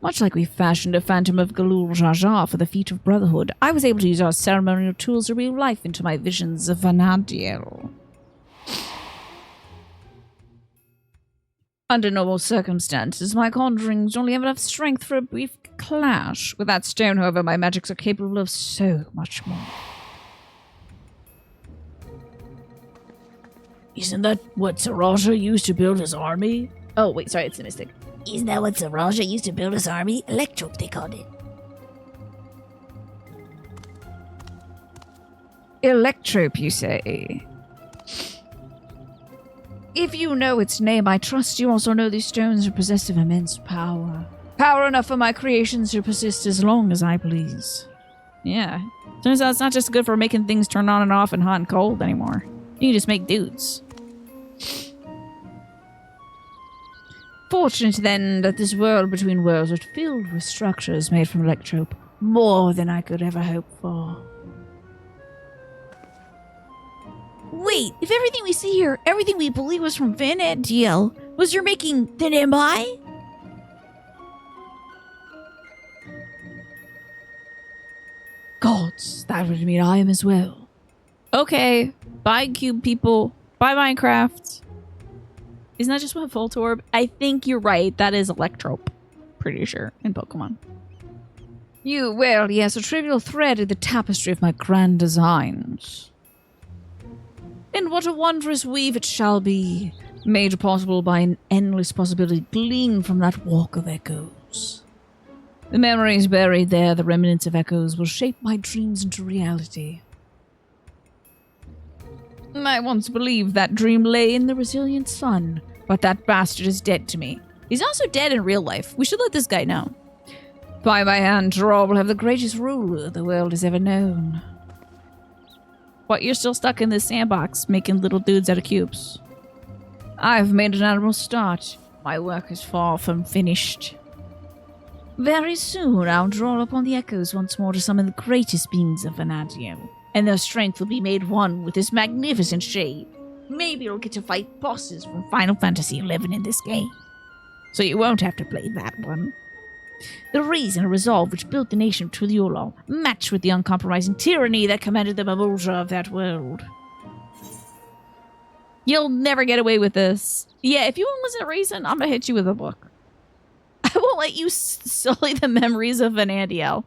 Much like we fashioned a phantom of Galul Jaja for the feat of brotherhood, I was able to use our ceremonial tools to breathe life into my visions of Danwtrail. Under normal circumstances, my conjurings only have enough strength for a brief clash. With that stone, however, my magics are capable of so much more. Isn't that what Zeralja used to build his army? Oh, wait, sorry, it's a mistake. Isn't that what Zeralja used to build his army? Electrope, they called it. Electrope, you say? If you know its name, I trust you also know these stones are possessed of immense power. Power enough for my creations to persist as long as I please. Yeah. Turns out it's not just good for making things turn on and off and hot and cold anymore. You can just make dudes. Fortunate, then, that this world between worlds was filled with structures made from electrope. More than I could ever hope for. Wait, if everything we see here, everything we believe was from Danwtrail, was your making, then am I? Gods, that would mean I am as well. Okay, buy Cube people. Buy Minecraft. Isn't that just what Voltorb? I think you're right. That is Electrope. Pretty sure in Pokemon. Well, yes, a trivial thread in the tapestry of my grand designs. And what a wondrous weave it shall be, made possible by an endless possibility gleaned from that walk of echoes. The memories buried there, the remnants of echoes, will shape my dreams into reality. I once believed that dream lay in the resilient sun, but that bastard is dead to me. He's also dead in real life. We should let this guy know. By my hand, Draw will have the greatest ruler the world has ever known. What, you're still stuck in this sandbox, making little dudes out of cubes? I've made an admirable start. My work is far from finished. Very soon, I'll draw upon the echoes once more to summon the greatest beings of Vanadium, and their strength will be made one with this magnificent shade. Maybe you'll get to fight bosses from Final Fantasy XI in this game. So you won't have to play that one. The reason and resolve which built the nation of Twiliolol matched with the uncompromising tyranny that commanded the Mabulja of that world. You'll never get away with this. Yeah, if you won't listen to reason, I'm gonna hit you with a book. I won't let you sully the memories of Vanadiel.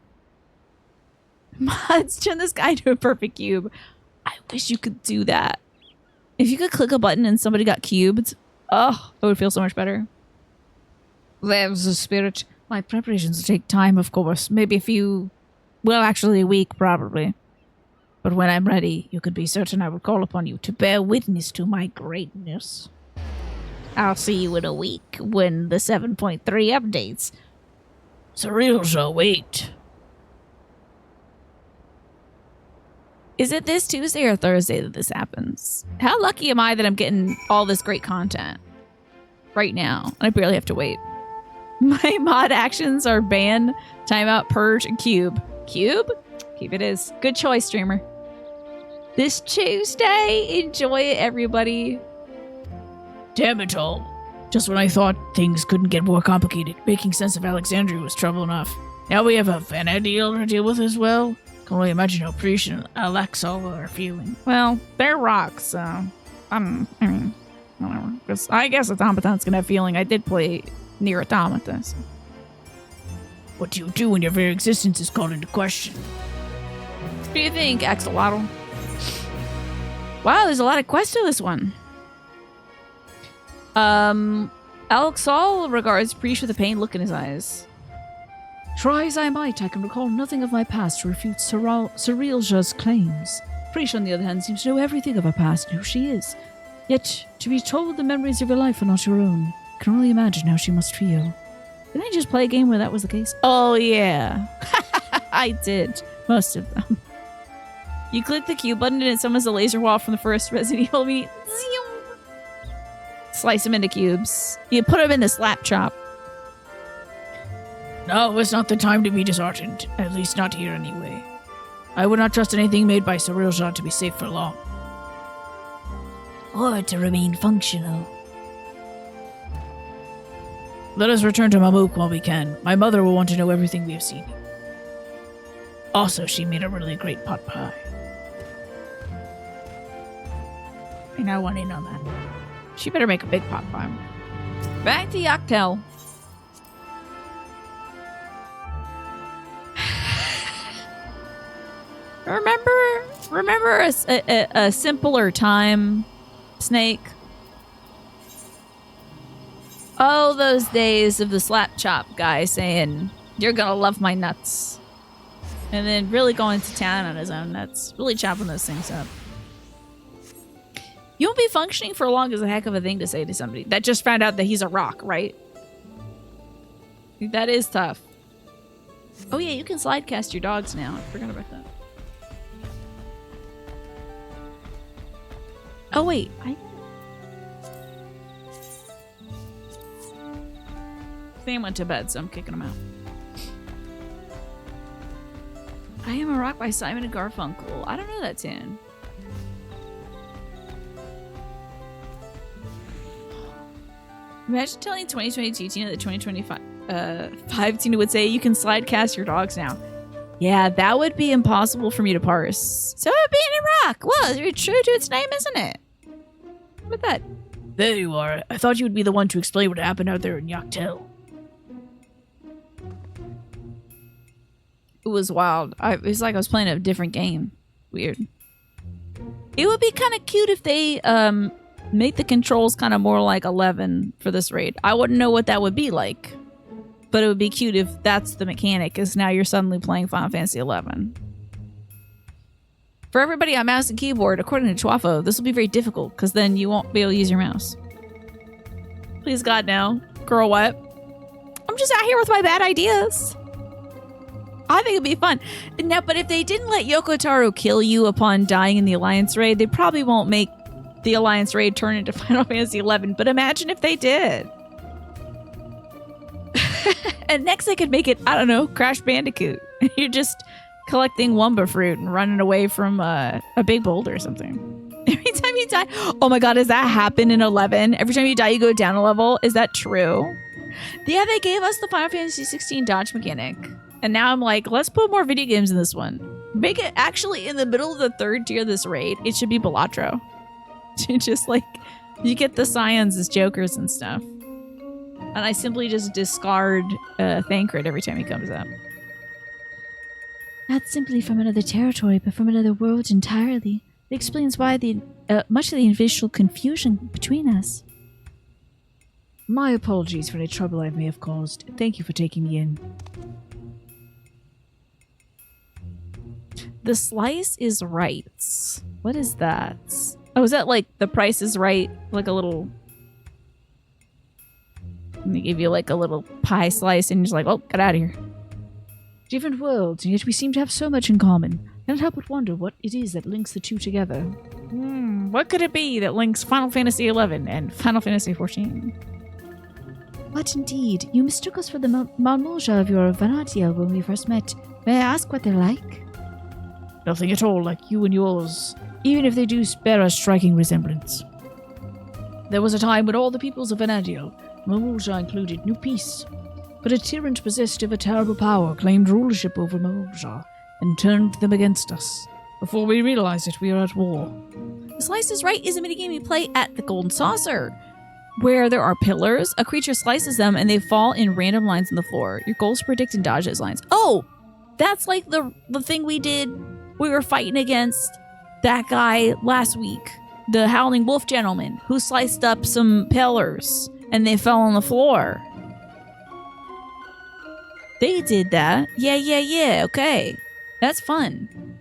Let's turn this guy into a perfect cube. I wish you could do that. If you could click a button and somebody got cubed, oh, it would feel so much better. There's the spirit. My preparations will take time, of course. Maybe a week, probably. But when I'm ready, you can be certain I will call upon you to bear witness to my greatness. I'll see you in a week when the 7.3 updates. Cerealja, wait. Is it this Tuesday or Thursday that this happens? How lucky am I that I'm getting all this great content right now? And I barely have to wait. My mod actions are ban, timeout, purge, and cube. Cube? Cube it is. Good choice, streamer. This Tuesday. Enjoy it, everybody. Damn it all. Just when I thought things couldn't get more complicated, making sense of Alexandria was trouble enough. Now we have a Vanadiel to deal with as well. Can only imagine how Prishe and Alexala are feeling. Well, they're rocks, so I mean, whatever. Because I guess Automaton's gonna have feeling. I did play Near Automata. So. What do you do when your very existence is called into question? What do you think, Axolotl? Wow, there's a lot of quests to this one. Alexal regards Prishe with a pained look in his eyes. Try as I might, I can recall nothing of my past to refute Cerealja's claims. Prishe, on the other hand, seems to know everything of her past and who she is. Yet, to be told the memories of your life are not your own, I can only imagine how she must feel. Didn't I just play a game where that was the case? Oh, yeah. I did. Most of them. You click the Q button and it summons a laser wall from the first Resident Evil meet. Slice them into cubes. You put them in the slap chop. No, it's not the time to be disheartened. At least not here anyway. I would not trust anything made by Cerealja to be safe for long. Or to remain functional. Let us return to Mamook while we can. My mother will want to know everything we have seen. Also, she made a really great pot pie. I now want in on that. She better make a big pot pie. Back to Yoctel. Remember a simpler time, Snake? Oh, those days of the slap chop guy saying, "You're gonna love my nuts." And then really going to town on his own nuts. Really chopping those things up. You won't be functioning for long is a heck of a thing to say to somebody that just found out that he's a rock, right? That is tough. Oh yeah, you can slide cast your dogs now. I forgot about that. Oh wait, Sam went to bed, so I'm kicking him out. I Am a Rock by Simon and Garfunkel. I don't know that tune. Imagine telling 2022 Tina that 2025 Tina would say you can slide cast your dogs now. Yeah, that would be impossible for me to parse. So it being a rock. Well, it's true to its name, isn't it? Look at that. There you are. I thought you would be the one to explain what happened out there in Yaktel. It was wild. It was like I was playing a different game. Weird. It would be kind of cute if they make the controls kind of more like 11 for this raid. I wouldn't know what that would be like. But it would be cute if that's the mechanic, because now you're suddenly playing Final Fantasy 11. For everybody on mouse and keyboard, according to Chwafo, this will be very difficult, because then you won't be able to use your mouse. Please God, no. Girl, what? I'm just out here with my bad ideas. I think it'd be fun. Now, but if they didn't let Yoko Taro kill you upon dying in the Alliance raid, they probably won't make the Alliance raid turn into Final Fantasy 11. But imagine if they did. And next they could make it, I don't know, Crash Bandicoot. You're just collecting Wumba fruit and running away from a big boulder or something. Every time you die, oh my god, does that happen in 11? Every time you die, you go down a level. Is that true? Yeah, they gave us the Final Fantasy 16 dodge mechanic. And now I'm like, let's put more video games in this one. Make it actually in the middle of the third tier of this raid. It should be Balatro. Just like, you get the Scions as jokers and stuff. And I simply just discard Thancred every time he comes up. Not simply from another territory, but from another world entirely. It explains why much of the visual confusion between us. My apologies for any trouble I may have caused. Thank you for taking me in. The slice is right. What is that? Oh, is that like the price is right? Like a little... And they give you like a little pie slice and you're just like, oh, get out of here. Different worlds, and yet we seem to have so much in common. Cannot help but wonder what it is that links the two together. What could it be that links Final Fantasy XI and Final Fantasy XIV? What indeed? You mistook us for the Malmoja of your Vanatiel when we first met. May I ask what they're like? Nothing at all like you and yours, even if they do bear a striking resemblance. There was a time when all the peoples of Vanadiel, Malmoja included, knew peace. But a tyrant possessed of a terrible power claimed rulership over Malmoja and turned them against us. Before we realized it, we are at war. The Slice is Right is a minigame you play at the Golden Saucer, where there are pillars, a creature slices them, and they fall in random lines on the floor. Your goal is to predict and dodge those lines. Oh! That's like the thing we did. We were fighting against that guy last week. The Howling Wolf gentleman who sliced up some pillars and they fell on the floor. They did that. Yeah. Okay. That's fun.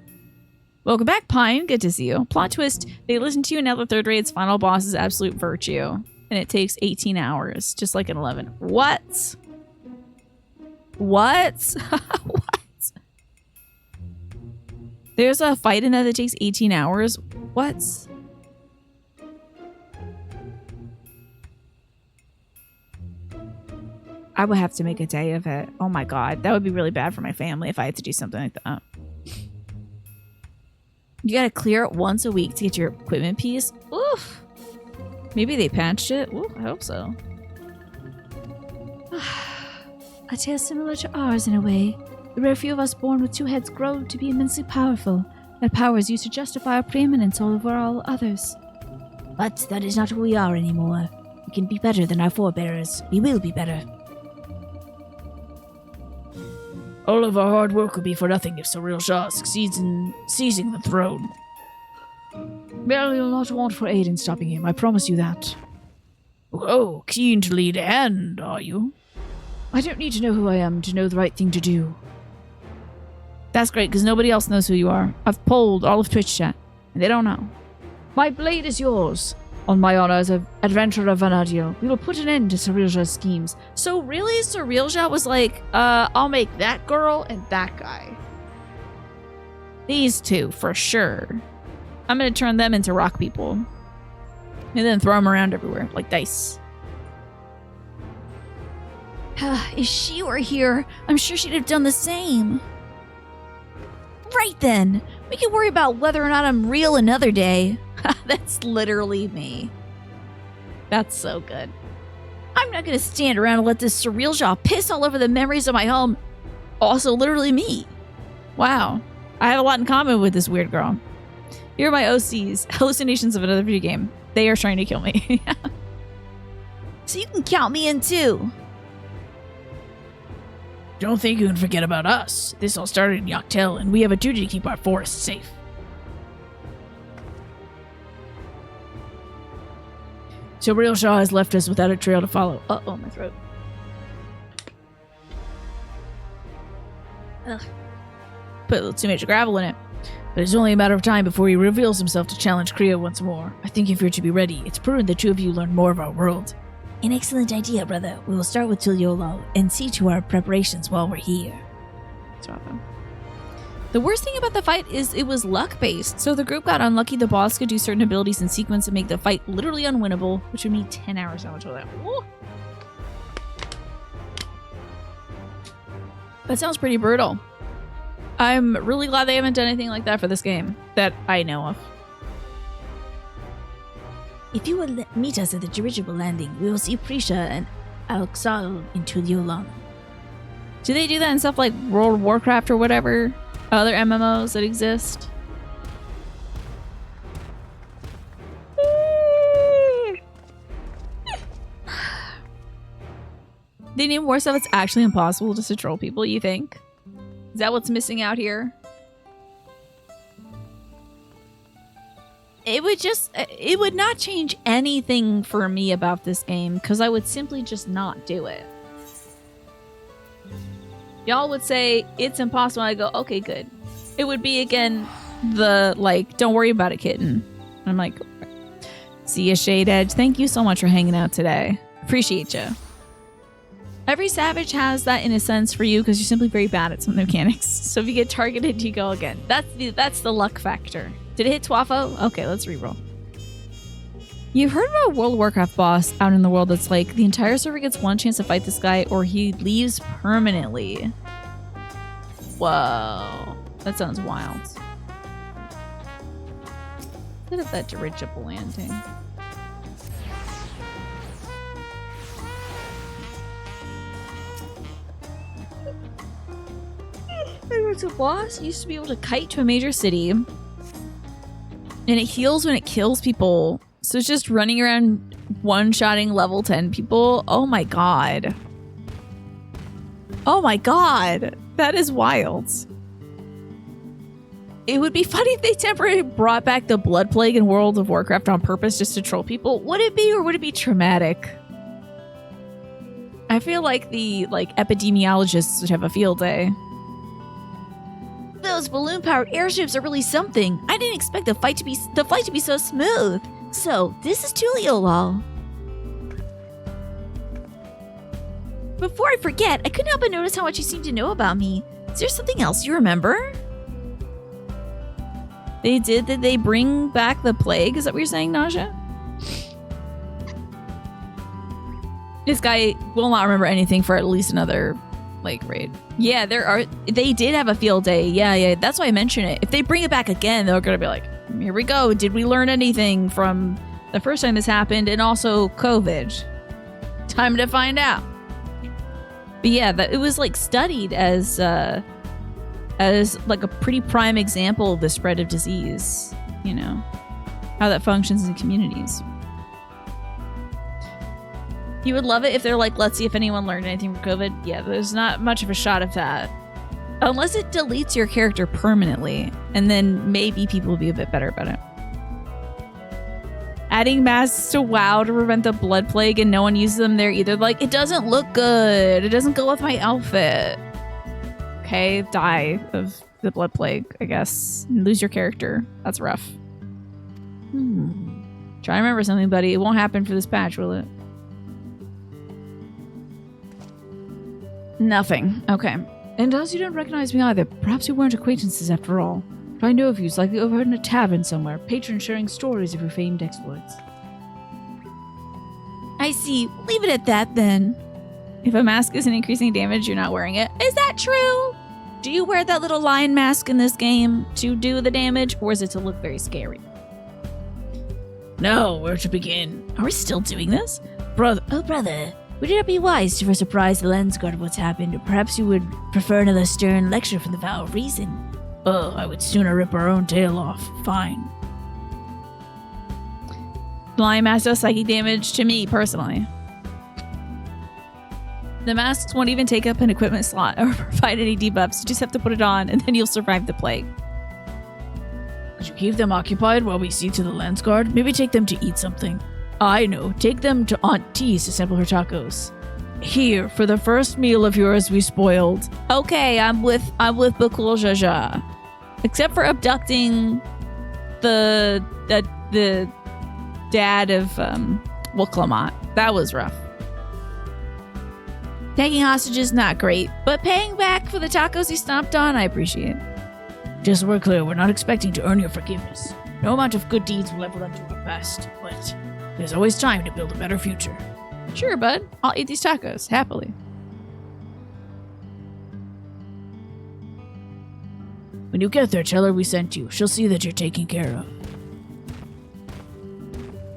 Welcome back, Pine. Good to see you. Plot twist. They listen to you and now the third raid's final boss is Absolute Virtue. And it takes 18 hours, just like an 11. What? What? There's a fight in that takes 18 hours? What? I would have to make a day of it. Oh my god. That would be really bad for my family if I had to do something like that. You gotta clear it once a week to get your equipment piece? Oof. Maybe they patched it? Ooh, I hope so. A tale similar to ours in a way. The rare few of us born with two heads grow to be immensely powerful. That power is used to justify our preeminence over all others. But that is not who we are anymore. We can be better than our forebearers. We will be better. All of our hard work will be for nothing if Surreal Shah succeeds in seizing the throne. Well, you'll not want for aid in stopping him, I promise you that. Oh, keen to lead a hand, are you? I don't need to know who I am to know the right thing to do. That's great, because nobody else knows who you are. I've polled all of Twitch chat, and they don't know. My blade is yours. On my honor as an adventurer of Vanadiel, we will put an end to Surrealja's schemes. So really, Surrealja was like, I'll make that girl and that guy. These two, for sure. I'm going to turn them into rock people. And then throw them around everywhere, like dice. If she were here, I'm sure she'd have done the same. Right then, we can worry about whether or not I'm real another day. That's literally me. That's so good. I'm not going to stand around and let this Surrealja piss all over the memories of my home. Also, literally me. Wow. I have a lot in common with this weird girl. Here are my OCs, hallucinations of another video game. They are trying to kill me. So you can count me in too. Don't think you can forget about us. This all started in Dawntrail, and we have a duty to keep our forest safe. So Real Shaw has left us without a trail to follow. Uh-oh, my throat. Ugh. Put a little too much gravel in it. But it's only a matter of time before he reveals himself to challenge Kriya once more. I think if you're to be ready, it's prudent the two of you learn more of our world. An excellent idea, brother. We will start with Tuliolo and see to our preparations while we're here. The worst thing about the fight is it was luck-based, so the group got unlucky the boss could do certain abilities in sequence and make the fight literally unwinnable, which would mean 10 hours out of that. Woo. That sounds pretty brutal. I'm really glad they haven't done anything like that for this game, that I know of. If you would meet us at the dirigible landing, we will see Prishe and Alexal in Tuliolo. Do they do that in stuff like World of Warcraft or whatever? Other MMOs that exist? They need more stuff that's actually impossible just to troll people, you think? Is that what's missing out here? It would not change anything for me about this game because I would simply just not do it. Y'all would say it's impossible. I go, okay, good. It would be again the like, don't worry about it, kitten. I'm like, see ya, Shade Edge. Thank you so much for hanging out today. Appreciate you. Every Savage has that in a sense for you because you're simply very bad at some mechanics. So if you get targeted, you go again. That's the luck factor. Did it hit Twafo? Okay, let's reroll. You've heard about a World of Warcraft boss out in the world that's like, the entire server gets one chance to fight this guy or he leaves permanently. Whoa. That sounds wild. Look at that dirigible landing. There was a boss used to be able to kite to a major city. And it heals when it kills people. So it's just running around one-shotting level 10 people. Oh my god. Oh my god. That is wild. It would be funny if they temporarily brought back the Blood Plague in World of Warcraft on purpose just to troll people. Would it be, or would it be traumatic? I feel like the epidemiologists would have a field day. Those balloon-powered airships are really something. I didn't expect the flight to be so smooth. So, this is Tuliolo. Before I forget, I couldn't help but notice how much you seem to know about me. Is there something else you remember? Did they bring back the plague? Is that what you're saying, Naja? This guy will not remember anything for at least another raid. Yeah, they did have a field day. Yeah, that's why I mention it. If they bring it back again, they're gonna be like, here we go. Did we learn anything from the first time this happened and also COVID? Time to find out. But yeah, it was studied as like a pretty prime example of the spread of disease, you know, how that functions in communities. You would love it if they're like, let's see if anyone learned anything from COVID. Yeah, there's not much of a shot of that. Unless it deletes your character permanently, and then maybe people will be a bit better about it. Adding masks to WoW to prevent the blood plague and no one uses them there either. Like, it doesn't look good. It doesn't go with my outfit. Okay, die of the blood plague, I guess. And lose your character. That's rough. Try to remember something, buddy. It won't happen for this patch, will it? Nothing. Okay. And as you don't recognize me either, perhaps we weren't acquaintances after all. If I know of you, it's likely overheard in a tavern somewhere, patrons sharing stories of your famed exploits. I see. Leave it at that then. If a mask isn't increasing damage, you're not wearing it. Is that true? Do you wear that little lion mask in this game to do the damage, or is it to look very scary? Now, where to begin? Are we still doing this? Brother. Oh, brother. Would it not be wise to first apprise the Lensguard of what's happened, or perhaps you would prefer another stern lecture from the vow of reason? I would sooner rip our own tail off. Fine. Flying mask does psychic damage to me, personally. The masks won't even take up an equipment slot or provide any debuffs. You just have to put it on, and then you'll survive the plague. Could you keep them occupied while we see to the Lensguard? Maybe take them to eat something. I know. Take them to Aunt T's to sample her tacos. Here, for the first meal of yours we spoiled. Okay, I'm with Bakul Jaja. Except for abducting the dad of Wuklamot. That was rough. Taking hostages, not great. But paying back for the tacos he stomped on, I appreciate. Just so we're clear, we're not expecting to earn your forgiveness. No amount of good deeds will ever undo our past, but there's always time to build a better future. Sure, bud. I'll eat these tacos, happily. When you get there, tell her we sent you. She'll see that you're taken care of.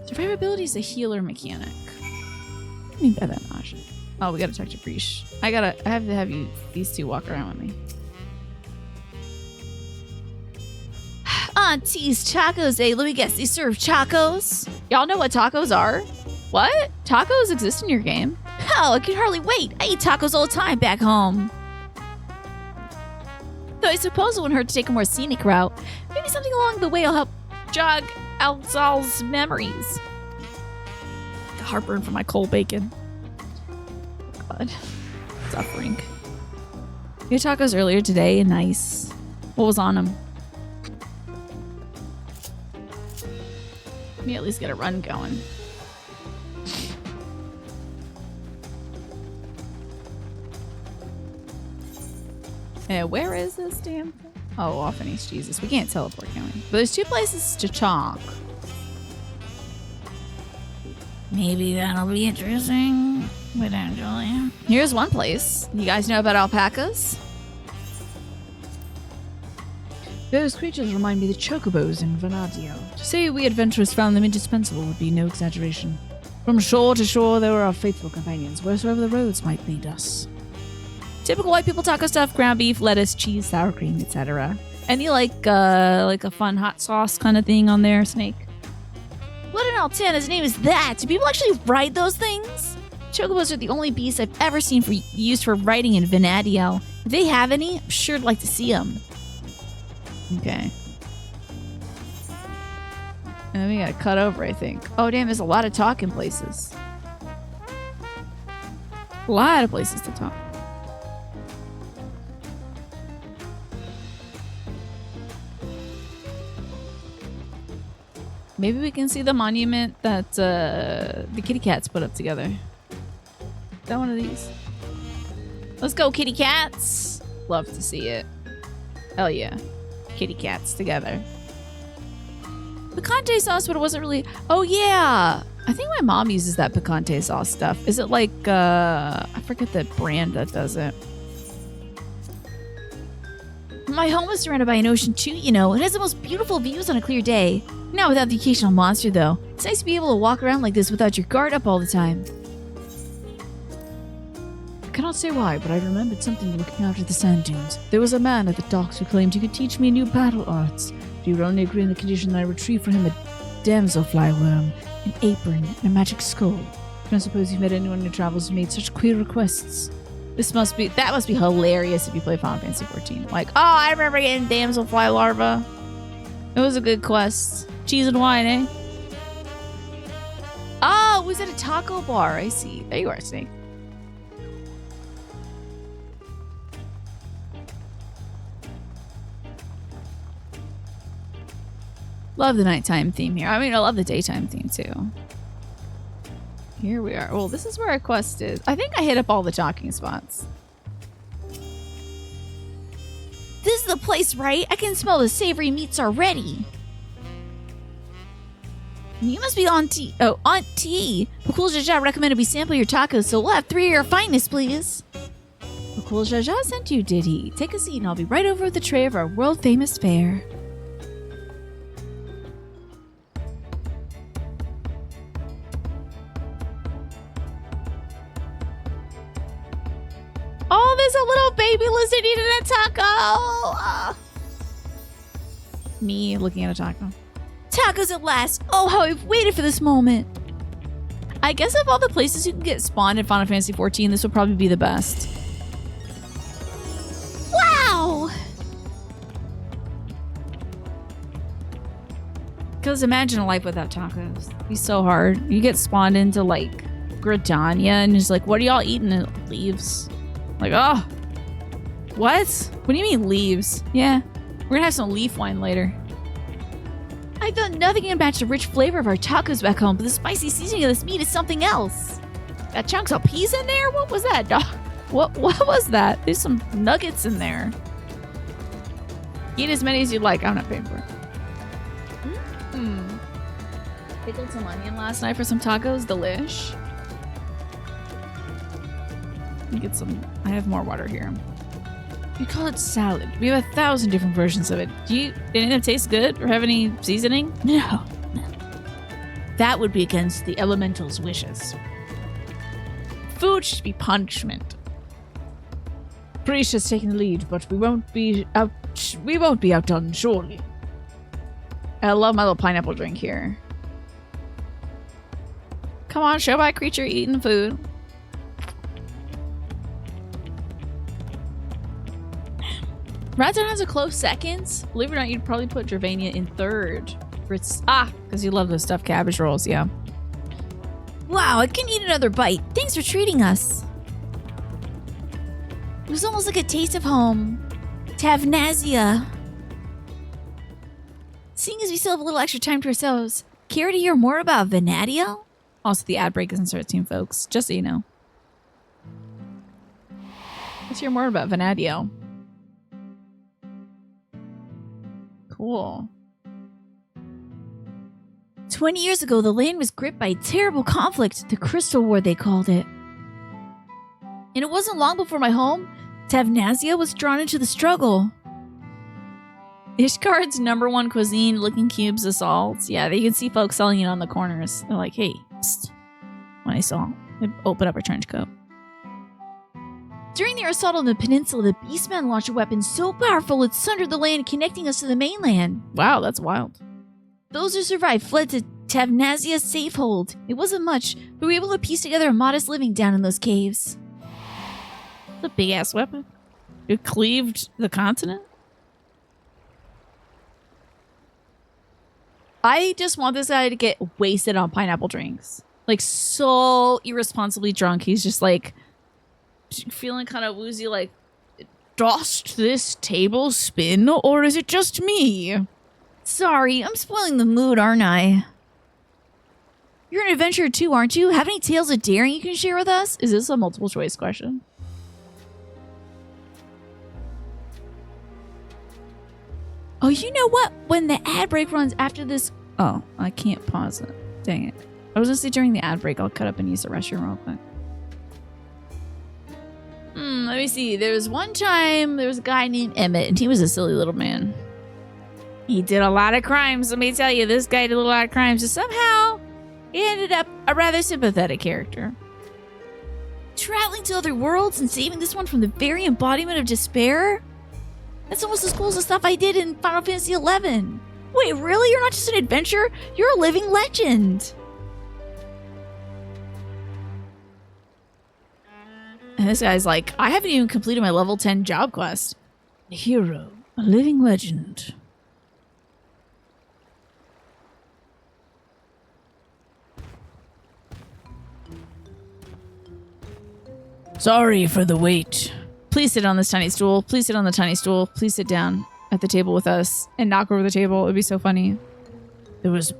Survivability is a healer mechanic. What do you mean by that, Nasha? Oh, we gotta talk to Prishe. I have to have these two walk around with me. Auntie's tacos, eh? Let me guess, they serve tacos? Y'all know what tacos are? What? Tacos exist in your game? Hell, I can hardly wait. I eat tacos all the time back home. Though I suppose it wouldn't hurt to take a more scenic route. Maybe something along the way will help jog Alzal's memories. Got heartburn from my cold bacon. God. Suffering. We had tacos earlier today and nice. What was on them? Let me at least get a run going. Where is this damn thing? Oh, off in East Jesus. We can't teleport, can we? But there's two places to chalk. Maybe that'll be interesting, potentially. Here's one place. You guys know about alpacas? Those creatures remind me of the chocobos in Vanadiel. To say we adventurers found them indispensable would be no exaggeration. From shore to shore, they were our faithful companions, wheresoever the roads might lead us. Typical white people taco stuff: ground beef, lettuce, cheese, sour cream, etc. Any like a fun hot sauce kind of thing on there, Snake? What an Altana's name is that? Do people actually ride those things? Chocobos are the only beasts I've ever seen used for riding in Vanadiel. If they have any, I'm sure I'd like to see them. Okay. And then we gotta cut over, I think. Oh, damn, there's a lot of talking places. A lot of places to talk. Maybe we can see the monument that the kitty cats put up together. Is that one of these? Let's go, kitty cats! Love to see it. Hell yeah. Kitty cats together. Picante sauce, but it wasn't really... Oh, yeah! I think my mom uses that picante sauce stuff. Is it like, I forget the brand that does it. My home is surrounded by an ocean too, you know. It has the most beautiful views on a clear day. Not without the occasional monster, though. It's nice to be able to walk around like this without your guard up all the time. I cannot say why, but I remembered something looking out at the sand dunes. There was a man at the docks who claimed he could teach me new battle arts. But he would only agree on the condition that I retrieve for him a damselfly worm, an apron, and a magic skull. I don't suppose you've met anyone in your travels who made such queer requests. That must be hilarious if you play Final Fantasy 14. Like, oh, I remember getting damselfly larva. It was a good quest. Cheese and wine, eh? Oh, it was at a taco bar. I see. There you are, Snake. Love the nighttime theme here. I mean, I love the daytime theme too. Here we are. Well, this is where our quest is. I think I hit up all the talking spots. This is the place, right? I can smell the savory meats already. You must be Auntie. Oh, Auntie. Bakul Jaja recommended we sample your tacos, so we'll have 3 of your finest, please. Bakul Jaja sent you, did he? Take a seat and I'll be right over with the tray of our world-famous fare. closer to eating a taco. Me looking at a taco. Tacos at last. Oh, how I've waited for this moment. I guess of all the places you can get spawned in Final Fantasy XIV, this would probably be the best. Wow! Because imagine a life without tacos. It'd be so hard. You get spawned into, like, Gridania, and it's like, what are y'all eating? And it leaves. Like, oh. What? What do you mean leaves? Yeah. We're gonna have some leaf wine later. I found nothing can match the rich flavor of our tacos back home, but the spicy seasoning of this meat is something else. Got chunks of peas in there? What was that, dog? What was that? There's some nuggets in there. Eat as many as you like. I'm not paying for it. Pickled some onion last night for some tacos. Delish. Let me get some. I have more water here. You call it salad. We have 1,000 different versions of it. Did any of them taste good or have any seasoning? No. That would be against the elemental's wishes. Food should be punishment. Prishe has taken the lead, but we won't be outdone, surely. I love my little pineapple drink here. Come on, show by creature eating food. Radon has a close second. Believe it or not, you'd probably put Gervania in third. For its because you love those stuffed cabbage rolls, yeah. Wow, I can eat another bite. Thanks for treating us. It was almost like a taste of home. Tavnazia. Seeing as we still have a little extra time to ourselves, care to hear more about Vanadiel? Also, the ad break isn't start soon, folks. Just so you know. Let's hear more about Vanadiel. Cool. 20 years ago, the land was gripped by a terrible conflict, the Crystal War they called it. And it wasn't long before my home, Tavnazia, was drawn into the struggle. Ishgard's #1 cuisine, licking cubes of salt. Yeah, you can see folks selling it on the corners. They're like, hey, psst. When I saw, they open up a trench coat. During their assault on the peninsula, the Beastmen launched a weapon so powerful it sundered the land, connecting us to the mainland. Wow, that's wild. Those who survived fled to Tavnazia's safehold. It wasn't much, but we were able to piece together a modest living down in those caves. The big-ass weapon. It cleaved the continent? I just want this guy to get wasted on pineapple drinks. Like, so irresponsibly drunk. He's just, like, feeling kind of woozy, like, dost this table spin, or is it just me? Sorry, I'm spoiling the mood, aren't I? You're an adventurer too, aren't you? Have any tales of daring you can share with us? Is this a multiple choice question? Oh, you know what? When the ad break runs after this... Oh, I can't pause it. Dang it. I was going to say during the ad break, I'll cut up and use the restroom real quick. Let me see. There was one time, there was a guy named Emmett, and he was a silly little man. He did a lot of crimes. Let me tell you, this guy did a lot of crimes, and somehow he ended up a rather sympathetic character. Traveling to other worlds and saving this one from the very embodiment of despair? That's almost as cool as the stuff I did in Final Fantasy XI. Wait, really? You're not just an adventurer? You're a living legend. And this guy's like, I haven't even completed my level 10 job quest. A hero, a living legend. Sorry for the wait. Please sit on this tiny stool. Please sit on the tiny stool. Please sit down at the table with us and knock over the table. It would be so funny. There is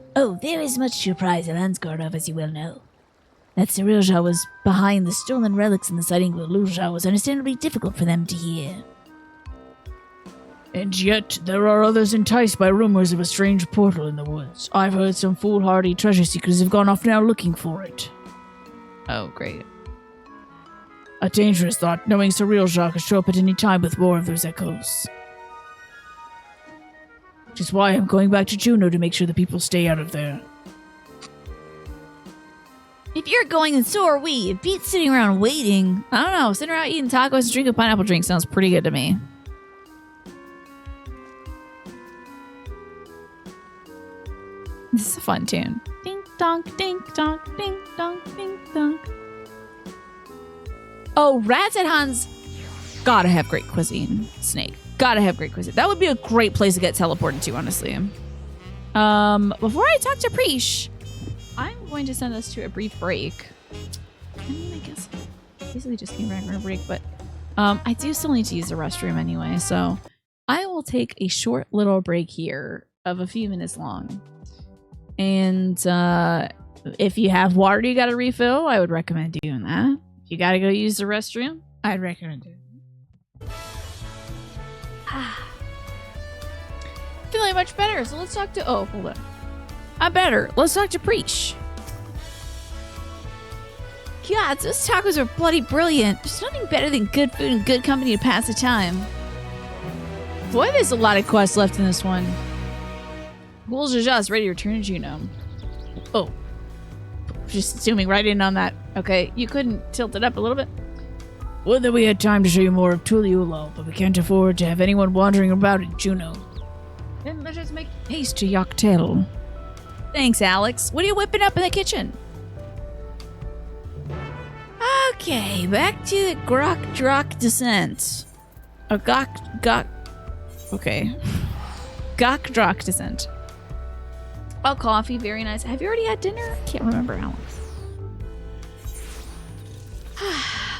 much to apprise Alansgard of, as you well know. That Cirilja was behind the stolen relics in the sighting of Luja was understandably difficult for them to hear. And yet, there are others enticed by rumors of a strange portal in the woods. I've heard some foolhardy treasure seekers have gone off now looking for it. Oh, great. A dangerous thought, knowing Cirilja could show up at any time with more of those echoes. Which is why I'm going back to Juno to make sure the people stay out of there. If If you're going, then so are we. It beats sitting around waiting. I don't know. Sitting around eating tacos and drinking a pineapple drink sounds pretty good to me. This is a fun tune. Ding donk, dink donk, ding donk, ding donk. Oh, Rats at Hans. Gotta have great cuisine. Snake. Gotta have great cuisine. That would be a great place to get teleported to, honestly. Before I talk to Prishe, I'm going to send us to a brief break. I mean, I guess basically just came back from a break, but I do still need to use the restroom anyway, so I will take a short little break here of a few minutes long. And if you have water you gotta refill, I would recommend doing that. If you gotta go use the restroom, I'd recommend doing it. Feeling much better, so let's talk to... Oh, hold on. I'm better. Let's talk to Prishe. God, those tacos are bloody brilliant. There's nothing better than good food and good company to pass the time. Boy, there's a lot of quests left in this one. Ghoul Jaja is ready to return to Juno. Oh. Just zooming right in on that. Okay, you couldn't tilt it up a little bit? Would that we had time to show you more of Tuliulo, but we can't afford to have anyone wandering about in Juno. Then let's just make... Haste to Yoctel. Thanks, Alex. What are you whipping up in the kitchen? Okay, back to the Grok descent. A Okay. Gok descent. Oh, coffee. Very nice. Have you already had dinner? Can't remember, Alex.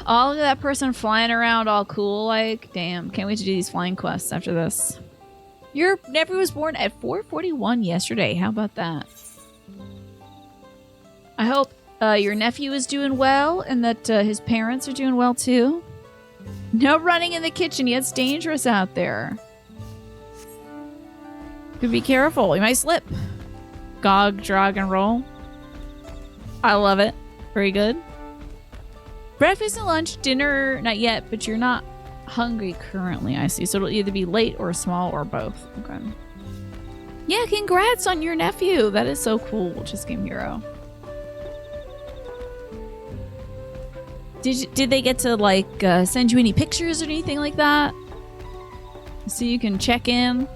Oh, look at that person flying around all cool. Like, damn. Can't wait to do these flying quests after this. Your nephew was born at 4:41 yesterday. How about that? I hope your nephew is doing well and that his parents are doing well too. No running in the kitchen. It's dangerous out there. Could be careful. You might slip. Gog, drag, and roll. I love it. Very good. Breakfast and lunch. Dinner, not yet, but you're not hungry currently, I see. So it'll either be late or small or both. Okay. Yeah, congrats on your nephew. That is so cool, Just Game Hero. Did they get to, like, send you any pictures or anything like that? So you can check in?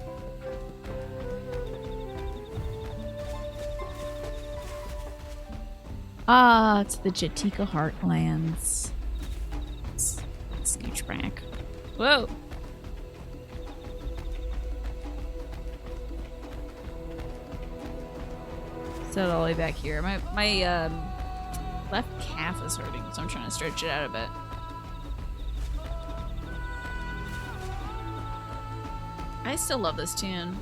Ah, it's the Jatika Heartlands. Scooch back. Whoa. Set it all the way back here. My left calf is hurting, so I'm trying to stretch it out a bit. I still love this tune.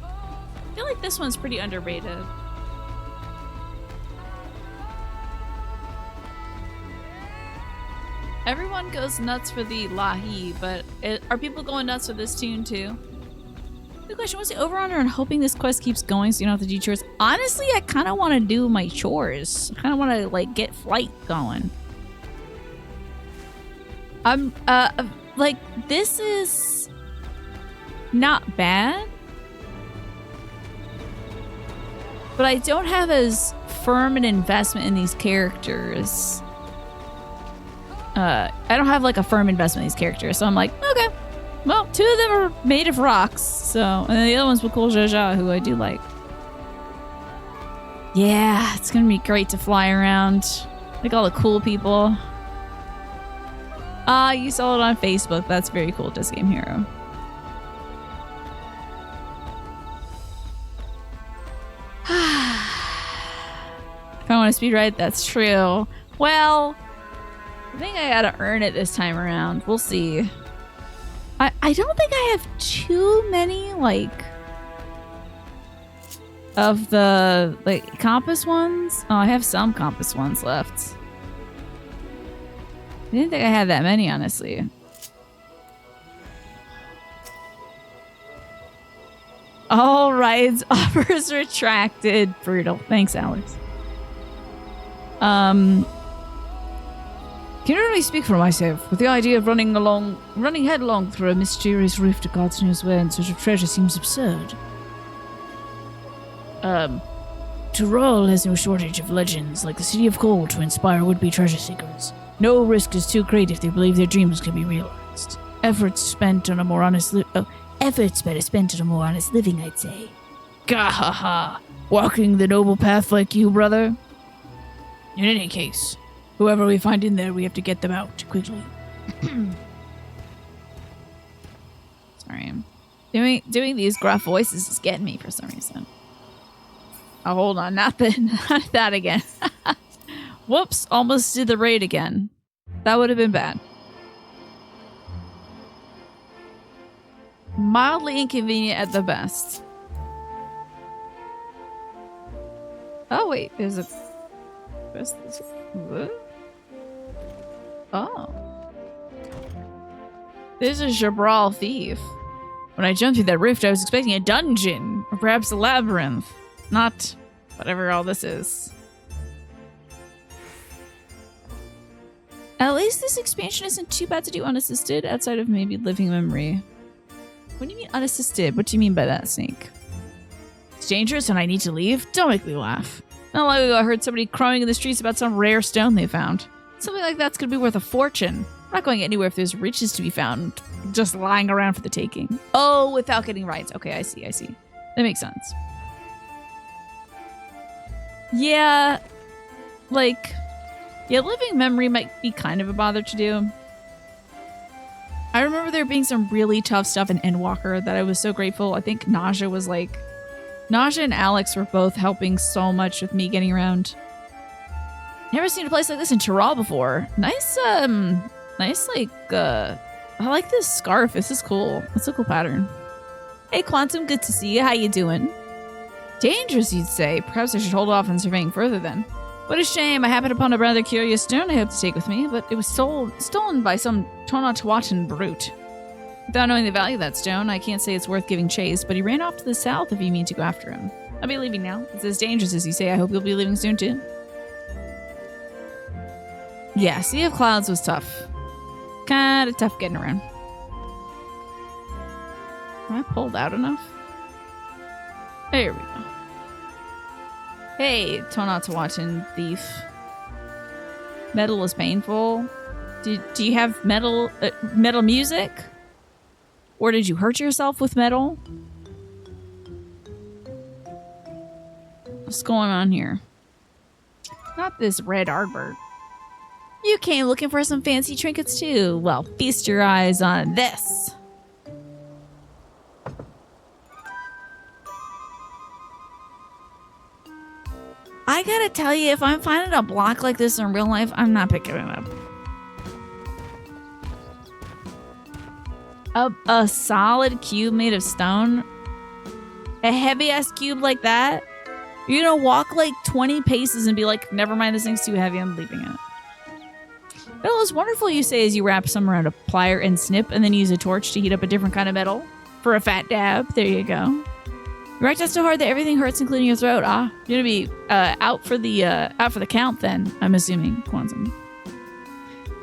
I feel like this one's pretty underrated. Everyone goes nuts for the Lahi, but are people going nuts for this tune too? Good question. What's the over-under on hoping this quest keeps going so you don't have to do chores? Honestly, I kind of want to do my chores. I kind of want to, like, get flight going. Like, this is not bad. But I don't have as firm an investment in these characters. I don't have, like, a firm investment in these characters, so I'm like, okay. Well, 2 of them are made of rocks, so... And then the other one's with Ghoul Jaja, who I do like. Yeah, it's gonna be great to fly around. Like all the cool people. Ah, you saw it on Facebook. That's very cool, Just Game Hero. If I want to speedride, that's true. Well... I think I gotta earn it this time around. We'll see. I don't think I have too many, like, of the, like, compass ones. Oh, I have some compass ones left. I didn't think I had that many, honestly. All rides, offers retracted. Brutal. Thanks, Alex. Can only speak for myself, but the idea of running headlong through a mysterious rift to God knows where in search of treasure seems absurd. To Tyrol has no shortage of legends like the City of Coal to inspire would-be treasure seekers. No risk is too great if they believe their dreams can be realized. Efforts better spent on a more honest living, I'd say. Gahaha! Walking the noble path like you, brother? In any case, whoever we find in there, we have to get them out quickly. Sorry. Doing these gruff voices is getting me for some reason. Oh, hold on. Not that again. Whoops. Almost did the raid again. That would have been bad. Mildly inconvenient at the best. Oh, wait. There's a... What? Oh. There's a Jabral thief. When I jumped through that rift, I was expecting a dungeon, or perhaps a labyrinth. Not whatever all this is. At least this expansion isn't too bad to do unassisted, outside of maybe living memory. What do you mean unassisted? What do you mean by that, Snake? It's dangerous and I need to leave? Don't make me laugh. Not long ago, I heard somebody crowing in the streets about some rare stone they found. Something like that's gonna be worth a fortune. I'm not going anywhere if there's riches to be found, just lying around for the taking. Oh, without getting rights. Okay, I see. That makes sense. Yeah, living memory might be kind of a bother to do. I remember there being some really tough stuff in Endwalker that I was so grateful. I think Nausea and Alex were both helping so much with me getting around. Never seen a place like this in Tyrol before. Nice, I like this scarf. This is cool. It's a cool pattern. Hey, Quantum, good to see you. How you doing? Dangerous, you'd say. Perhaps I should hold off on surveying further then. What a shame. I happened upon a rather curious stone I hope to take with me, but it was stolen by some Tonatawatan brute. Without knowing the value of that stone, I can't say it's worth giving chase, but he ran off to the south if you mean to go after him. I'll be leaving now. It's as dangerous as you say. I hope you'll be leaving soon, too. Yeah, Sea of Clouds was tough. Kinda tough getting around. Am I pulled out enough? There we go. Hey, Tonatawatan thief. Metal is painful. Do you have metal music? Or did you hurt yourself with metal? What's going on here? Not this red arbor. You came looking for some fancy trinkets too. Well, feast your eyes on this. I gotta tell you, if I'm finding a block like this in real life, I'm not picking it up. A solid cube made of stone? A heavy-ass cube like that? You're gonna walk like 20 paces and be like, never mind, this thing's too heavy, I'm leaving it. Metal is wonderful, you say as you wrap some around a plier and snip and then use a torch to heat up a different kind of metal. For a fat dab, there you go. You racked out so hard that everything hurts, including your throat. You're gonna be out for the count then, I'm assuming, Quantum.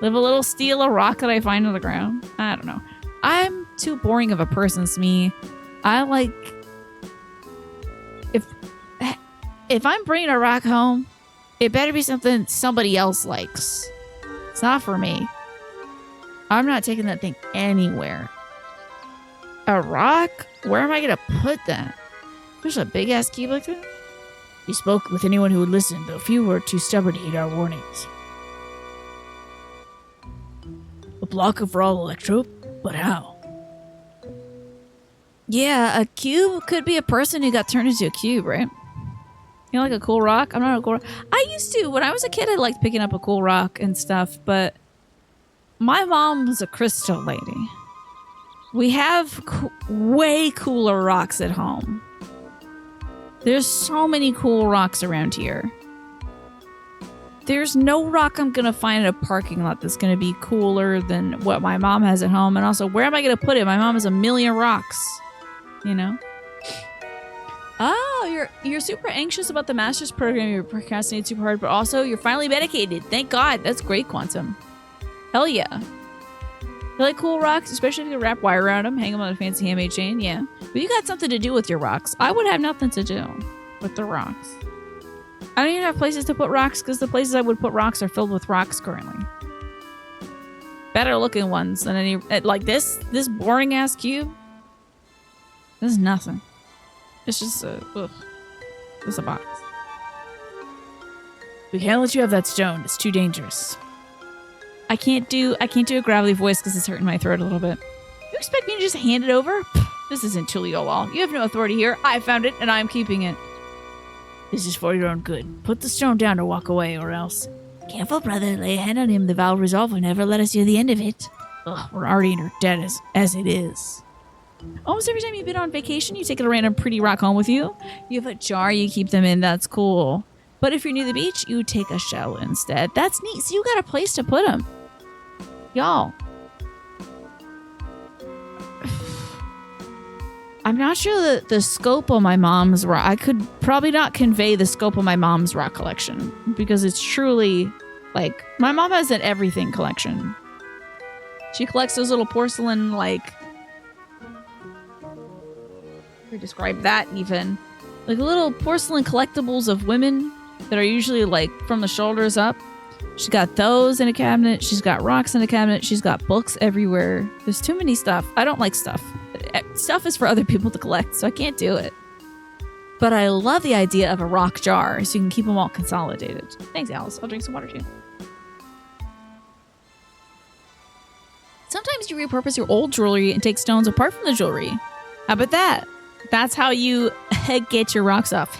Live a little, steal a rock that I find on the ground. I don't know. I'm too boring of a person, Smee. I like... If I'm bringing a rock home, it better be something somebody else likes. It's not for me. I'm not taking that thing anywhere. A rock? Where am I gonna put that? There's a big ass cube like that? He spoke with anyone who would listen, though few were too stubborn to heed our warnings. A block of raw electrode? But how? Yeah, a cube could be a person who got turned into a cube, right? You know, like a cool rock? I'm not a cool rock. I used to. When I was a kid, I liked picking up a cool rock and stuff, but my mom was a crystal lady. We have way cooler rocks at home. There's so many cool rocks around here. There's no rock I'm gonna find in a parking lot that's gonna be cooler than what my mom has at home. And also, where am I gonna put it? My mom has a million rocks, you know? Oh, you're super anxious about the master's program. You're procrastinating super hard, but also you're finally medicated. Thank God. That's great, Quantum. Hell yeah. You like cool rocks, especially if you wrap wire around them, hang them on a fancy handmade chain. Yeah. But you got something to do with your rocks. I would have nothing to do with the rocks. I don't even have places to put rocks because the places I would put rocks are filled with rocks currently. Better looking ones than any, like this boring ass cube. This is nothing. It's just just a box. We can't let you have that stone. It's too dangerous. I can't do a gravelly voice because it's hurting my throat a little bit. You expect me to just hand it over? This isn't Tuliolal. You have no authority here. I found it and I'm keeping it. This is for your own good. Put the stone down or walk away, or else. Careful, brother. Lay a hand on him. The vow of resolve will never let us hear the end of it. Ugh, we're already in her debt as it is. Almost every time you've been on vacation, you take a random pretty rock home with you. You have a jar you keep them in. That's cool. But if you're near the beach, you take a shell instead. That's neat. So you got a place to put them. Y'all. I'm not sure that the scope of my mom's rock... I could probably not convey the scope of my mom's rock collection. Because it's truly... Like, my mom has an everything collection. She collects those little porcelain, like... How do I describe that, even? Like, little porcelain collectibles of women that are usually, like, from the shoulders up. She's got those in a cabinet. She's got rocks in a cabinet. She's got books everywhere. There's too many stuff. I don't like stuff. Stuff is for other people to collect, so I can't do it. But I love the idea of a rock jar, so you can keep them all consolidated. Thanks, Alice. I'll drink some water, too. Sometimes you repurpose your old jewelry and take stones apart from the jewelry. How about that? That's how you get your rocks off.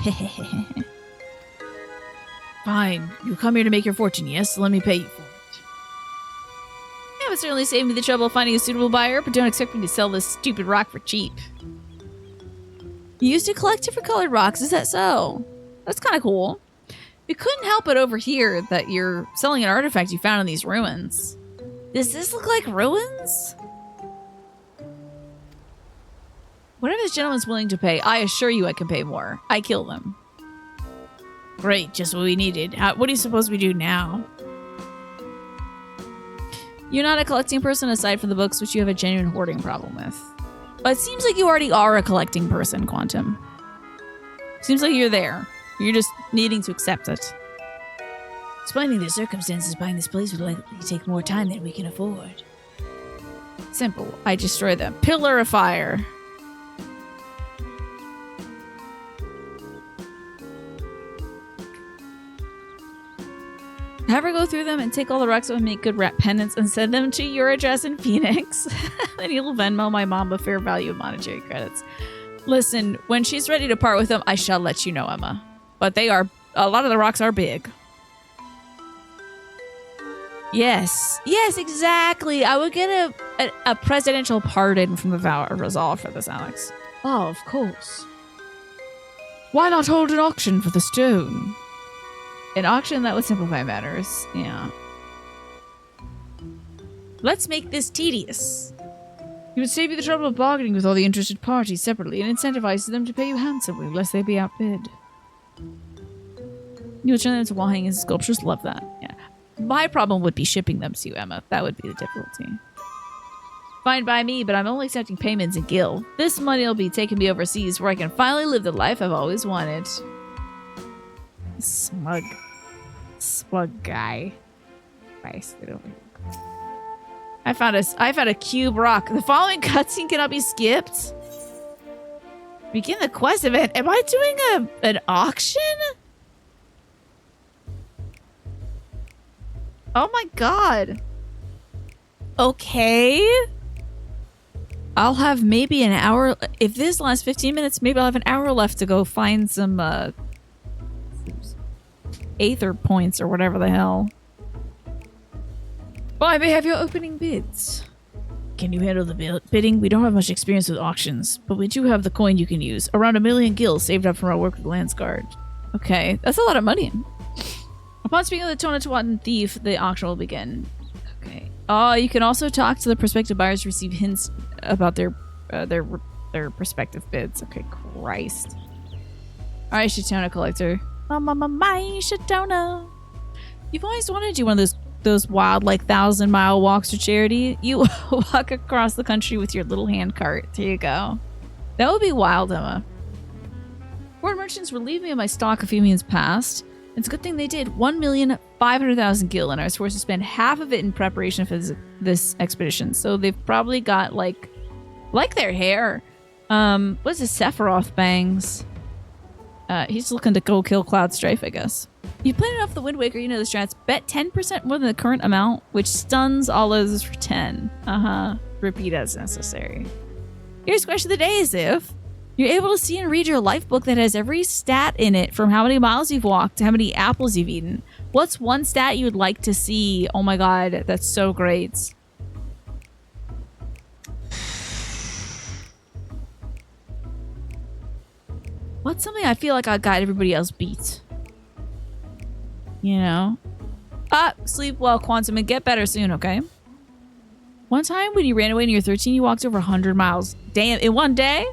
Fine. You come here to make your fortune, yes? Let me pay you for it. Yeah, but certainly saved me the trouble of finding a suitable buyer, but don't expect me to sell this stupid rock for cheap. You used to collect different colored rocks, is that so? That's kind of cool. You couldn't help it over here that you're selling an artifact you found in these ruins. Does this look like ruins? Whatever this gentleman's willing to pay, I assure you I can pay more. I kill them. Great, just what we needed. What are you supposed to do now? You're not a collecting person aside from the books, which you have a genuine hoarding problem with. But it seems like you already are a collecting person, Quantum. Seems like you're there. You're just needing to accept it. Explaining the circumstances behind this place would likely take more time than we can afford. Simple. I destroy them. Pillar of fire. Have her go through them and take all the rocks and make good rat pendants and send them to your address in Phoenix. Then you'll Venmo my mom a fair value of monetary credits. Listen, when she's ready to part with them, I shall let you know, Emma. But they are, a lot of the rocks are big. Yes. Yes, exactly. I would get a presidential pardon from the vow of resolve for this, Alex. Oh, of course. Why not hold an auction for the stone? An auction that would simplify matters. Yeah. Let's make this tedious. You would save you the trouble of bargaining with all the interested parties separately and incentivize them to pay you handsomely, lest they be outbid. You would turn them into wall hangings and sculptures. Love that. Yeah. My problem would be shipping them to you, Emma. That would be the difficulty. Fine by me, but I'm only accepting payments in Gil. This money will be taking me overseas where I can finally live the life I've always wanted. Smug guy. Christ, get over here. I found a cube rock. The following cutscene cannot be skipped. Begin the quest event. Am I doing an auction? Oh my god. Okay. I'll have maybe an hour. If this lasts 15 minutes, maybe I'll have an hour left to go find some Aether points or whatever the hell. Well, I may have your opening bids. Can you handle the bidding? We don't have much experience with auctions, but we do have the coin you can use. Around 1 million gil saved up from our work with Landsguard. Okay, that's a lot of money. Upon speaking of the Tonatuan thief, the auction will begin. Okay. Oh, you can also talk to the prospective buyers to receive hints about their prospective bids. Okay, Christ. All right, Shatona collector. My Shatona. You've always wanted to do one of those wild, like 1,000-mile walks for charity. You walk across the country with your little hand cart. There you go. That would be wild, Emma. Foreign merchants relieved me of my stock a few moons past. It's a good thing they did. 1,500,000 gil, and I was forced to spend half of it in preparation for this expedition. So they've probably got like their hair. What's this? Sephiroth bangs. He's looking to go kill Cloud Strife, I guess. You played enough the Wind Waker, you know the strats. Bet 10% more than the current amount, which stuns all others for 10. Repeat as necessary. Here's question of the day, Ziv. You're able to see and read your life book that has every stat in it, from how many miles you've walked to how many apples you've eaten. What's one stat you would like to see? Oh my god, that's so great. What's something I feel like I got everybody else beat? You know? Sleep well, Quantum, and get better soon, okay? One time when you ran away when you were 13, you walked over 100 miles. Damn, in one day?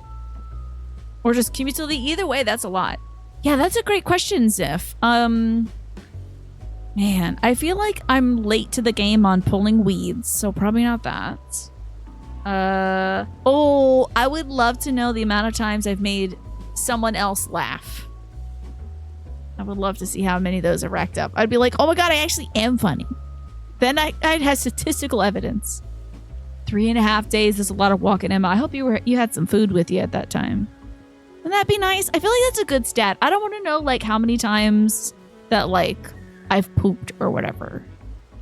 Or just cumulatively? Either way, that's a lot. Yeah, that's a great question, Ziff. Man, I feel like I'm late to the game on pulling weeds, so probably not that. I would love to know the amount of times I've made someone else laugh. I would love to see how many of those are racked up. I'd be like, oh my god, I actually am funny. Then I'd have statistical evidence. 3.5 days is a lot of walking, Emma. I hope you had some food with you at that time. Wouldn't that be nice? I feel like that's a good stat. I don't want to know like how many times that like I've pooped or whatever.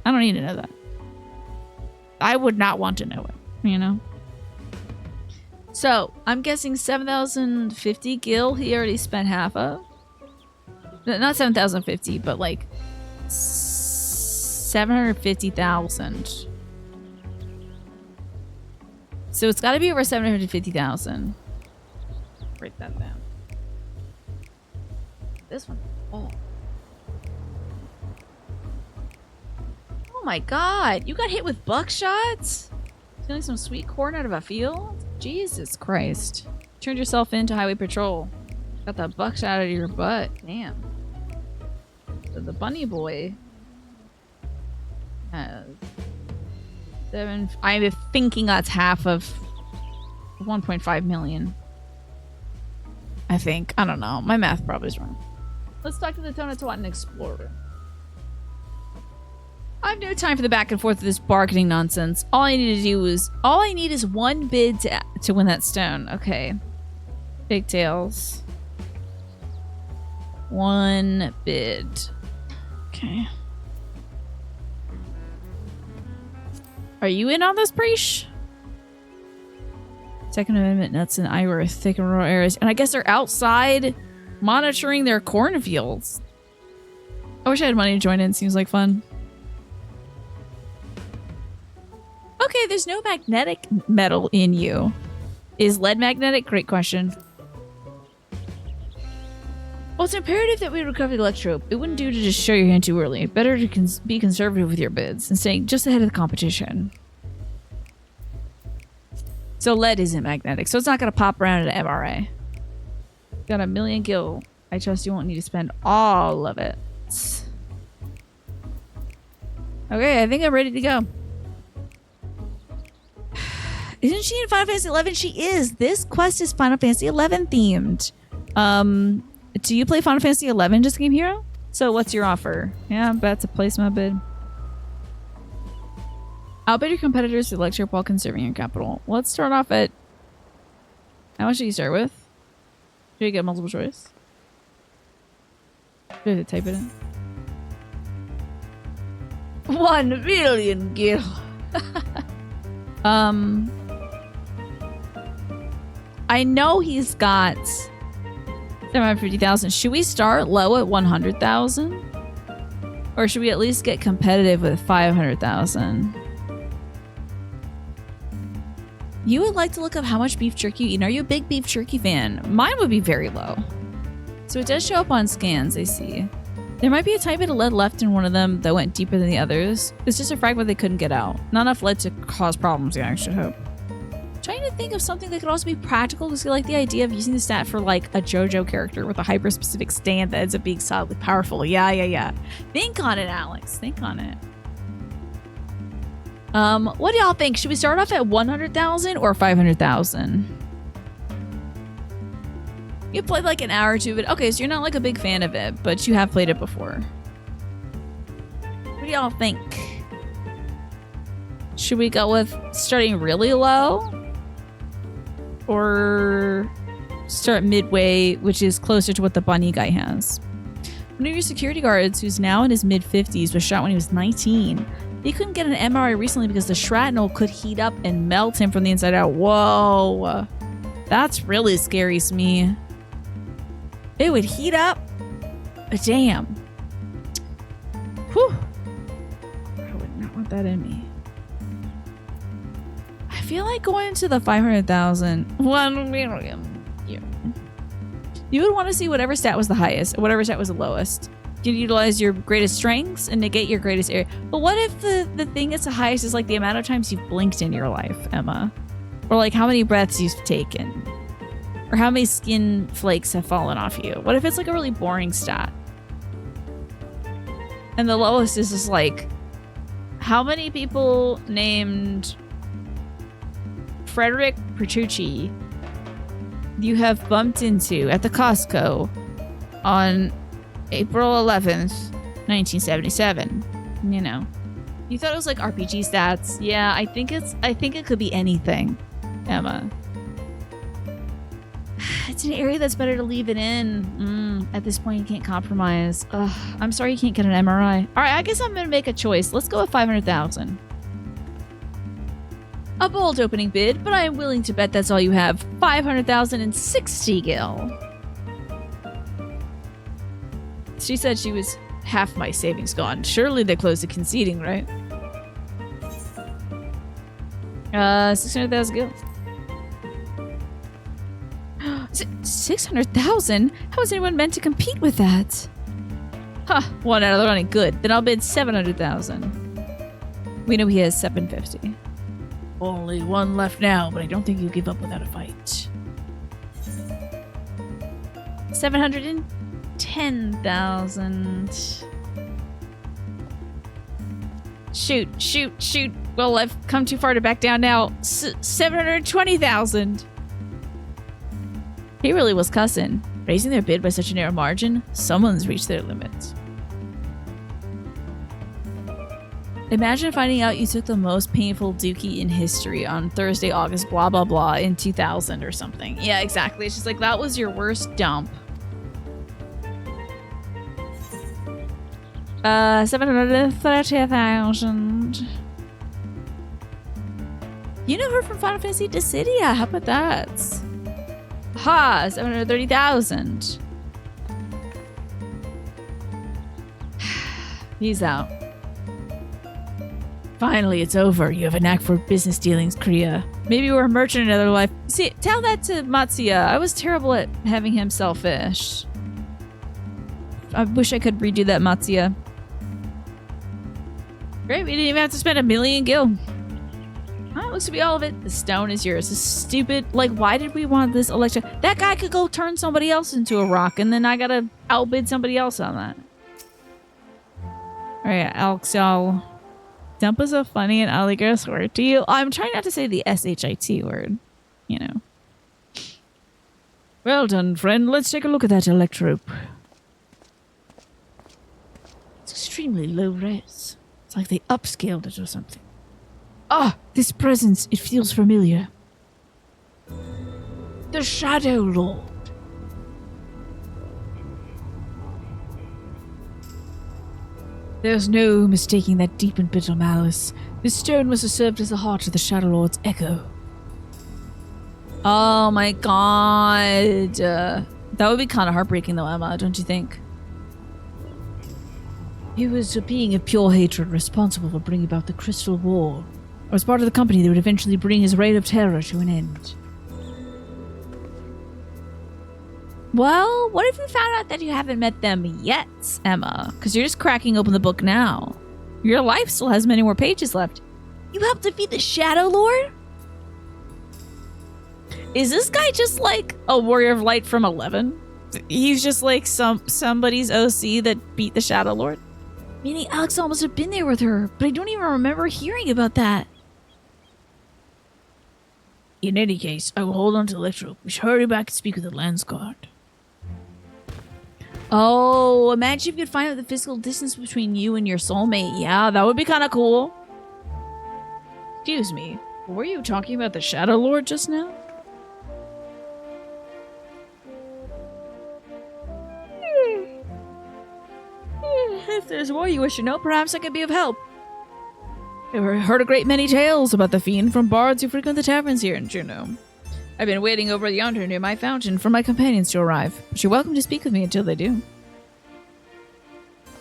I don't need to know that. I would not want to know it, you know? So, I'm guessing 7,050 gil he already spent half of. Not 7,050, but like 750,000. So it's got to be over 750,000. Write that down. This one. Oh my god. You got hit with buckshots? Stealing some sweet corn out of a field? Jesus Christ. Turned yourself into highway patrol. Got the buckshot out of your butt. Damn. So the bunny boy has 7. I'm thinking that's half of 1.5 million. I think. I don't know. My math probably is wrong. Let's talk to the Tonatoan Explorer. I have no time for the back and forth of this bargaining nonsense. All I need is one bid to win that stone. Okay. Pigtails. 1 bid. Okay. Are you in on this, Prishe? Second Amendment nuts and Iowa are thick and rural areas. And I guess they're outside monitoring their cornfields. I wish I had money to join in. Seems like fun. Okay, there's no magnetic metal in you. Is lead magnetic? Great question. Well, it's imperative that we recover the electrope. It wouldn't do to just show your hand too early. Better to be conservative with your bids and staying just ahead of the competition. So lead isn't magnetic, so it's not going to pop around at MRA. Got 1 million gil. I trust you won't need to spend all of it. Okay, I think I'm ready to go. Isn't she in Final Fantasy XI? She is. This quest is Final Fantasy XI themed. Do you play Final Fantasy XI, Just Game Hero? So what's your offer? Yeah, I'm about to place my bid. Outbid your competitors to lecture while conserving your capital. Let's start off at... How much do you start with? Should you get multiple choice? Do you have to type it in? 1 million gil. I know he's got 750,000. Should we start low at 100,000? Or should we at least get competitive with 500,000? You would like to look up how much beef jerky you eat. Are you a big beef jerky fan? Mine would be very low. So it does show up on scans, I see. There might be a tiny bit of lead left in one of them that went deeper than the others. It's just a fragment they couldn't get out. Not enough lead to cause problems, I should hope. Trying to think of something that could also be practical because I like the idea of using the stat for like a JoJo character with a hyper-specific stand that ends up being solidly powerful. Yeah. Think on it, Alex. Think on it. What do y'all think? Should we start off at 100,000 or 500,000? You played like an hour or two of it. Okay, so you're not like a big fan of it, but you have played it before. What do y'all think? Should we go with starting really low? Or start midway, which is closer to what the bunny guy has? One of your security guards, who's now in his mid-50s, was shot when he was 19. He couldn't get an MRI recently because the shrapnel could heat up and melt him from the inside out. Whoa. That's really scary to me. It would heat up? Damn. Whew. I would not want that in me. I feel like going into the 500,000. 1 million. You would want to see whatever stat was the highest, whatever stat was the lowest. You can utilize your greatest strengths and negate your greatest area. But what if the thing that's the highest is like the amount of times you've blinked in your life, Emma? Or like how many breaths you've taken? Or how many skin flakes have fallen off you? What if it's like a really boring stat? And the lowest is just like, how many people named Frederick Petrucci you have bumped into at the Costco on April 11th, 1977. You know. You thought it was like RPG stats. Yeah, I think it could be anything, Emma. It's an area that's better to leave it in. At this point, you can't compromise. Ugh, I'm sorry you can't get an MRI. All right, I guess I'm going to make a choice. Let's go with 500,000. A bold opening bid, but I am willing to bet that's all you have. 500,060 gil. She said she was half my savings gone. Surely they're close to conceding, right? 600,000 gil. 600,000? How is anyone meant to compete with that? Huh, one out of the running. Good. Then I'll bid 700,000. We know he has 750. Only one left now, but I don't think you'll give up without a fight. 710,000. Shoot. Well, I've come too far to back down now. 720,000. He really was cussing. Raising their bid by such a narrow margin, someone's reached their limits. Imagine finding out you took the most painful dookie in history on Thursday, August, blah, blah, blah, in 2000 or something. Yeah, exactly. It's just like, that was your worst dump. 730,000. You know her from Final Fantasy Dissidia. How about that? Ha! 730,000. He's out. Finally, it's over. You have a knack for business dealings, Kriya. Maybe you were a merchant in another life. See, tell that to Matsuya. I was terrible at having him selfish. I wish I could redo that, Matsuya. Great, we didn't even have to spend 1 million gil. That looks to be all of it. The stone is yours. This is stupid. Like, why did we want this electric? That guy could go turn somebody else into a rock, and then I gotta outbid somebody else on that. Alright, Alex, y'all. Dump is a funny and alligator word to you. I'm trying not to say the SHIT word. You know. Well done, friend. Let's take a look at that electrope. It's extremely low res. It's like they upscaled it or something. Ah, this presence. It feels familiar. The Shadow Lord. There's no mistaking that deep and bitter malice. This stone must have served as the heart of the Shadow Lord's echo. Oh my god. That would be kind of heartbreaking though, Emma, don't you think? He was a being of pure hatred responsible for bringing about the Crystal War. Or was part of the company that would eventually bring his reign of terror to an end. Well, what if we found out that you haven't met them yet, Emma? Because you're just cracking open the book now. Your life still has many more pages left. You helped defeat the Shadow Lord? Is this guy just like a Warrior of Light from 11? He's just like somebody's OC that beat the Shadow Lord? Meaning Alex almost have been there with her, but I don't even remember hearing about that. In any case, I will hold on to the electro. We should hurry back and speak with the Lance Guard. Oh, imagine if you could find out the physical distance between you and your soulmate. Yeah, that would be kind of cool. Excuse me. Were you talking about the Shadow Lord just now? If there's more you wish to know, perhaps I could be of help. I've heard a great many tales about the fiend from bards who frequent the taverns here in Juneau. I've been waiting over yonder near my fountain for my companions to arrive, but you're welcome to speak with me until they do.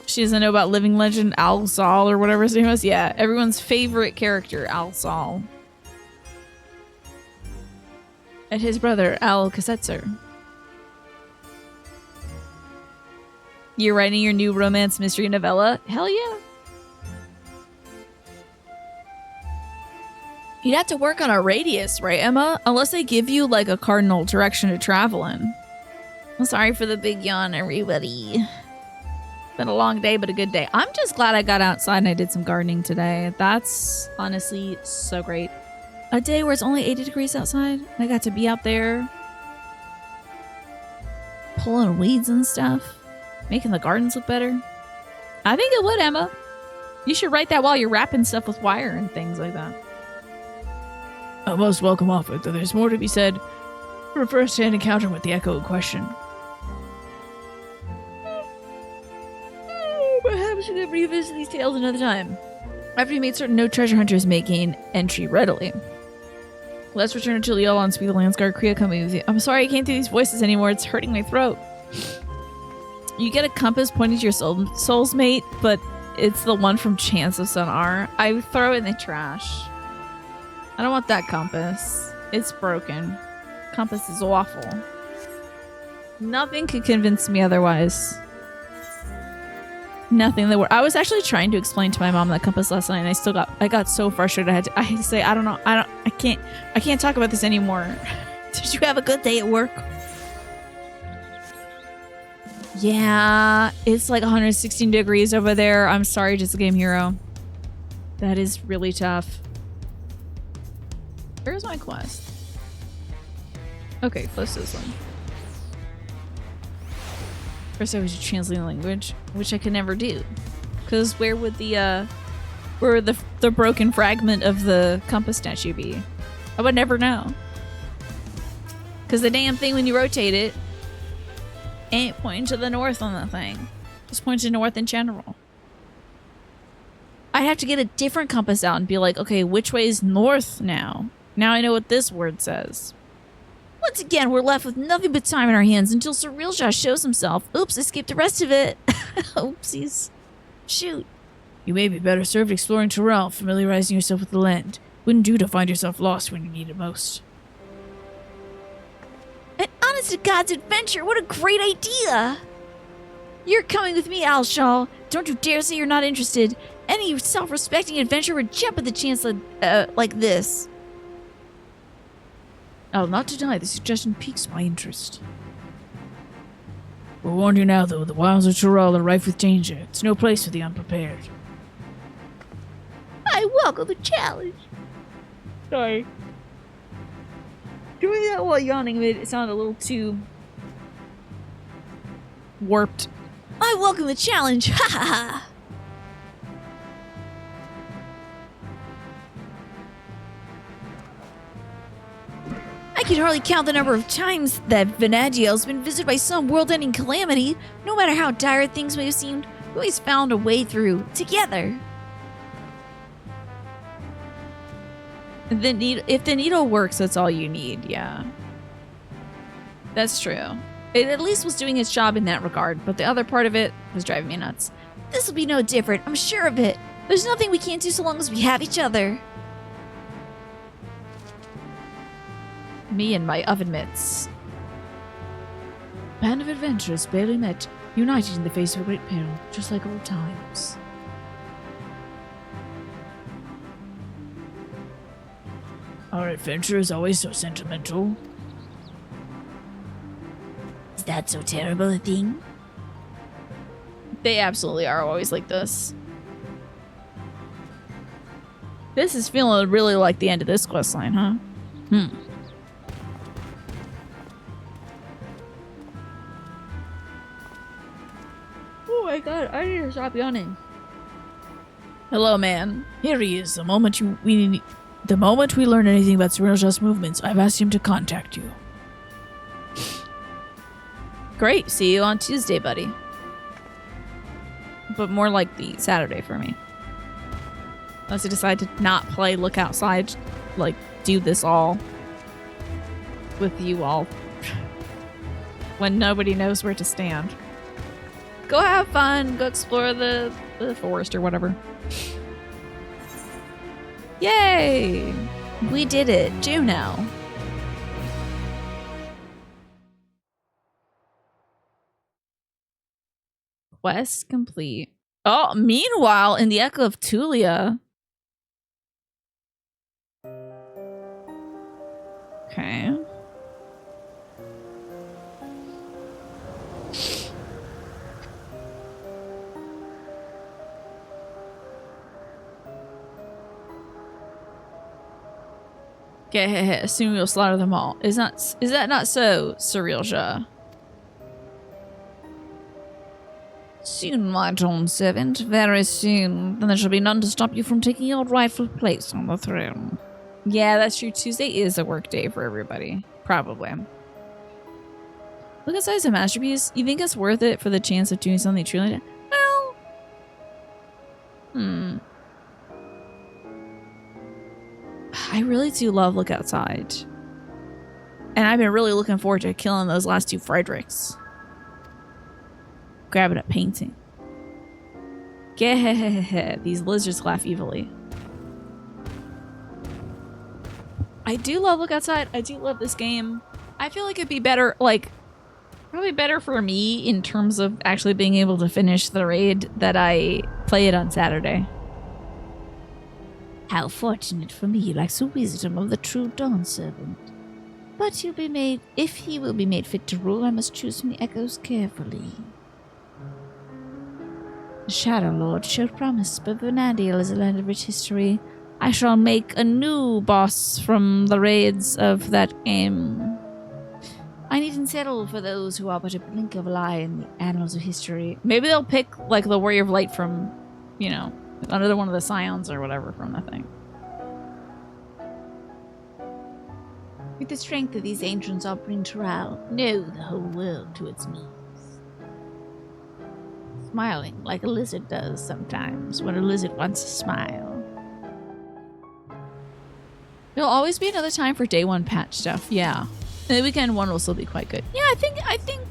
She doesn't know about living legend Al Sol or whatever his name was. Yeah, everyone's favorite character, Al Sol. And his brother, Al Kassetzer. You're writing your new romance mystery novella? Hell yeah. You'd have to work on a radius, right, Emma? Unless they give you, like, a cardinal direction to travel in. I'm sorry for the big yawn, everybody. Been a long day, but a good day. I'm just glad I got outside and I did some gardening today. That's honestly so great. A day where it's only 80 degrees outside, and I got to be out there pulling weeds and stuff, making the gardens look better. I think it would, Emma. You should write that while you're wrapping stuff with wire and things like that. A most welcome offer, though there's more to be said for a first-hand encounter with the echo in question. Perhaps we could revisit these tales another time. After you meet certain no treasure hunters may gain entry readily. Let's return to Liel on Speed the Landsguard Kriya coming with you. I'm sorry I can't do these voices anymore. It's hurting my throat. You get a compass pointing to your soul's mate, but it's the one from Chance of Sunar. I throw it in the trash. I don't want that compass. It's broken. Compass is awful. Nothing could convince me otherwise. Nothing that I was actually trying to explain to my mom that compass last night, and I got so frustrated. I had to say, I don't know. I can't talk about this anymore. Did you have a good day at work? Yeah, it's like 116 degrees over there. I'm sorry, just a game hero. That is really tough. Where's my quest? Okay, close to this one. First I was translating language, which I could never do. Because where would the broken fragment of the compass statue be? I would never know. Because the damn thing, when you rotate it, ain't pointing to the north on the thing. Just points to north in general. I'd have to get a different compass out and be like, okay, which way is north now? Now I know what this word says. Once again, we're left with nothing but time in our hands until Sir Realshah shows himself. Oops, I skipped the rest of it. Oopsies. Shoot. You may be better served exploring Terrell, familiarizing yourself with the land. Wouldn't do to find yourself lost when you need it most. An honest-to-God's adventure! What a great idea! You're coming with me, Alshal. Don't you dare say you're not interested. Any self-respecting adventurer would jump at the chance like this. I'll not deny the suggestion piques my interest. We'll warn you now, though, the wilds of Terrell are rife with danger. It's no place for the unprepared. I welcome the challenge. Sorry. Doing that while yawning made it sound a little too warped. I welcome the challenge. Ha ha ha. I can hardly count the number of times that Vanadiel's been visited by some world-ending calamity. No matter how dire things may have seemed, we always found a way through, together. If the needle works, that's all you need, yeah. That's true. It at least was doing its job in that regard, but the other part of it was driving me nuts. This will be no different, I'm sure of it. There's nothing we can't do so long as we have each other. Me and my oven mitts. Band of adventurers barely met, united in the face of a great peril, just like old times. Our adventure is always so sentimental. Is that so terrible a thing? They absolutely are always like this. This is feeling really like the end of this questline, huh? Oh my god, I need to stop yawning. Hello, man. Here he is. The moment we learn anything about Cyril's movements, I've asked him to contact you. Great. See you on Tuesday, buddy. But more like the Saturday for me. Unless I decide to not play Look Outside, like, do this all with you all when nobody knows where to stand. Go have fun. Go explore the forest or whatever. Yay! We did it. Juno. Quest complete. Oh, meanwhile, in the Echo of Tulia. Okay. Okay, assume you'll slaughter them all. Is that not so, Cyrilja? Soon, my Dawn servant, very soon. Then there shall be none to stop you from taking your rightful place on the throne. Yeah, that's true. Tuesday is a work day for everybody. Probably. Look at size of masterpiece. You think it's worth it for the chance of doing something truly? Well, I really do love Look Outside. And I've been really looking forward to killing those last two Fredericks. Grabbing a painting. These lizards laugh evilly. I do love Look Outside. I do love this game. I feel like it'd be better, like, probably better for me in terms of actually being able to finish the raid that I play it on Saturday. How fortunate for me, likes the wisdom of the true Dawn servant. But he'll be made, if he will be made fit to rule, I must choose from the echoes carefully. The Shadow Lord showed promise, but Vernadiel is a land of rich history. I shall make a new boss from the raids of that game. I needn't settle for those who are but a blink of an eye in the annals of history. Maybe they'll pick, like, the Warrior of Light from, you know, another one of the Scions or whatever from the thing. With the strength of these ancients, I'll bring Terral, know the whole world to its knees. Smiling like a lizard does sometimes when a lizard wants to smile. There'll always be another time for day one patch stuff. Yeah, and the weekend one will still be quite good. Yeah, I think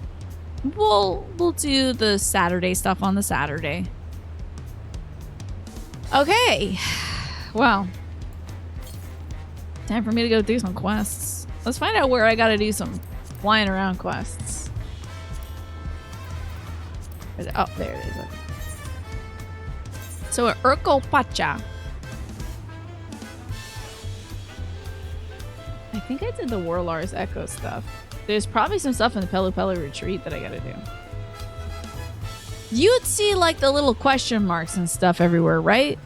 we'll do the Saturday stuff on the Saturday. Okay, well, time for me to go do some quests. Let's find out where I gotta do some flying around quests. Oh, there it is. Okay. So at Urkel Pacha. I think I did the Warlar's Echo stuff. There's probably some stuff in the Pelu Pelu Retreat that I gotta do. You'd see like the little question marks and stuff everywhere, right?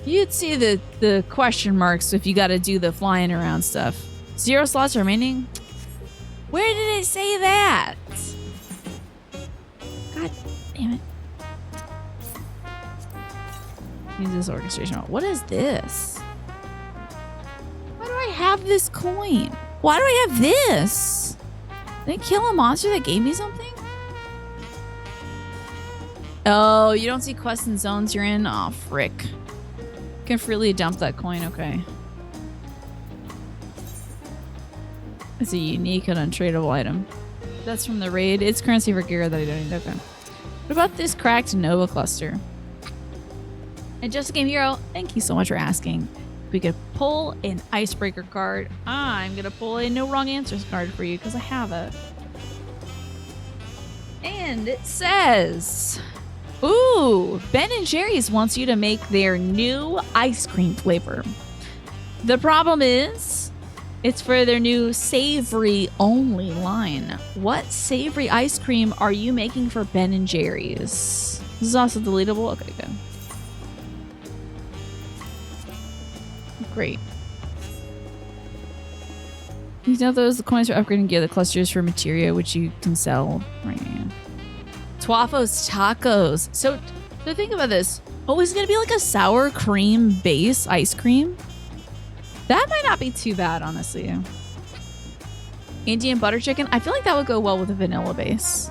You'd see the question marks if you gotta do the flying around stuff. 0 slots remaining? Where did it say that? God damn it. Use this orchestration. What is this? Why do I have this coin? Why do I have this? Did I kill a monster that gave me something? Oh, you don't see quests and zones you're in? Oh, frick. You can freely dump that coin, okay. It's a unique and untradeable item. That's from the raid. It's currency for gear that I don't need. Okay. What about this cracked Nova cluster? And Just a Game Hero, thank you so much for asking. We could pull an icebreaker card. I'm gonna pull a no wrong answers card for you because I have it. And it says, ooh, Ben & Jerry's wants you to make their new ice cream flavor. The problem is, it's for their new savory only line. What savory ice cream are you making for Ben & Jerry's? This is also deletable? Okay, good. Great. You know those the coins for upgrading gear, the clusters for materia, which you can sell right now. Twafo's tacos. So think about this. Oh, is it gonna be like a sour cream base ice cream? That might not be too bad, honestly. Indian butter chicken. I feel like that would go well with a vanilla base.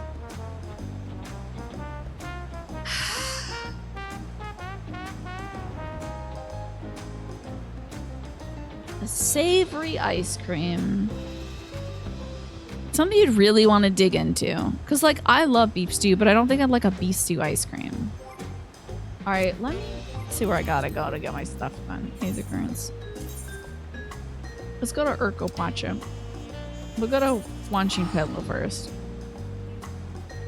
A savory ice cream. Something you'd really want to dig into. Because, like, I love beef stew, but I don't think I'd like a beef stew ice cream. All right, let me see where I gotta go to get my stuff done. Haze occurrence. Let's go to Urko Pacha. We'll go to Wanching Pedlo first.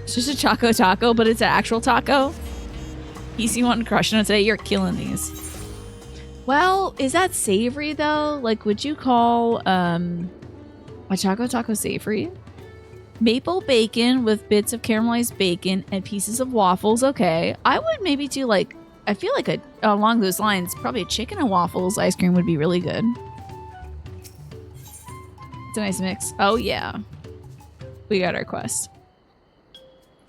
It's just a Choco Taco, but it's an actual taco. PC wanted to crush on today. You're killing these. Well, is that savory though? Like, would you call a Choco Taco savory? Maple bacon with bits of caramelized bacon and pieces of waffles. Okay, I would maybe do like, I feel like along those lines, probably a chicken and waffles ice cream would be really good. It's a nice mix. Oh yeah, we got our quest.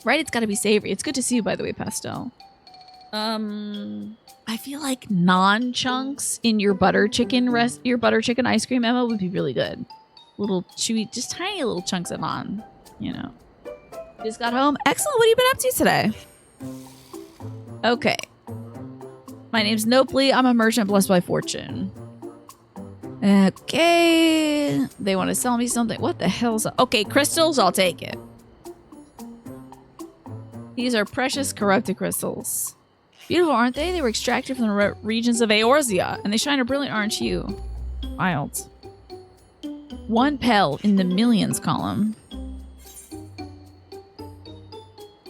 Right, it's got to be savory. It's good to see you, by the way, Pastel. I feel like non-chunks in your butter chicken ice cream, Emma, would be really good. Little chewy, just tiny little chunks of on, you know. Just got home. Excellent. What have you been up to today? Okay. My name's Nopley. I'm a merchant blessed by fortune. Okay. They want to sell me something. What the hell's that? Okay, crystals. I'll take it. These are precious corrupted crystals. Beautiful, aren't they? They were extracted from the regions of Eorzea, and they shine a brilliant orange hue. Wild. 1 pel in the millions column.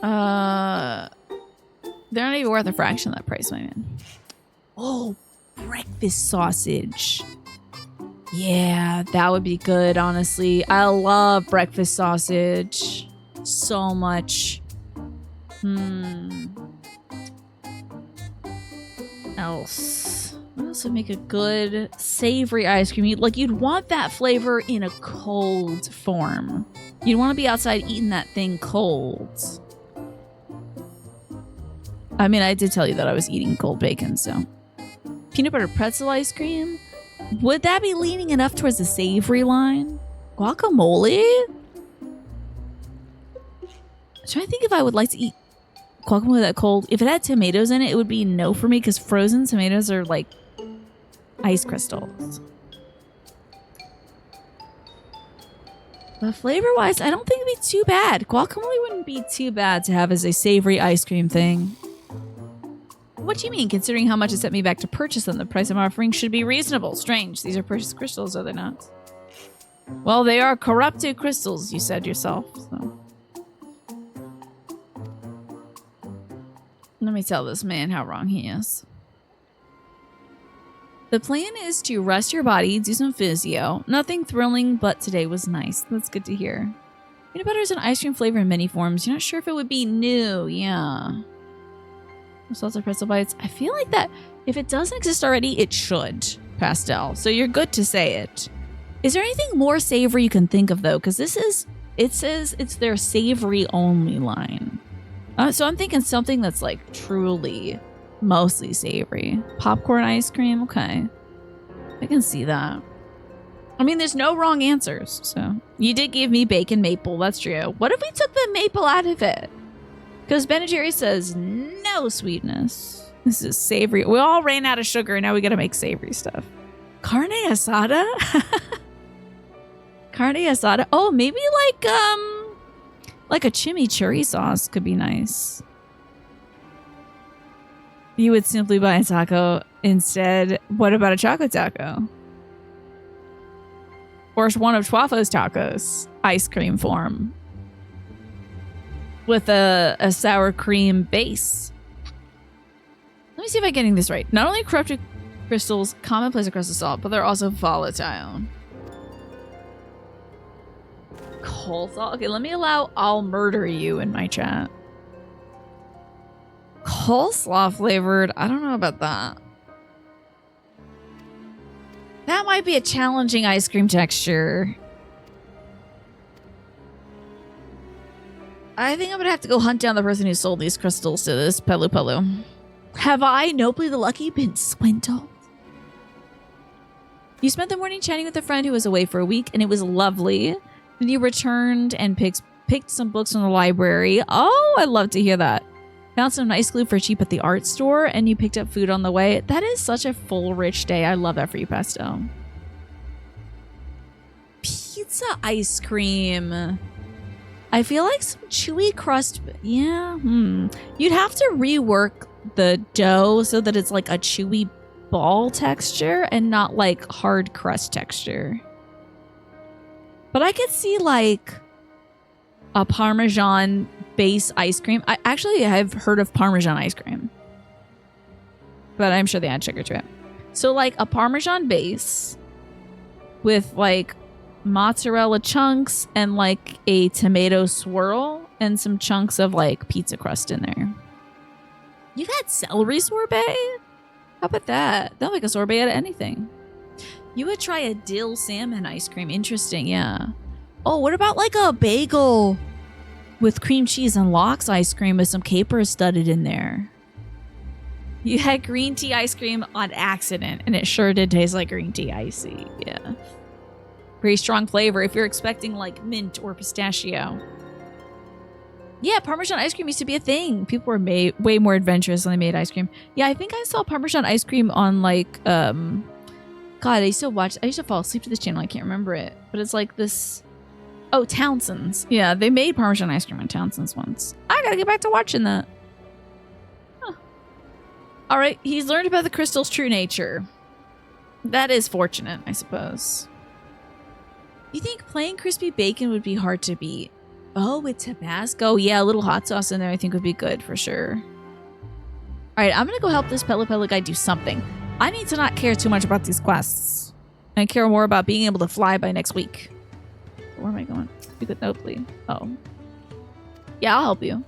They're not even worth a fraction of that price, my man. Oh, breakfast sausage. Yeah, that would be good, honestly. I love breakfast sausage so much. Else? What else would make a good savory ice cream? You'd want that flavor in a cold form. You'd want to be outside eating that thing cold. I mean, I did tell you that I was eating cold bacon, so. Peanut butter pretzel ice cream? Would that be leaning enough towards the savory line? Guacamole? I'm trying to think if I would like to eat guacamole that cold. If it had tomatoes in it, it would be no for me because frozen tomatoes are like ice crystals. But flavor-wise, I don't think it'd be too bad. Guacamole wouldn't be too bad to have as a savory ice cream thing. What do you mean? Considering how much it set me back to purchase them, the price I'm offering should be reasonable. Strange. These are precious crystals, are they not? Well, they are corrupted crystals, you said yourself, so. Let me tell this man how wrong he is. The plan is to rest your body, do some physio. Nothing thrilling, but today was nice. That's good to hear. Peanut butter is an ice cream flavor in many forms. You're not sure if it would be new. Yeah. Salted pretzel bites. I feel like that if it doesn't exist already, it should. Pastel. So you're good to say it. Is there anything more savory you can think of though? Because it says it's their savory only line. So I'm thinking something that's like truly mostly savory. Popcorn ice cream. Okay. I can see that. I mean, there's no wrong answers. So you did give me bacon maple. That's true. What if we took the maple out of it? Because Ben & Jerry says no sweetness. This is savory. We all ran out of sugar and now we got to make savory stuff. Carne asada? Carne asada? Oh, maybe like a chimichurri sauce could be nice. You would simply buy a taco instead. What about a choco taco? Or one of Twafo's tacos. Ice cream form. With a sour cream base. Let me see if I'm getting this right. Not only corrupted crystals commonplace across the salt, but they're also volatile. Coleslaw? Okay, let me allow I'll murder you in my chat. Coleslaw flavored? I don't know about that. That might be a challenging ice cream texture. I think I'm gonna have to go hunt down the person who sold these crystals to this Pelu Pelu. Have I, Nobly the Lucky, been swindled? You spent the morning chatting with a friend who was away for a week, and it was lovely. Then you returned and picked some books from the library. Oh, I'd love to hear that. Found some nice glue for cheap at the art store, and you picked up food on the way. That is such a full, rich day. I love that for you, Pesto. Pizza ice cream. I feel like some chewy crust. Yeah. You'd have to rework the dough so that it's like a chewy ball texture and not like hard crust texture. But I could see like a Parmesan base ice cream. I actually have heard of Parmesan ice cream, but I'm sure they add sugar to it. So like a Parmesan base with like mozzarella chunks and like a tomato swirl and some chunks of like pizza crust in there. You got celery sorbet? How about that? They'll make a sorbet out of anything. You would try a dill salmon ice cream. Interesting, yeah. Oh, what about like a bagel with cream cheese and lox ice cream with some capers studded in there? You had green tea ice cream on accident, and it sure did taste like green tea icy. Yeah. Pretty strong flavor if you're expecting like mint or pistachio. Yeah, Parmesan ice cream used to be a thing. People were way more adventurous when they made ice cream. Yeah, I think I saw Parmesan ice cream on like, God, I used to fall asleep to this channel. I can't remember it. But it's like this, oh, Townsend's. Yeah, they made Parmesan ice cream on Townsend's once. I gotta get back to watching that. Huh. All right, he's learned about the crystal's true nature. That is fortunate, I suppose. You think plain crispy bacon would be hard to beat? Oh, with Tabasco? Yeah, a little hot sauce in there I think would be good for sure. All right, I'm going to go help this Pelu Pelu guy do something. I need to not care too much about these quests. I care more about being able to fly by next week. Where am I going? You could no, please. Oh. Yeah, I'll help you.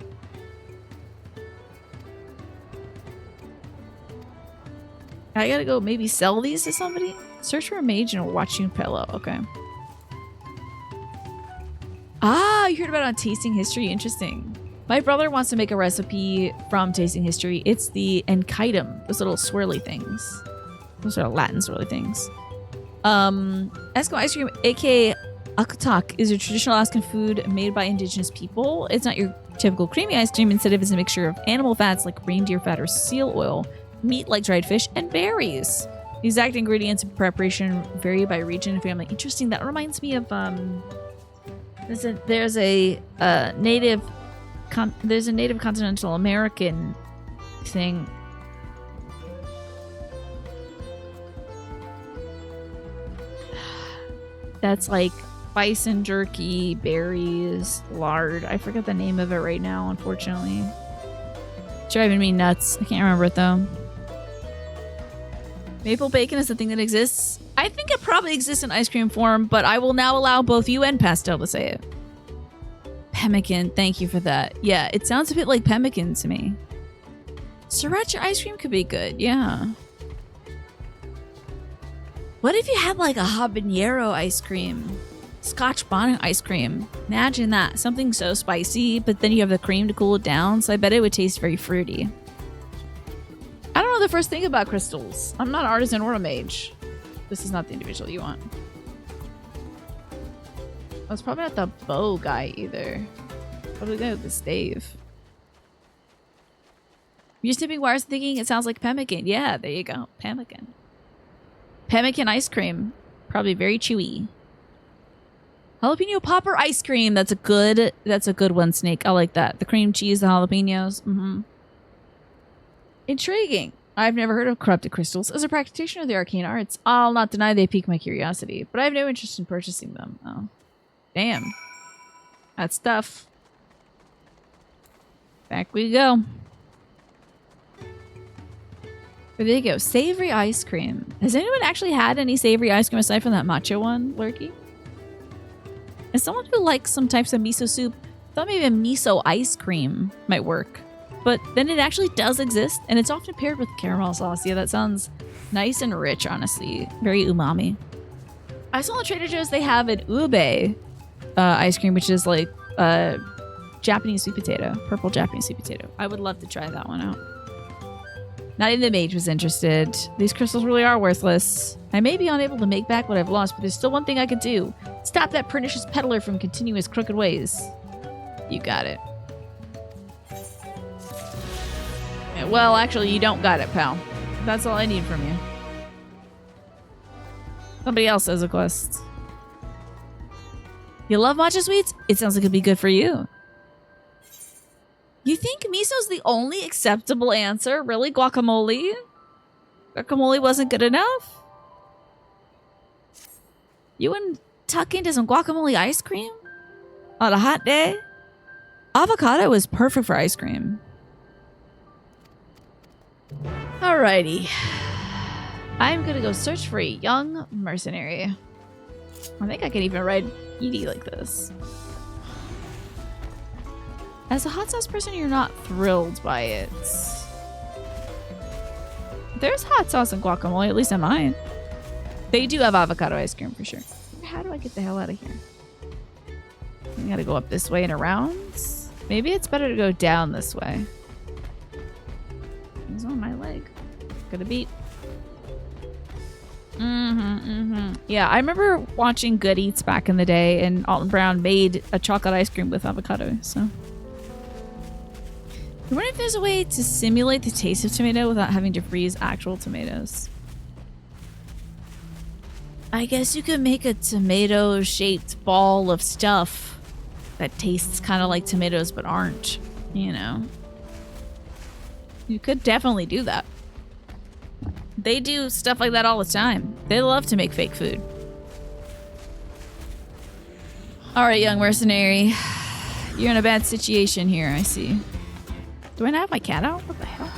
I gotta go maybe sell these to somebody? Search for a mage and watch you pillow. Okay. Ah, you heard about it on Tasting History. Interesting. My brother wants to make a recipe from Tasting History. It's the enchitum, those little swirly things. Those are Latin swirly things. Eskimo ice cream, aka akutak, is a traditional Alaskan food made by indigenous people. It's not your typical creamy ice cream. Instead, it's a mixture of animal fats like reindeer fat or seal oil, meat like dried fish, and berries. The exact ingredients and preparation vary by region and family. Interesting. That reminds me of there's a native continental American thing. That's like bison jerky, berries, lard. I forget the name of it right now, unfortunately. It's driving me nuts. I can't remember it though. Maple bacon is the thing that exists. I think it probably exists in ice cream form, but I will now allow both you and Pastel to say it. Pemmican, thank you for that. Yeah, it sounds a bit like pemmican to me. Sriracha ice cream could be good, yeah. What if you had like a habanero ice cream? Scotch bonnet ice cream. Imagine that. Something so spicy, but then you have the cream to cool it down, so I bet it would taste very fruity. I don't know the first thing about crystals. I'm not an artisan or a mage. This is not the individual you want. Oh, it's probably not the bow guy either. Probably the guy with the stave. You're snipping wires and thinking it sounds like pemmican. Yeah, there you go. Pemmican. Pemmican ice cream. Probably very chewy. Jalapeno popper ice cream. That's a good one, Snake. I like that. The cream cheese, the jalapenos. Mm-hmm. Intriguing. I've never heard of corrupted crystals. As a practitioner of the arcane arts, I'll not deny they pique my curiosity, but I have no interest in purchasing them. Oh. Damn. That's tough. Back we go. There you go. Savory ice cream. Has anyone actually had any savory ice cream aside from that matcha one, Lurky? As someone who likes some types of miso soup, I thought maybe a miso ice cream might work. But then it actually does exist, and it's often paired with caramel sauce. Yeah, that sounds nice and rich, honestly. Very umami. I saw at Trader Joe's they have an ube ice cream, which is like Japanese sweet potato. Purple Japanese sweet potato. I would love to try that one out. Not even the mage was interested. These crystals really are worthless. I may be unable to make back what I've lost, but there's still one thing I could do. Stop that pernicious peddler from continuing his crooked ways. You got it. Yeah, well, actually, you don't got it, pal. That's all I need from you. Somebody else has a quest. You love matcha sweets? It sounds like it'd be good for you. You think miso's the only acceptable answer? Really? Guacamole? Guacamole wasn't good enough? You wouldn't tuck into some guacamole ice cream? On a hot day? Avocado is perfect for ice cream. Alrighty. I'm gonna go search for a young mercenary. I think I can even ride Edie like this. As a hot sauce person, you're not thrilled by it. There's hot sauce and guacamole, at least in mine. They do have avocado ice cream for sure. How do I get the hell out of here? I gotta go up this way and around. Maybe it's better to go down this way. He's on my leg. Gonna beat. Yeah, I remember watching Good Eats back in the day, and Alton Brown made a chocolate ice cream with avocado, so. I wonder if there's a way to simulate the taste of tomato without having to freeze actual tomatoes. I guess you could make a tomato-shaped ball of stuff that tastes kind of like tomatoes but aren't, you know. You could definitely do that. They do stuff like that all the time. They love to make fake food. Alright, young mercenary. You're in a bad situation here, I see. Do I not have my cat out? What the hell?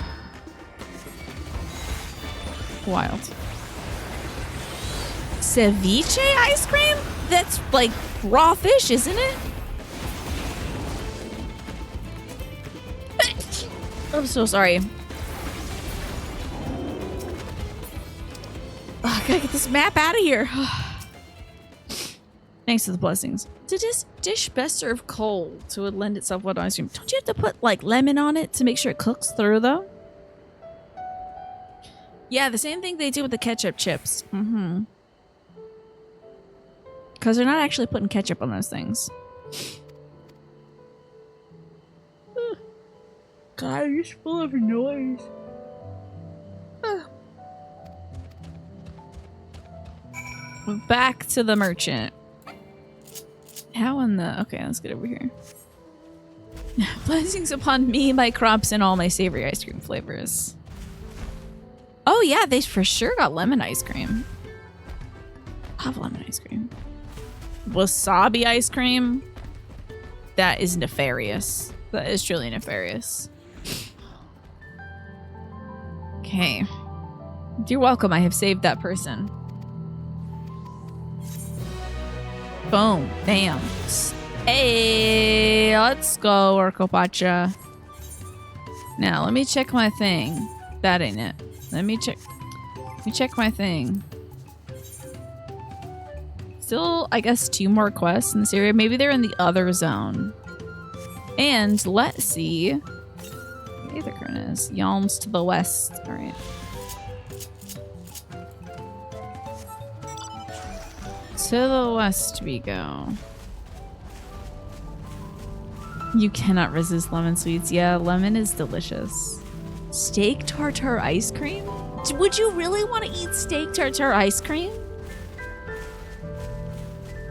Wild. Ceviche ice cream? That's like raw fish, isn't it? I'm so sorry. Oh, I gotta get this map out of here. Thanks to the blessings. Did this dish best serve cold so it would lend itself well to ice cream? Don't you have to put like lemon on it to make sure it cooks through though? Yeah, the same thing they do with the ketchup chips. Because they're not actually putting ketchup on those things. God, you're just full of noise. Back to the merchant. How in the... Okay, let's get over here. Blessings upon me, my crops, and all my savory ice cream flavors. Oh yeah, they for sure got lemon ice cream. I have lemon ice cream. Wasabi ice cream? That is nefarious. That is truly nefarious. Okay. You're welcome, I have saved that person. Boom. Bam. Hey, let's go, Orcopacha. Now, let me check my thing. That ain't it. Let me check my thing. Still, I guess, 2 more quests in this area. Maybe they're in the other zone. And let's see. The Aethercrone is. Yalms to the west. Alright. To the west we go. You cannot resist lemon sweets. Yeah, lemon is delicious. Steak tartare ice cream? Would you really want to eat steak tartare ice cream?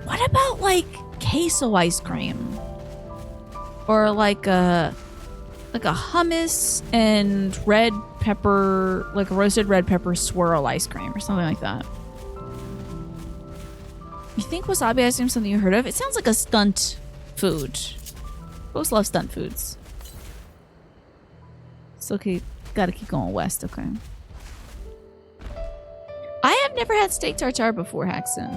What about like queso ice cream? Or like a hummus and red pepper, like a roasted red pepper swirl ice cream or something like that. You think wasabi ice cream is something you heard of? It sounds like a stunt food. Most love stunt foods. So okay, gotta keep going west, okay. I have never had steak tartare before, Haxton.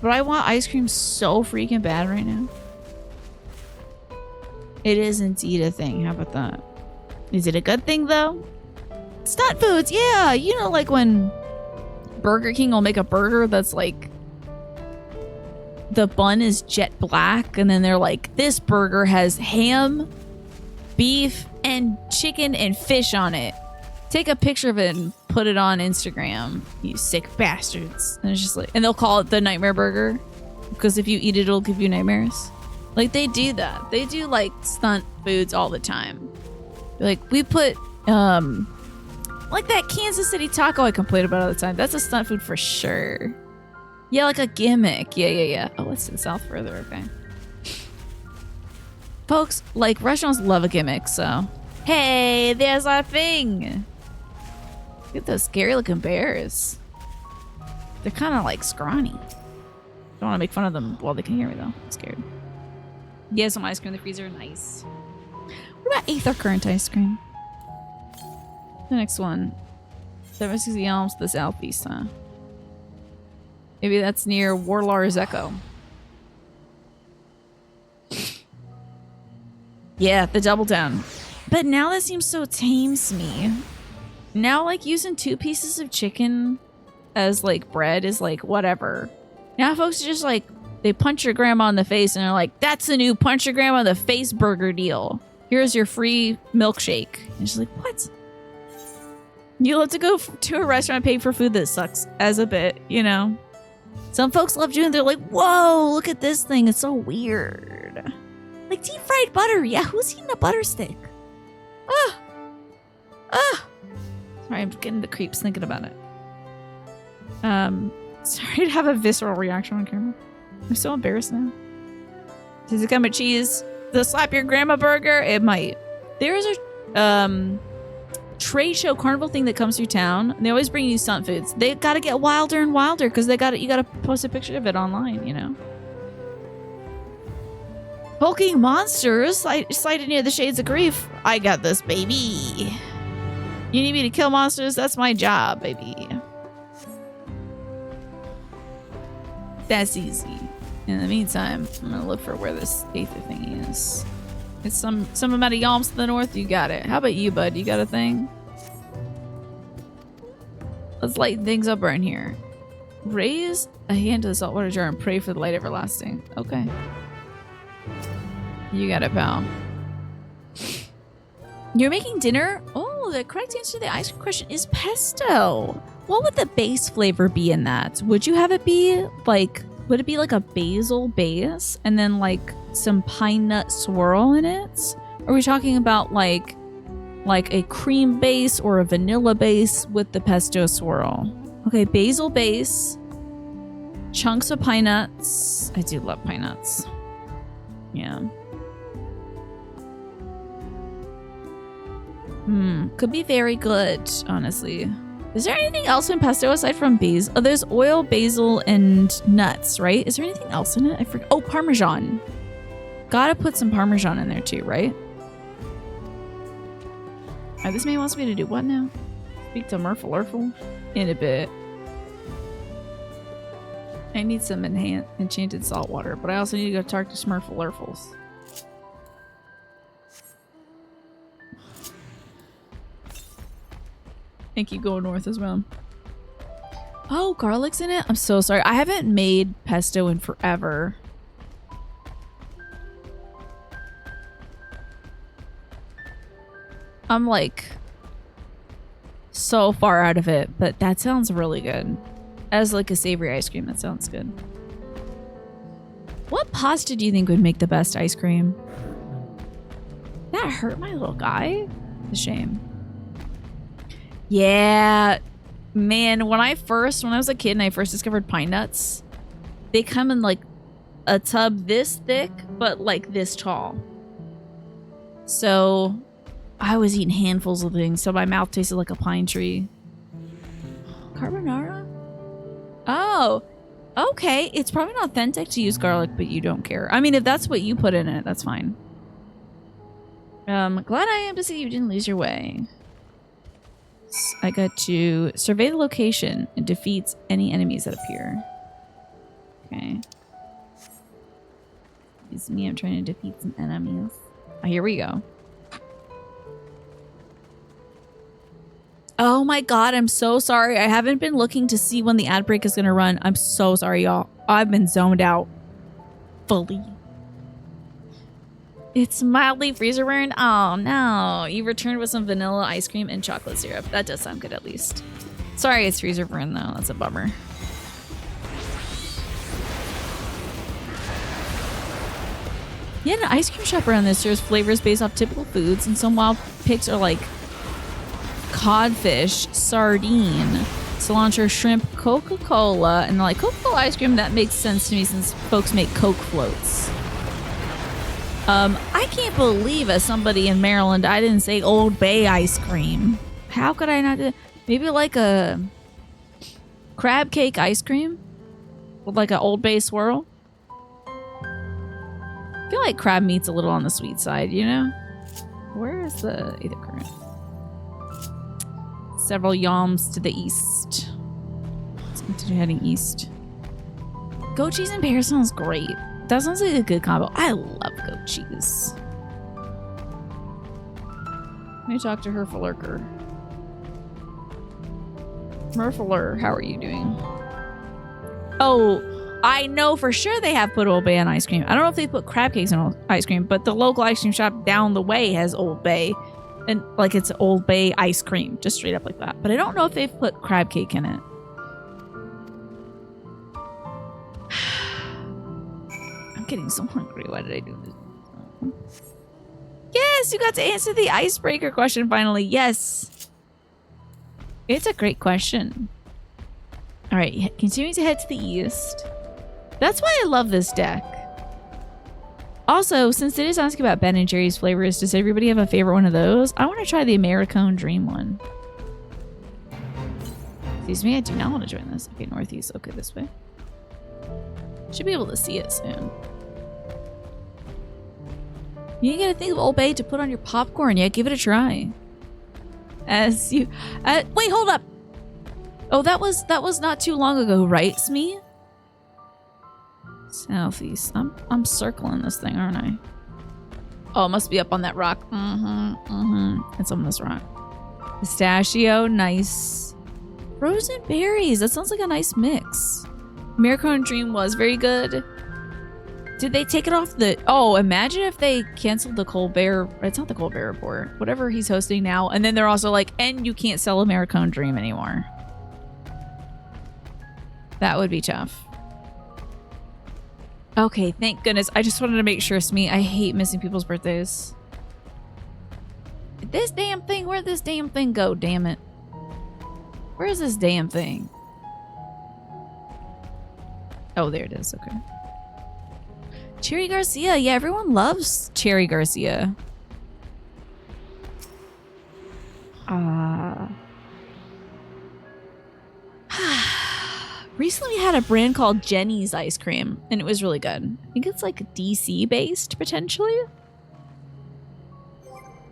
But I want ice cream so freaking bad right now. It is indeed a thing. How about that? Is it a good thing though? Stunt foods, yeah. You know, like when Burger King will make a burger that's like the bun is jet black, and then they're like, this burger has ham, beef, and chicken and fish on it. Take a picture of it and put it on Instagram, you sick bastards. And it's just like, and they'll call it the nightmare burger because if you eat it, it'll give you nightmares. Like, they do that. They do like stunt foods all the time. Like, we put like that Kansas City taco I complain about all the time. That's a stunt food for sure. Yeah, like a gimmick. Yeah. Oh, it's to the south further. Okay. Folks, like, restaurants love a gimmick, so. Hey, there's our thing. Look at those scary looking bears. They're kind of like scrawny. Don't want to make fun of them while they can hear me, though. I'm scared. Yeah, some ice cream in the freezer. Nice. What about Aether Current ice cream? The next one. 760 Elms to the southeast, huh? Maybe that's near Warlar's Echo. Yeah, the Double Down. But now that seems so tame to me. Now, like, using 2 pieces of chicken as, like, bread is, like, whatever. Now folks are just, like, they punch your grandma in the face and they're like, that's the new punch your grandma in the face burger deal. Here's your free milkshake. And she's like, what? You love to go to a restaurant and pay for food that sucks as a bit, you know? Some folks love doing it. They're like, whoa, look at this thing. It's so weird. Like deep fried butter. Yeah, who's eating a butter stick? Sorry, I'm getting the creeps thinking about it. Sorry to have a visceral reaction on camera. I'm so embarrassed now. Does it come with cheese? The slap your grandma burger? It might. There's a trade show carnival thing that comes through town. And they always bring you stunt foods. They gotta get wilder and wilder because you gotta post a picture of it online, you know. Hulking monsters sighted near the Shades of Grief. I got this, baby. You need me to kill monsters? That's my job, baby. That's easy. In the meantime, I'm gonna look for where this Aether thingy is. It's some amount of yalms to the north. You got it. How about you, bud? You got a thing? Let's lighten things up right here. Raise a hand to the saltwater jar and pray for the light everlasting. Okay. You got it, pal. You're making dinner? Oh, the correct answer to the ice cream question is pesto. What would the base flavor be in that? Would you have it be like, would it be like a basil base and then like some pine nut swirl in it? Or are we talking about like a cream base or a vanilla base with the pesto swirl? Okay, basil base, chunks of pine nuts. I do love pine nuts. Yeah. Could be very good, honestly. Is there anything else in pesto aside from basil? Oh, there's oil, basil, and nuts, right? Is there anything else in it? I forget. Oh, Parmesan. Gotta put some Parmesan in there too, right? Alright, this man wants me to do what now? Speak to Murphle in a bit. I need some enchanted salt water, but I also need to go talk to Smurfle. And keep going north as well. Oh, garlic's in it? I'm so sorry. I haven't made pesto in forever. I'm like so far out of it, but that sounds really good. As like a savory ice cream, that sounds good. What pasta do you think would make the best ice cream? That hurt my little guy? It's a shame. Yeah, man, when I was a kid and I first discovered pine nuts, they come in like a tub this thick, but like this tall. So I was eating handfuls of things, so my mouth tasted like a pine tree. Carbonara? Oh, okay. It's probably not authentic to use garlic, but you don't care. I mean, if that's what you put in it, that's fine. Glad I am to see you didn't lose your way. I got to survey the location and defeat any enemies that appear. Okay. It's me. I'm trying to defeat some enemies. Oh, here we go. Oh my god, I'm so sorry. I haven't been looking to see when the ad break is going to run. I'm so sorry, y'all. I've been zoned out. fully. It's mildly freezer burned. Oh no. You returned with some vanilla ice cream and chocolate syrup. That does sound good at least. Sorry it's freezer burned though. That's a bummer. Yeah, an ice cream shop around this serves flavors based off typical foods, and some wild picks are like codfish, sardine, cilantro, shrimp, Coca-Cola, and like Coca-Cola ice cream. That makes sense to me since folks make Coke floats. I can't believe as somebody in Maryland I didn't say Old Bay ice cream. How could I not do? Maybe like a crab cake ice cream with like an Old Bay swirl. I feel like crab meat's a little on the sweet side, you know? Where is the either current? Several yalms to the east. So heading east. Goat cheese and pear sounds great. That sounds like a good combo. I love goat cheese. Let me talk to Herflurker. Merfler, how are you doing? Oh, I know for sure they have put Old Bay on ice cream. I don't know if they put crab cakes on ice cream, but the local ice cream shop down the way has Old Bay. And like it's Old Bay ice cream, just straight up like that. But I don't know if they've put crab cake in it. I'm getting so hungry. Why did I do this? Yes, you got to answer the icebreaker question finally. Yes. It's a great question. All right, continuing to head to the east. That's why I love this deck. Also, since it is asking about Ben and Jerry's flavors, does everybody have a favorite one of those? I want to try the Americone Dream one. Excuse me, I do not want to join this. Okay, northeast. Okay, this way. Should be able to see it soon. You ain't gotta think of Old Bay to put on your popcorn yet. Give it a try. As you... wait, hold up! Oh, that was not too long ago, right, Smee? Southeast. I'm circling this thing, aren't I? Oh, it must be up on that rock. It's on this rock. Pistachio, nice. Frozen berries. That sounds like a nice mix. Americone Dream was very good. Did they take it off the... Oh, imagine if they canceled the Colbert... It's not the Colbert Report. Whatever he's hosting now. And then they're also like, and you can't sell Americone Dream anymore. That would be tough. Okay, thank goodness. I just wanted to make sure, Smee. I hate missing people's birthdays. This damn thing, where'd this damn thing go? Damn it. Where's this damn thing? Oh, there it is. Okay. Cherry Garcia. Yeah, everyone loves Cherry Garcia. Recently we had a brand called Jenny's ice cream, and it was really good. I think it's like DC based, potentially.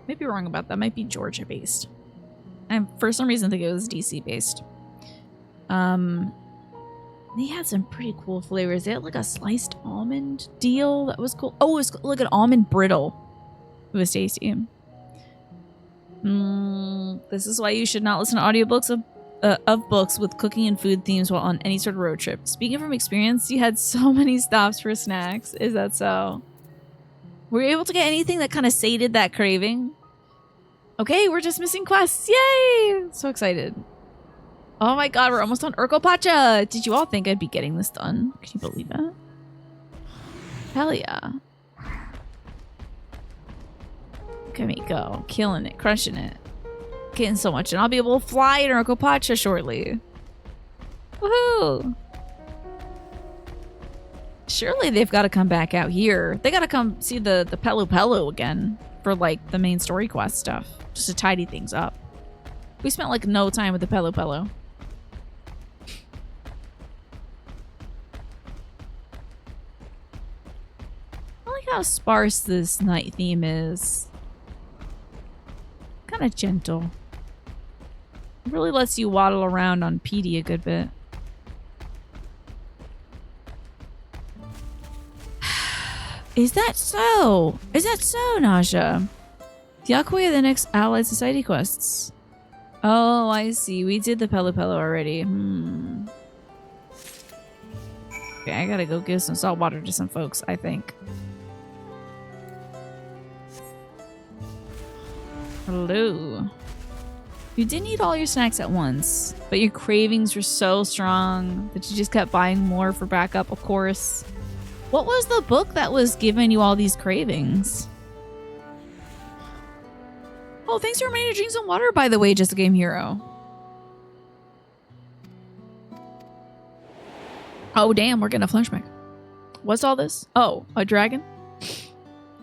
Maybe wrong about that. Might be Georgia based. I for some reason think it was DC based. They had some pretty cool flavors. They had like a sliced almond deal that was cool. Oh, it was like an almond brittle. It was tasty. This is why you should not listen to audiobooks of books with cooking and food themes while on any sort of road trip. Speaking from experience, you had so many stops for snacks. Is that so? Were you able to get anything that kind of sated that craving? Okay, we're just missing quests. Yay! So excited. Oh my god, we're almost on Urkelpacha! Did you all think I'd be getting this done? Can you believe it? Hell yeah. Look at me go. Killing it. Crushing it. Getting so much. And I'll be able to fly in Urkelpacha shortly. Woohoo! Surely they've got to come back out here. They got to come see the Pelu Pelu again for like the main story quest stuff. Just to tidy things up. We spent like no time with the Pelu Pelu. I like how sparse this night theme is. Kind of gentle. It really lets you waddle around on PD a good bit. Is that so? Is that so, Naja? The Aqua are the next Allied Society quests. Oh, I see. We did the Pelu Pelu already. Okay, I gotta go give some salt water to some folks, I think. Hello. You didn't eat all your snacks at once, but your cravings were so strong that you just kept buying more for backup, of course. What was the book that was giving you all these cravings? Oh, thanks for reminding me to drink some water, by the way, Just a Game Hero. Oh, damn, we're getting a flashback. What's all this? Oh, a dragon?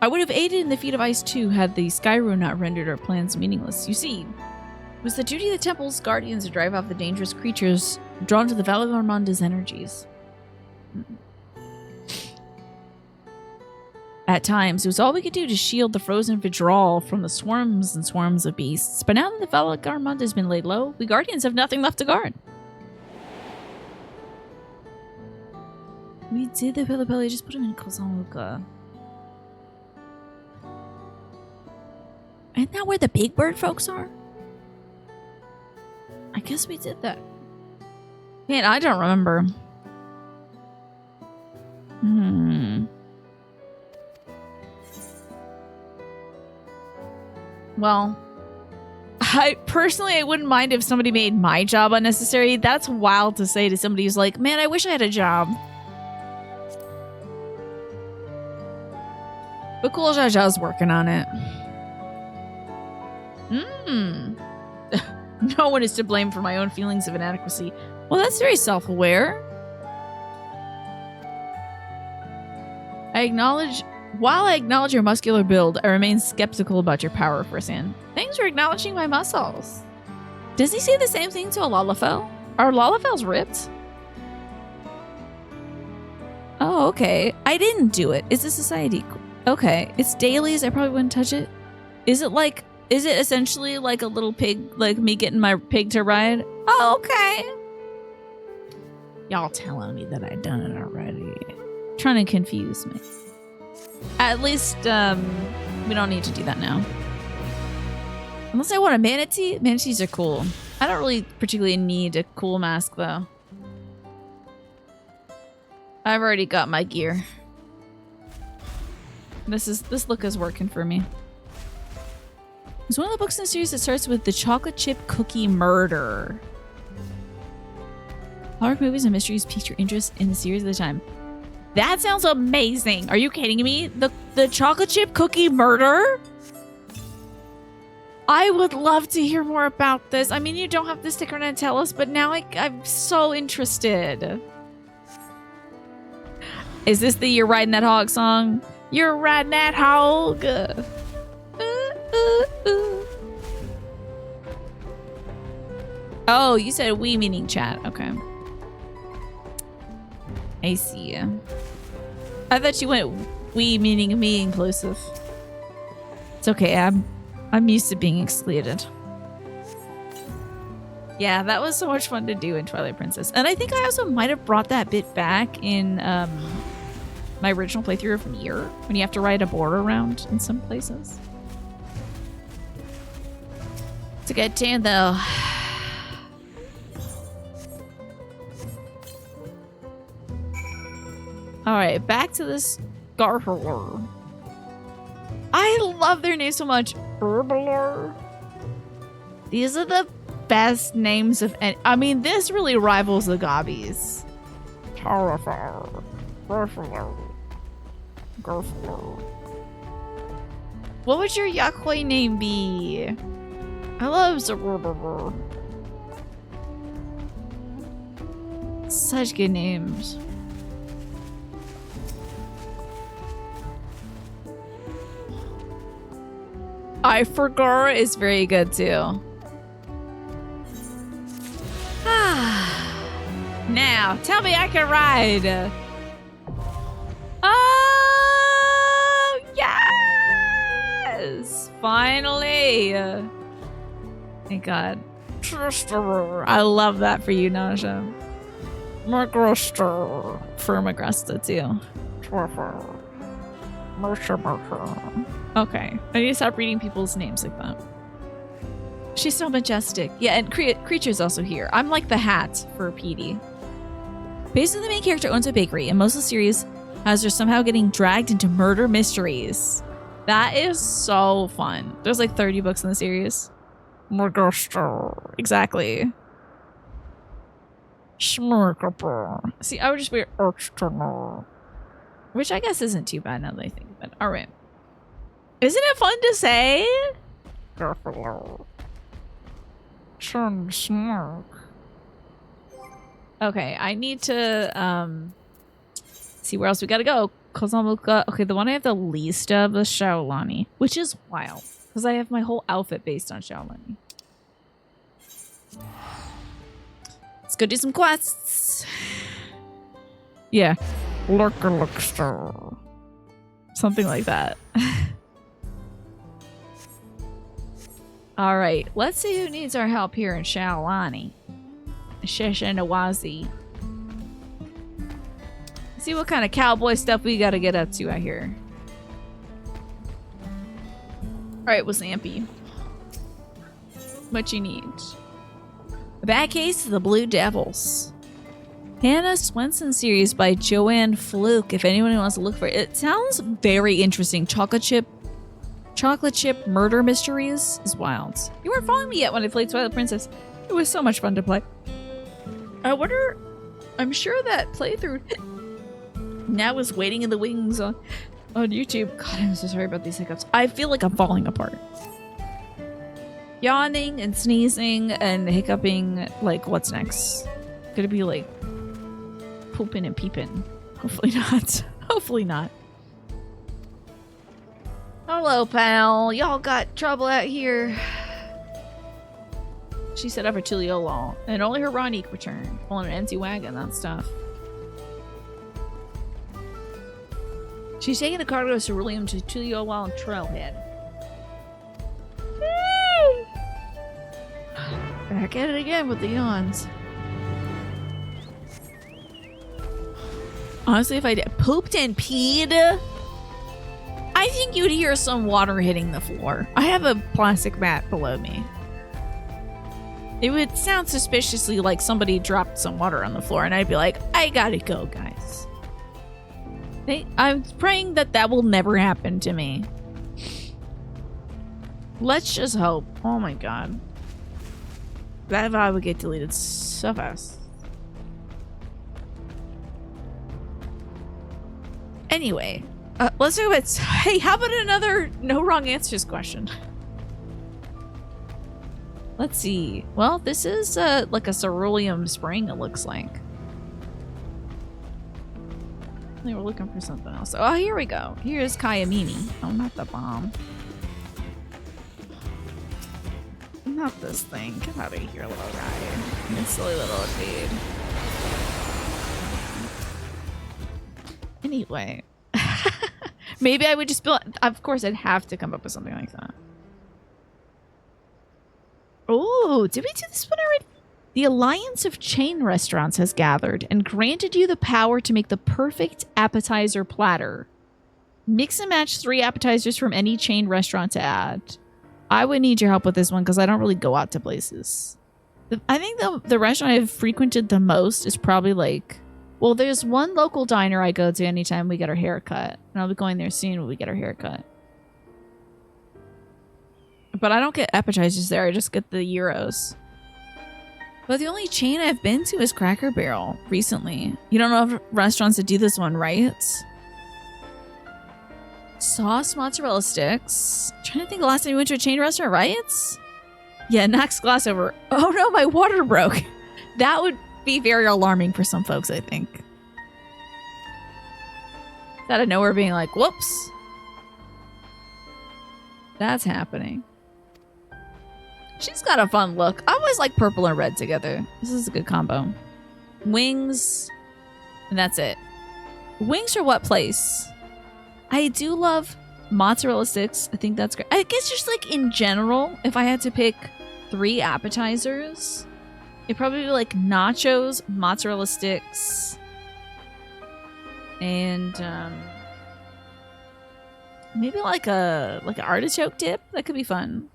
I would have aided in the feat of Ice too had the Skyru not rendered our plans meaningless. You see, it was the duty of the temple's guardians to drive off the dangerous creatures drawn to the Valley of Armanda's energies. At times, it was all we could do to shield the frozen Vidral from the swarms and swarms of beasts. But now that the Valley of Armanda has been laid low, we guardians have nothing left to guard. We did the Pili-Pili, just put him in Kozamuka. Isn't that where the big bird folks are? I guess we did that. Man, I don't remember. Well, I wouldn't mind if somebody made my job unnecessary. That's wild to say to somebody who's like, man, I wish I had a job. But Cool Jaja's working on it. No one is to blame for my own feelings of inadequacy. Well, that's very self-aware. While I acknowledge your muscular build, I remain skeptical about your power, Frisan. Thanks for acknowledging my muscles. Does he say the same thing to a Lalafell? Are Lalafells ripped? Oh, okay. I didn't do it. It's a society. Okay. It's dailies. I probably wouldn't touch it. Is it essentially like a little pig, like me getting my pig to ride? Oh, okay. Y'all telling me that I done it already. Trying to confuse me. At least, we don't need to do that now. Unless I want a manatee. Manatees are cool. I don't really particularly need a cool mask, though. I've already got my gear. This look is working for me. It's one of the books in the series that starts with the chocolate chip cookie murder. Horror movies and mysteries piqued your interest in the series at the time. That sounds amazing. Are you kidding me? The chocolate chip cookie murder? I would love to hear more about this. I mean, you don't have to stick around and tell us, but now I'm so interested. Is this the You're Riding That Hog song? You're riding that hog. Oh, you said we meaning chat. Okay. I see you. I thought you went we meaning me inclusive. It's okay. I'm used to being excluded. Yeah, that was so much fun to do in Twilight Princess. And I think I also might have brought that bit back in my original playthrough of Nier, when you have to ride a boar around in some places. It's a good tune, though. Alright, back to this Garhurler. I love their name so much. Herblur. These are the best names of any. I mean, this really rivals the Gobbies. Tarafar. Garhurler. Garhurler. What would your Yakoi name be? I love Zerberber. Such good names. I forgot is very good too. Now, tell me I can ride. Oh, yes! Finally. Thank God. I love that for you, Naja. Magrasta. For Magrasta too. Okay, I need to stop reading people's names like that. She's so majestic. Yeah, and creature's also here. I'm like the hat for Petey. Basically, the main character owns a bakery, and most of the series has her somehow getting dragged into murder mysteries. That is so fun. There's like 30 books in the series. Exactly. See, I would just be which I guess isn't too bad now that I think of it. All right. Isn't it fun to say? Okay, I need to see where else we gotta go. Okay, the one I have the least of is Shaolani, which is wild because I have my whole outfit based on Shaolani. Let's go do some quests. Yeah. Something like that. All right, let's see who needs our help here in Shaolani. Sheshanawazi. See what kind of cowboy stuff we gotta get up to out here. All right, what's Ampy? What you need? A bad case of the Blue Devils. Hannah Swenson series by Joanne Fluke. If anyone wants to look for it, it sounds very interesting. Chocolate chip murder mysteries is wild. You weren't following me yet when I played Twilight Princess. It was so much fun to play. I'm sure that playthrough now is waiting in the wings on YouTube. God, I'm so sorry about these hiccups. I feel like I'm falling apart. Yawning and sneezing and hiccuping. Like, what's next? Gonna be like pooping and peeping. Hopefully not. Hopefully not. Hello, pal. Y'all got trouble out here. She set up her Tuliolol, and only her Ronique returned. On an empty wagon, that stuff. She's taking the cargo of Ceruleum to Tuliolol and Trailhead. Back at it again with the yawns. Honestly, if I did pooped and peed, I think you'd hear some water hitting the floor. I have a plastic mat below me. It would sound suspiciously like somebody dropped some water on the floor, and I'd be like, I gotta go, guys. I'm praying that that will never happen to me. Let's just hope. Oh my god. That vibe would get deleted so fast. Anyway, let's do it. Hey, how about another no wrong answers question? Let's see. Well, this is like a ceruleum spring, it looks like. They were looking for something else. Oh, here we go. Here's Kayamini. Oh, not the bomb. Not this thing. Get out of here, little guy. You silly little dude. Anyway. Maybe I would just build... Of course, I'd have to come up with something like that. Oh, did we do this one already? The Alliance of Chain Restaurants has gathered and granted you the power to make the perfect appetizer platter. Mix and match 3 appetizers from any chain restaurant to add. I would need your help with this one because I don't really go out to places. I think the restaurant I've frequented the most is probably like... Well, there's one local diner I go to anytime we get our hair cut. And I'll be going there soon when we get our hair cut. But I don't get appetizers there. I just get the gyros. But the only chain I've been to is Cracker Barrel recently. You don't know of restaurants that do this one, right? Sauce mozzarella sticks. I'm trying to think the last time you went to a chain restaurant, right? Yeah, knocks glass over. Oh no, my water broke. That would be very alarming for some folks, I think. Out of nowhere being like, whoops. That's happening. She's got a fun look. I always like purple and red together. This is a good combo. Wings. And that's it. Wings for what place? I do love mozzarella sticks. I think that's great. I guess just like in general, if I had to pick 3 appetizers, it'd probably be like nachos, mozzarella sticks, and maybe like an artichoke dip. That could be fun.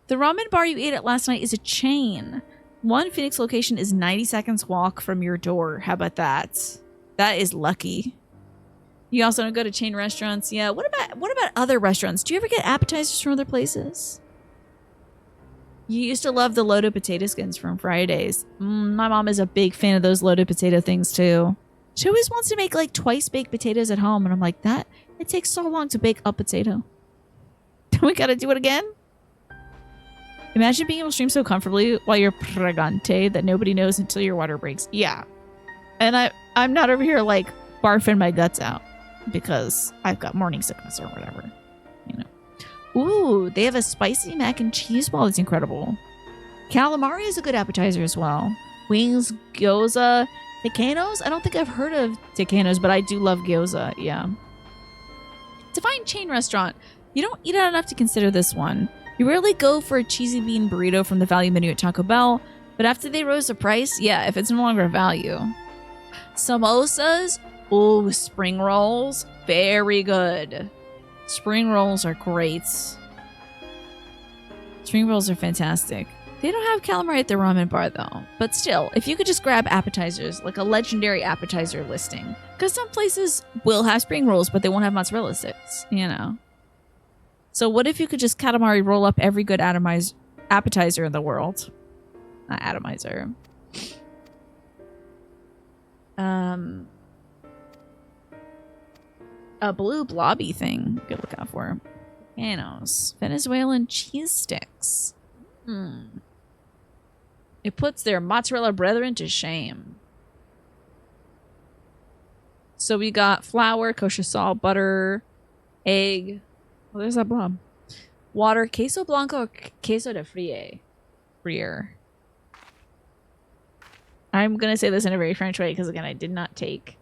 The ramen bar you ate at last night is a chain. One Phoenix location is 90 seconds walk from your door. How about that? That is lucky. You also don't go to chain restaurants. Yeah. What about other restaurants? Do you ever get appetizers from other places? You used to love the loaded potato skins from Fridays. My mom is a big fan of those loaded potato things too. She always wants to make like twice baked potatoes at home, and I'm like, it takes so long to bake a potato. We gotta do it again? Imagine being able to stream so comfortably while you're pregante that nobody knows until your water breaks. Yeah. And I'm not over here like barfing my guts out because I've got morning sickness or whatever. You know. Ooh, they have a spicy mac and cheese ball that's incredible. Calamari is a good appetizer as well. Wings, gyoza, tacanos. I don't think I've heard of tacanos, but I do love gyoza. Yeah. Define chain restaurant. You don't eat out enough to consider this one. You rarely go for a cheesy bean burrito from the value menu at Taco Bell, but after they rose the price, yeah, if it's no longer a value. Samosas, ooh, spring rolls, very good. Spring rolls are great. Spring rolls are fantastic. They don't have calamari at the ramen bar though, but still, if you could just grab appetizers, like a legendary appetizer listing, because some places will have spring rolls, but they won't have mozzarella sticks, you know. So what if you could just calamari roll up every good appetizer in the world? Not atomizer. A blue blobby thing you could look out for. Panos. Venezuelan cheese sticks. It puts their mozzarella brethren to shame. So we got flour, kosher salt, butter, egg. Oh, there's that blob. Water, queso blanco, or queso de frier. I'm going to say this in a very French way because, again, I did not take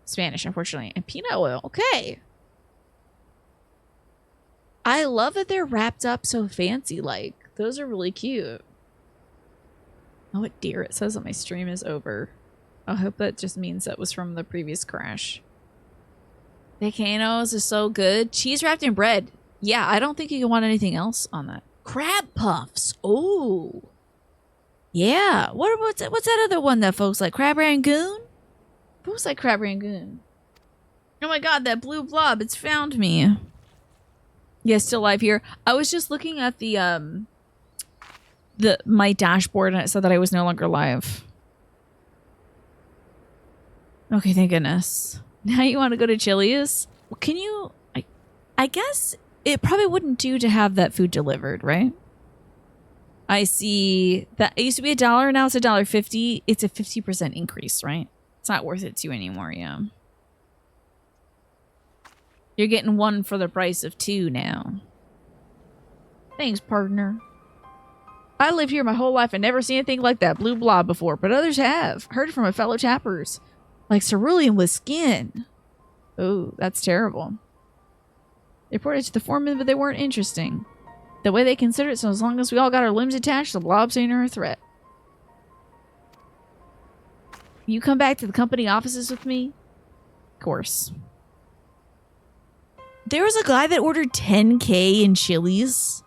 Spanish, unfortunately. And peanut oil. Okay. I love that they're wrapped up so fancy-like. Those are really cute. Oh, dear. It says that my stream is over. I hope that just means that was from the previous crash. Tacanos is so good. Cheese wrapped in bread. Yeah, I don't think you can want anything else on that. Crab puffs. Oh. Yeah. What's that other one that folks like? Crab Rangoon? Folks like Crab Rangoon. Oh my god, that blue blob. It's found me. Yeah, still live here. I was just looking at my dashboard and it said that I was no longer live. Okay, thank goodness. Now you want to go to Chili's? Can you... I guess it probably wouldn't do to have that food delivered, right? I see that it used to be $1, now it's $1.50. It's a 50% increase, right? It's not worth it to you anymore, yeah. You're getting one for the price of two now. Thanks, partner. I lived here my whole life and never seen anything like that blue blob before, but others have. Heard it from my fellow tappers. Like cerulean with skin. Oh, that's terrible. They reported to the foreman, but they weren't interesting. The way they consider it, so as long as we all got our limbs attached, the blobs ain't a threat. You come back to the company offices with me? Of course. There was a guy that ordered 10K in Chili's.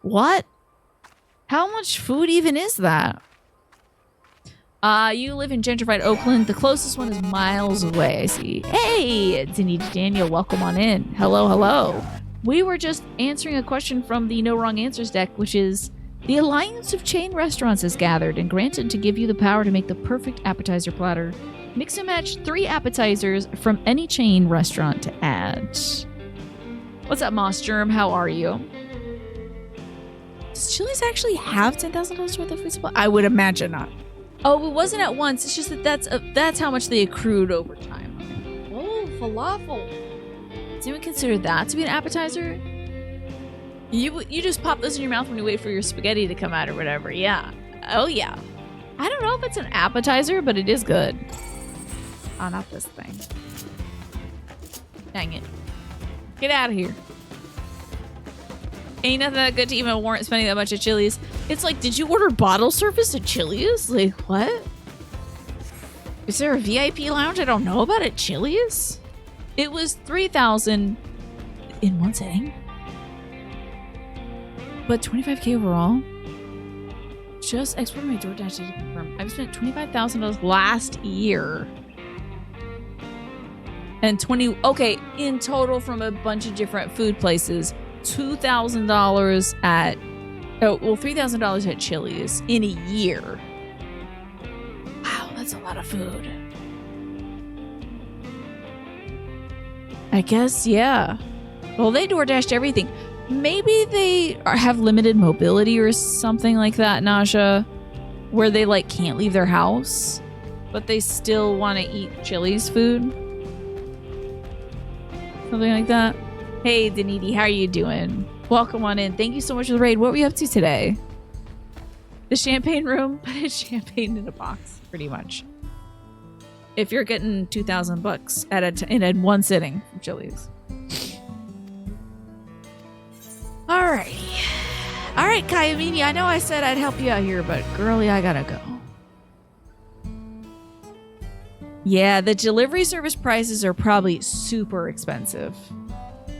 What? How much food even is that? You live in gentrified Oakland. The closest one is miles away, I see. Hey, Denny Daniel, welcome on in. Hello, hello. We were just answering a question from the No Wrong Answers deck, which is, the Alliance of Chain Restaurants has gathered and granted to give you the power to make the perfect appetizer platter. Mix and match 3 appetizers from any chain restaurant to add. What's up, Moss Germ? How are you? Does Chili's actually have $10,000 worth of food supply? I would imagine not. Oh, it wasn't at once. It's just that that's how much they accrued over time. Oh, falafel. Does anyone consider that to be an appetizer? You just pop those in your mouth when you wait for your spaghetti to come out or whatever. Yeah. Oh, yeah. I don't know if it's an appetizer, but it is good. Oh, not this thing. Dang it. Get out of here. Ain't nothing that good to even warrant spending that much at Chili's. It's like, did you order bottle service at Chili's? Like, what? Is there a VIP lounge I don't know about at Chili's? It was $3,000 in one setting. But 25K overall? Just exported my DoorDash data to confirm. I've spent $25,000 last year. And okay, in total from a bunch of different food places. $2,000 at, $3,000 at Chili's in a year. Wow, that's a lot of food. I guess, yeah. Well, they DoorDashed everything. Maybe they have limited mobility or something like that, Nasha, where they like can't leave their house, but they still want to eat Chili's food. Something like that. Hey, Daniti, how are you doing? Welcome on in. Thank you so much for the raid. What were you up to today? The champagne room, but it's champagne in a box, pretty much. If you're getting $2,000 in one sitting from Chili's. Alrighty. Alright, Kayamini, I know I said I'd help you out here, but girly, I gotta go. Yeah, the delivery service prices are probably super expensive.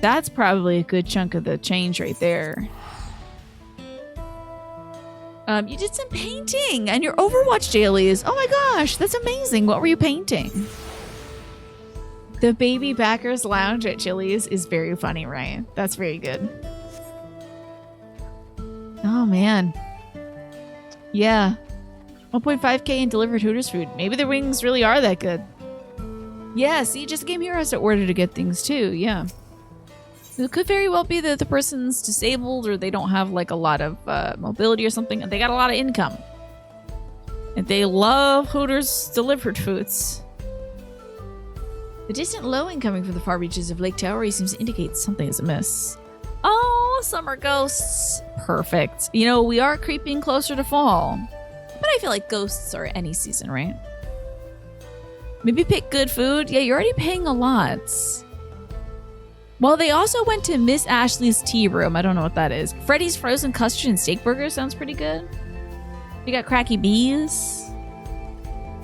That's probably a good chunk of the change right there. You did some painting and your Overwatch dailies. Oh my gosh, that's amazing. What were you painting? The baby backers lounge at Chili's is very funny, right? That's very good. Oh man. Yeah. 1.5K in delivered Hooters food. Maybe the wings really are that good. Yeah, see, just Game Hero has to order to get things too. Yeah. It could very well be that the person's disabled or they don't have like a lot of mobility or something, and they got a lot of income. And they love Hooters delivered foods. The distant lowing coming from the far reaches of Lake Tauri seems to indicate something is amiss. Oh, summer ghosts. Perfect. You know, we are creeping closer to fall. But I feel like ghosts are any season, right? Maybe pick good food. Yeah, you're already paying a lot. Well, they also went to Miss Ashley's tea room. I don't know what that is. Freddy's frozen custard and steak burger sounds pretty good. You got Cracky Bees.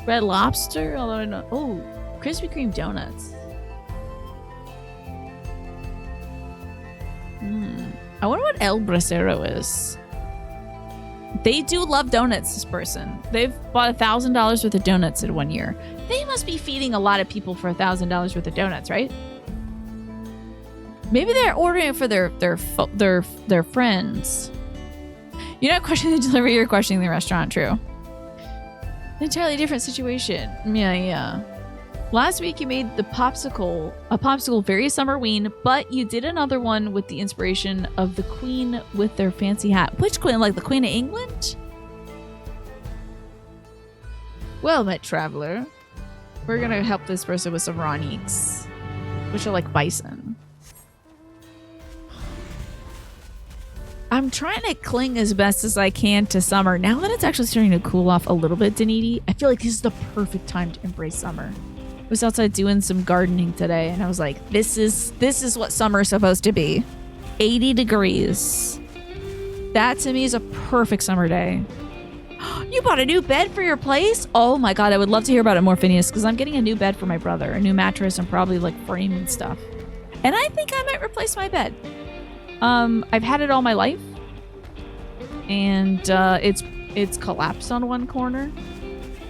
Red Lobster. Although I know. Oh, Krispy Kreme donuts. I wonder what El Bracero is. They do love donuts, this person. They've bought $1,000 worth of donuts in 1 year. They must be feeding a lot of people for $1,000 worth of donuts, right? Maybe they're ordering it for their friends. You're not questioning the delivery, you're questioning the restaurant, true. An entirely different situation. Yeah. Last week you made a popsicle very summerween, but you did another one with the inspiration of the queen with their fancy hat. Which queen? Like the Queen of England? Well met, traveler. We're gonna help this person with some Roniques, which are like bison. I'm trying to cling as best as I can to summer. Now that it's actually starting to cool off a little bit, Daniti, I feel like this is the perfect time to embrace summer. I was outside doing some gardening today, and I was like, this is what summer's supposed to be. 80 degrees. That to me is a perfect summer day. You bought a new bed for your place? Oh my god, I would love to hear about it more, Phineas, because I'm getting a new bed for my brother, a new mattress, and probably like frame and stuff. And I think I might replace my bed. I've had it all my life, and it's collapsed on one corner,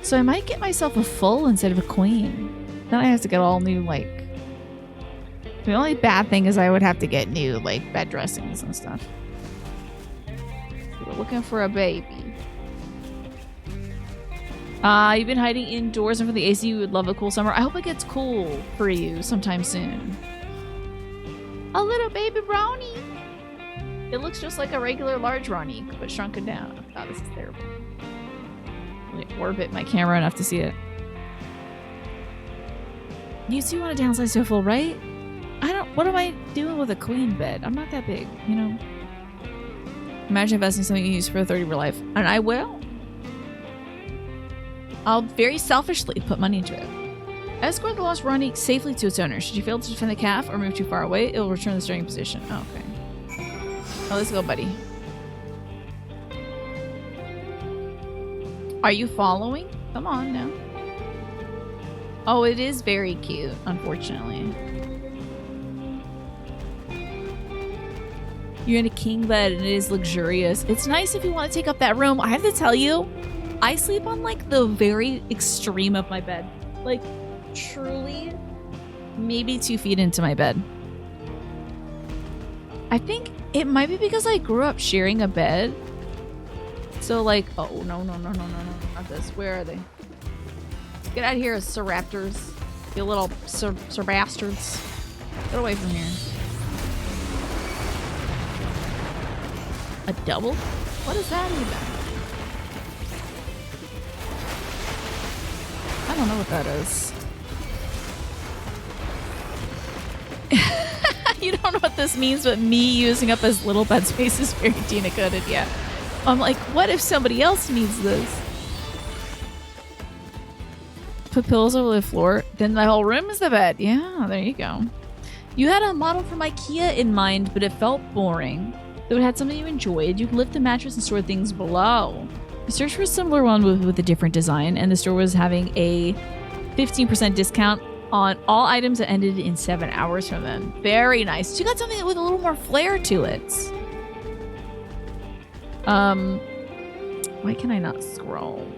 so I might get myself a full instead of a queen. Then I have to get all new, like, the only bad thing is I would have to get new, like, bed dressings and stuff. We're looking for a baby. You've been hiding indoors and for the AC, you would love a cool summer. I hope it gets cool for you sometime soon. A little baby brownie. It looks just like a regular large Ronique, but shrunken down. Oh, this is terrible. Let me orbit my camera enough to see it. You two want to downsize to a full, right? What am I doing with a queen bed? I'm not that big, you know? Imagine investing something you use for 30 for life. And I will. I'll very selfishly put money into it. Escort the lost Ronique safely to its owner. Should you fail to defend the calf or move too far away, it will return to the starting position. Oh, okay. Oh, let's go, buddy. Are you following? Come on now. Oh, it is very cute, unfortunately. You're in a king bed and it is luxurious. It's nice if you want to take up that room. I have to tell you, I sleep on like the very extreme of my bed. Like truly maybe 2 feet into my bed. I think it might be because I grew up sharing a bed. So like, oh no, not this. Where are they? Get out of here, Sir Raptors. You little Sir Bastards. Get away from here. A double? What is that even? I don't know what that is. You don't know what this means, but me using up as little bed space is very Dina coded, yeah. I'm like, what if somebody else needs this? Put pillows over the floor, then the whole room is the bed. Yeah, there you go. You had a model from IKEA in mind, but it felt boring. Though it had something you enjoyed, you could lift the mattress and store things below. You searched for a similar one with a different design, and the store was having a 15% discount on all items that ended in 7 hours from them. Very nice. So you got something with a little more flair to it. Why can I not scroll?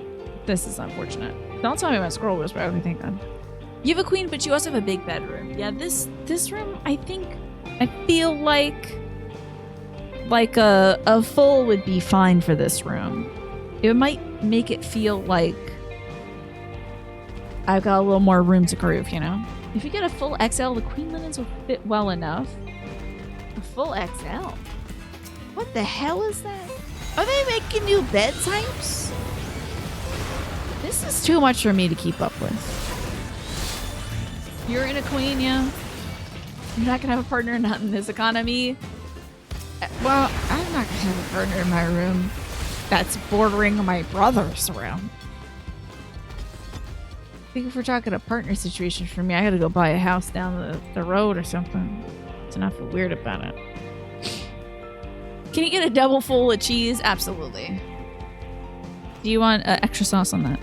This is unfortunate. Don't tell me my scroll was broken. Thank God. You have a queen, but you also have a big bedroom. Yeah, this room, I feel like a full would be fine for this room. It might make it feel like I've got a little more room to groove, you know? If you get a full XL, the queen linens will fit well enough. A full XL? What the hell is that? Are they making new bed types? This is too much for me to keep up with. You're in a queen, yeah? You're not gonna have a partner not in this economy? Well, I'm not gonna have a partner in my room that's bordering my brother's room. I think if we're talking a partner situation for me, I gotta go buy a house down the road or something. To not feel weird about it. Can you get a double full of cheese? Absolutely. Do you want extra sauce on that?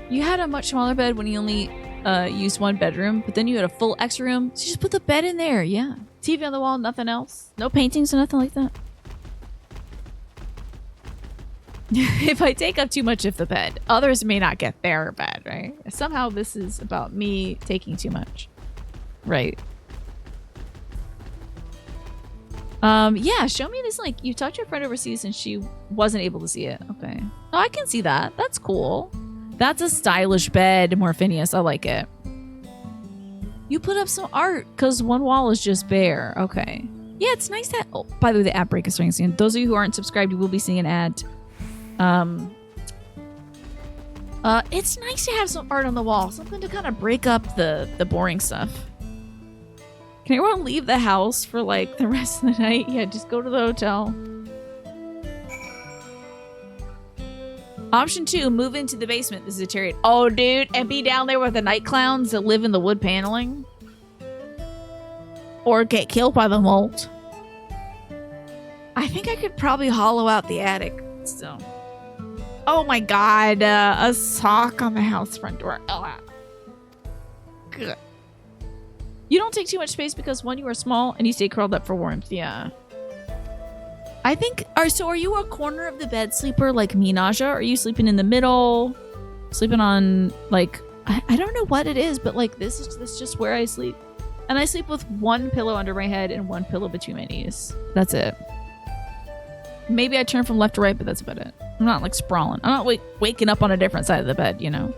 You had a much smaller bed when you only used one bedroom, but then you had a full extra room, so you just put the bed in there, yeah. TV on the wall, nothing else. No paintings or nothing like that. If I take up too much of the bed, others may not get their bed, right? Somehow this is about me taking too much. Right. Yeah, show me this link. You talked to your friend overseas and she wasn't able to see it. Okay. Oh, I can see that. That's cool. That's a stylish bed, Morphinius. I like it. You put up some art because one wall is just bare. Okay. Yeah, it's nice that... Oh, by the way, the ad break is starting soon. Those of you who aren't subscribed, you will be seeing an ad. It's nice to have some art on the wall. Something to kind of break up the boring stuff. Can everyone leave the house for like the rest of the night? Yeah, just go to the hotel. Option 2, move into the basement. This is a chariot. Oh, dude, and be down there with the night clowns that live in the wood paneling. Or get killed by the mold. I think I could probably hollow out the attic still. Oh my god, a sock on the house front door. Oh, good. You don't take too much space because, one, you are small and you stay curled up for warmth. Yeah. I think... So are you a corner of the bed sleeper like me, Naja? Are you sleeping in the middle? Sleeping on, like... I don't know what it is, but, like, this is just where I sleep. And I sleep with one pillow under my head and one pillow between my knees. That's it. Maybe I turn from left to right, but that's about it. I'm not, like, sprawling. I'm not waking up on a different side of the bed, you know?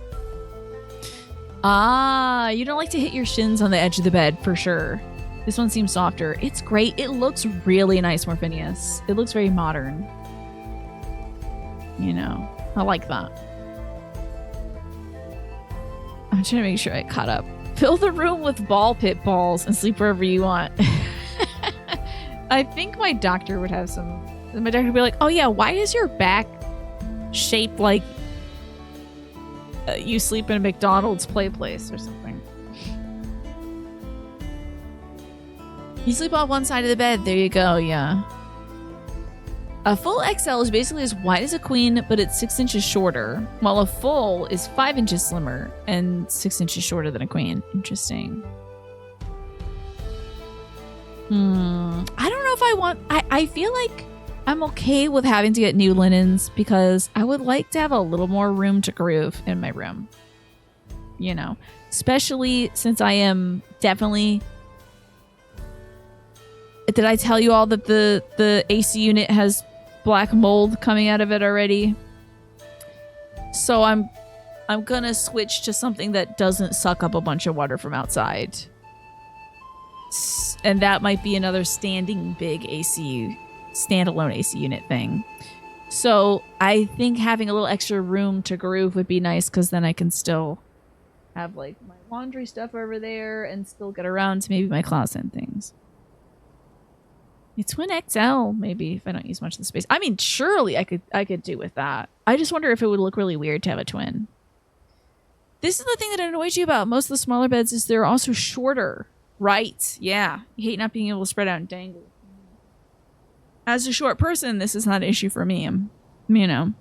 Ah, you don't like to hit your shins on the edge of the bed, for sure. This one seems softer. It's great. It looks really nice, Morphinius. It looks very modern. You know, I like that. I'm trying to make sure I caught up. Fill the room with ball pit balls and sleep wherever you want. I think my doctor would have some... My doctor would be like, oh yeah, why is your back shaped like you sleep in a McDonald's play place or something? You sleep on one side of the bed. There you go, yeah. A full XL is basically as wide as a queen, but it's 6 inches shorter, while a full is 5 inches slimmer and 6 inches shorter than a queen. Interesting. I don't know if I want... I feel like I'm okay with having to get new linens because I would like to have a little more room to groove in my room. You know, especially since I am definitely... Did I tell you all that the AC unit has black mold coming out of it already? So I'm gonna switch to something that doesn't suck up a bunch of water from outside. And that might be another standing big standalone AC unit thing. So I think having a little extra room to groove would be nice because then I can still have like my laundry stuff over there and still get around to maybe my closet and things. A twin XL, maybe, if I don't use much of the space. I mean, surely I could do with that. I just wonder if it would look really weird to have a twin. This is the thing that annoys you about most of the smaller beds is they're also shorter. Right. Yeah. You hate not being able to spread out and dangle. As a short person, this is not an issue for me. You know.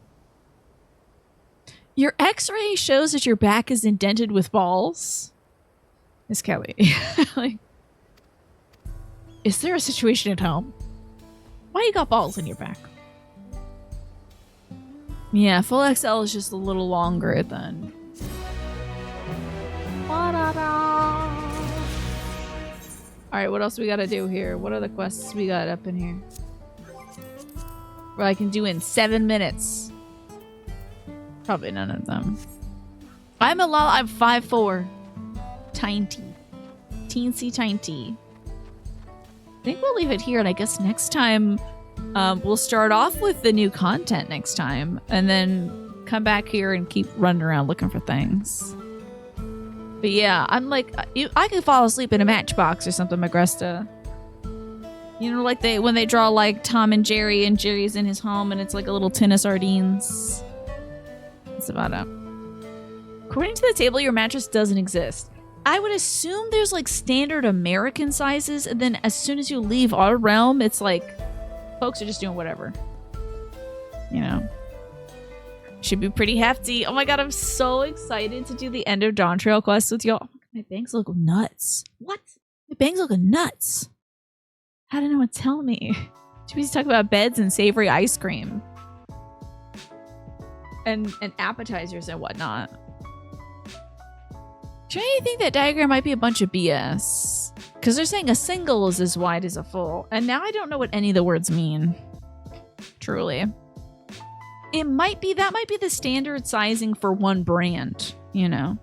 Your x-ray shows that your back is indented with balls. Miss Kelly. Like, is there a situation at home? Why you got balls in your back? Yeah, full XL is just a little longer than... Alright, what else we gotta do here? What are the quests we got up in here? What I can do in 7 minutes. Probably none of them. I'm 5'4". Tiny. Teensy tiny. I think we'll leave it here, and I guess next time we'll start off with the new content next time, and then come back here and keep running around looking for things. But yeah, I'm like, I could fall asleep in a matchbox or something, Agresta. You know, like when they draw like Tom and Jerry's in his home, and it's like a little tin of sardines. That's about it. According to the table, your mattress doesn't exist. I would assume there's like standard American sizes, and then as soon as you leave our realm, it's like folks are just doing whatever. You know. Should be pretty hefty. Oh my god, I'm so excited to do the end of Dawntrail quest with y'all. My bangs look nuts. What? My bangs look nuts. How did no one tell me? Should we just talk about beds and savory ice cream? And appetizers and whatnot. Do you think that diagram might be a bunch of BS? Because they're saying a single is as wide as a full. And now I don't know what any of the words mean. Truly. That might be the standard sizing for one brand, you know.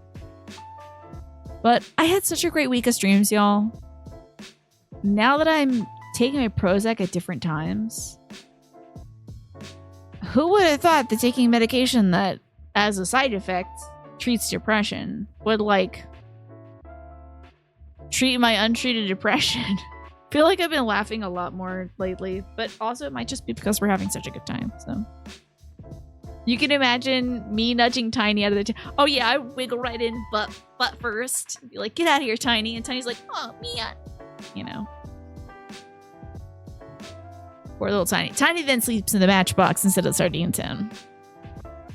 But I had such a great week of streams, y'all. Now that I'm taking my Prozac at different times, who would have thought that taking medication that, as a side effect, treats depression would, like, treat my untreated depression? I feel like I've been laughing a lot more lately, but also it might just be because we're having such a good time, so... You can imagine me nudging Tiny out of the... Oh yeah, I wiggle right in butt first. Be like, get out of here, Tiny. And Tiny's like, oh, Mia. You know. Poor little Tiny. Tiny then sleeps in the matchbox instead of Sardine Tin.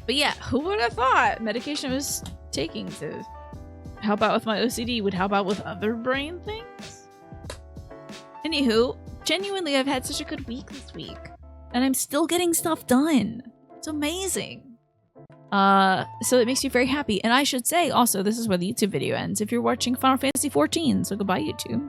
But yeah, who would have thought medication I was taking to help out with my OCD would help out with other brain things? Anywho, genuinely, I've had such a good week this week. And I'm still getting stuff done. It's amazing. So it makes me very happy. And I should say also, this is where the YouTube video ends. If you're watching Final Fantasy XIV, so goodbye YouTube.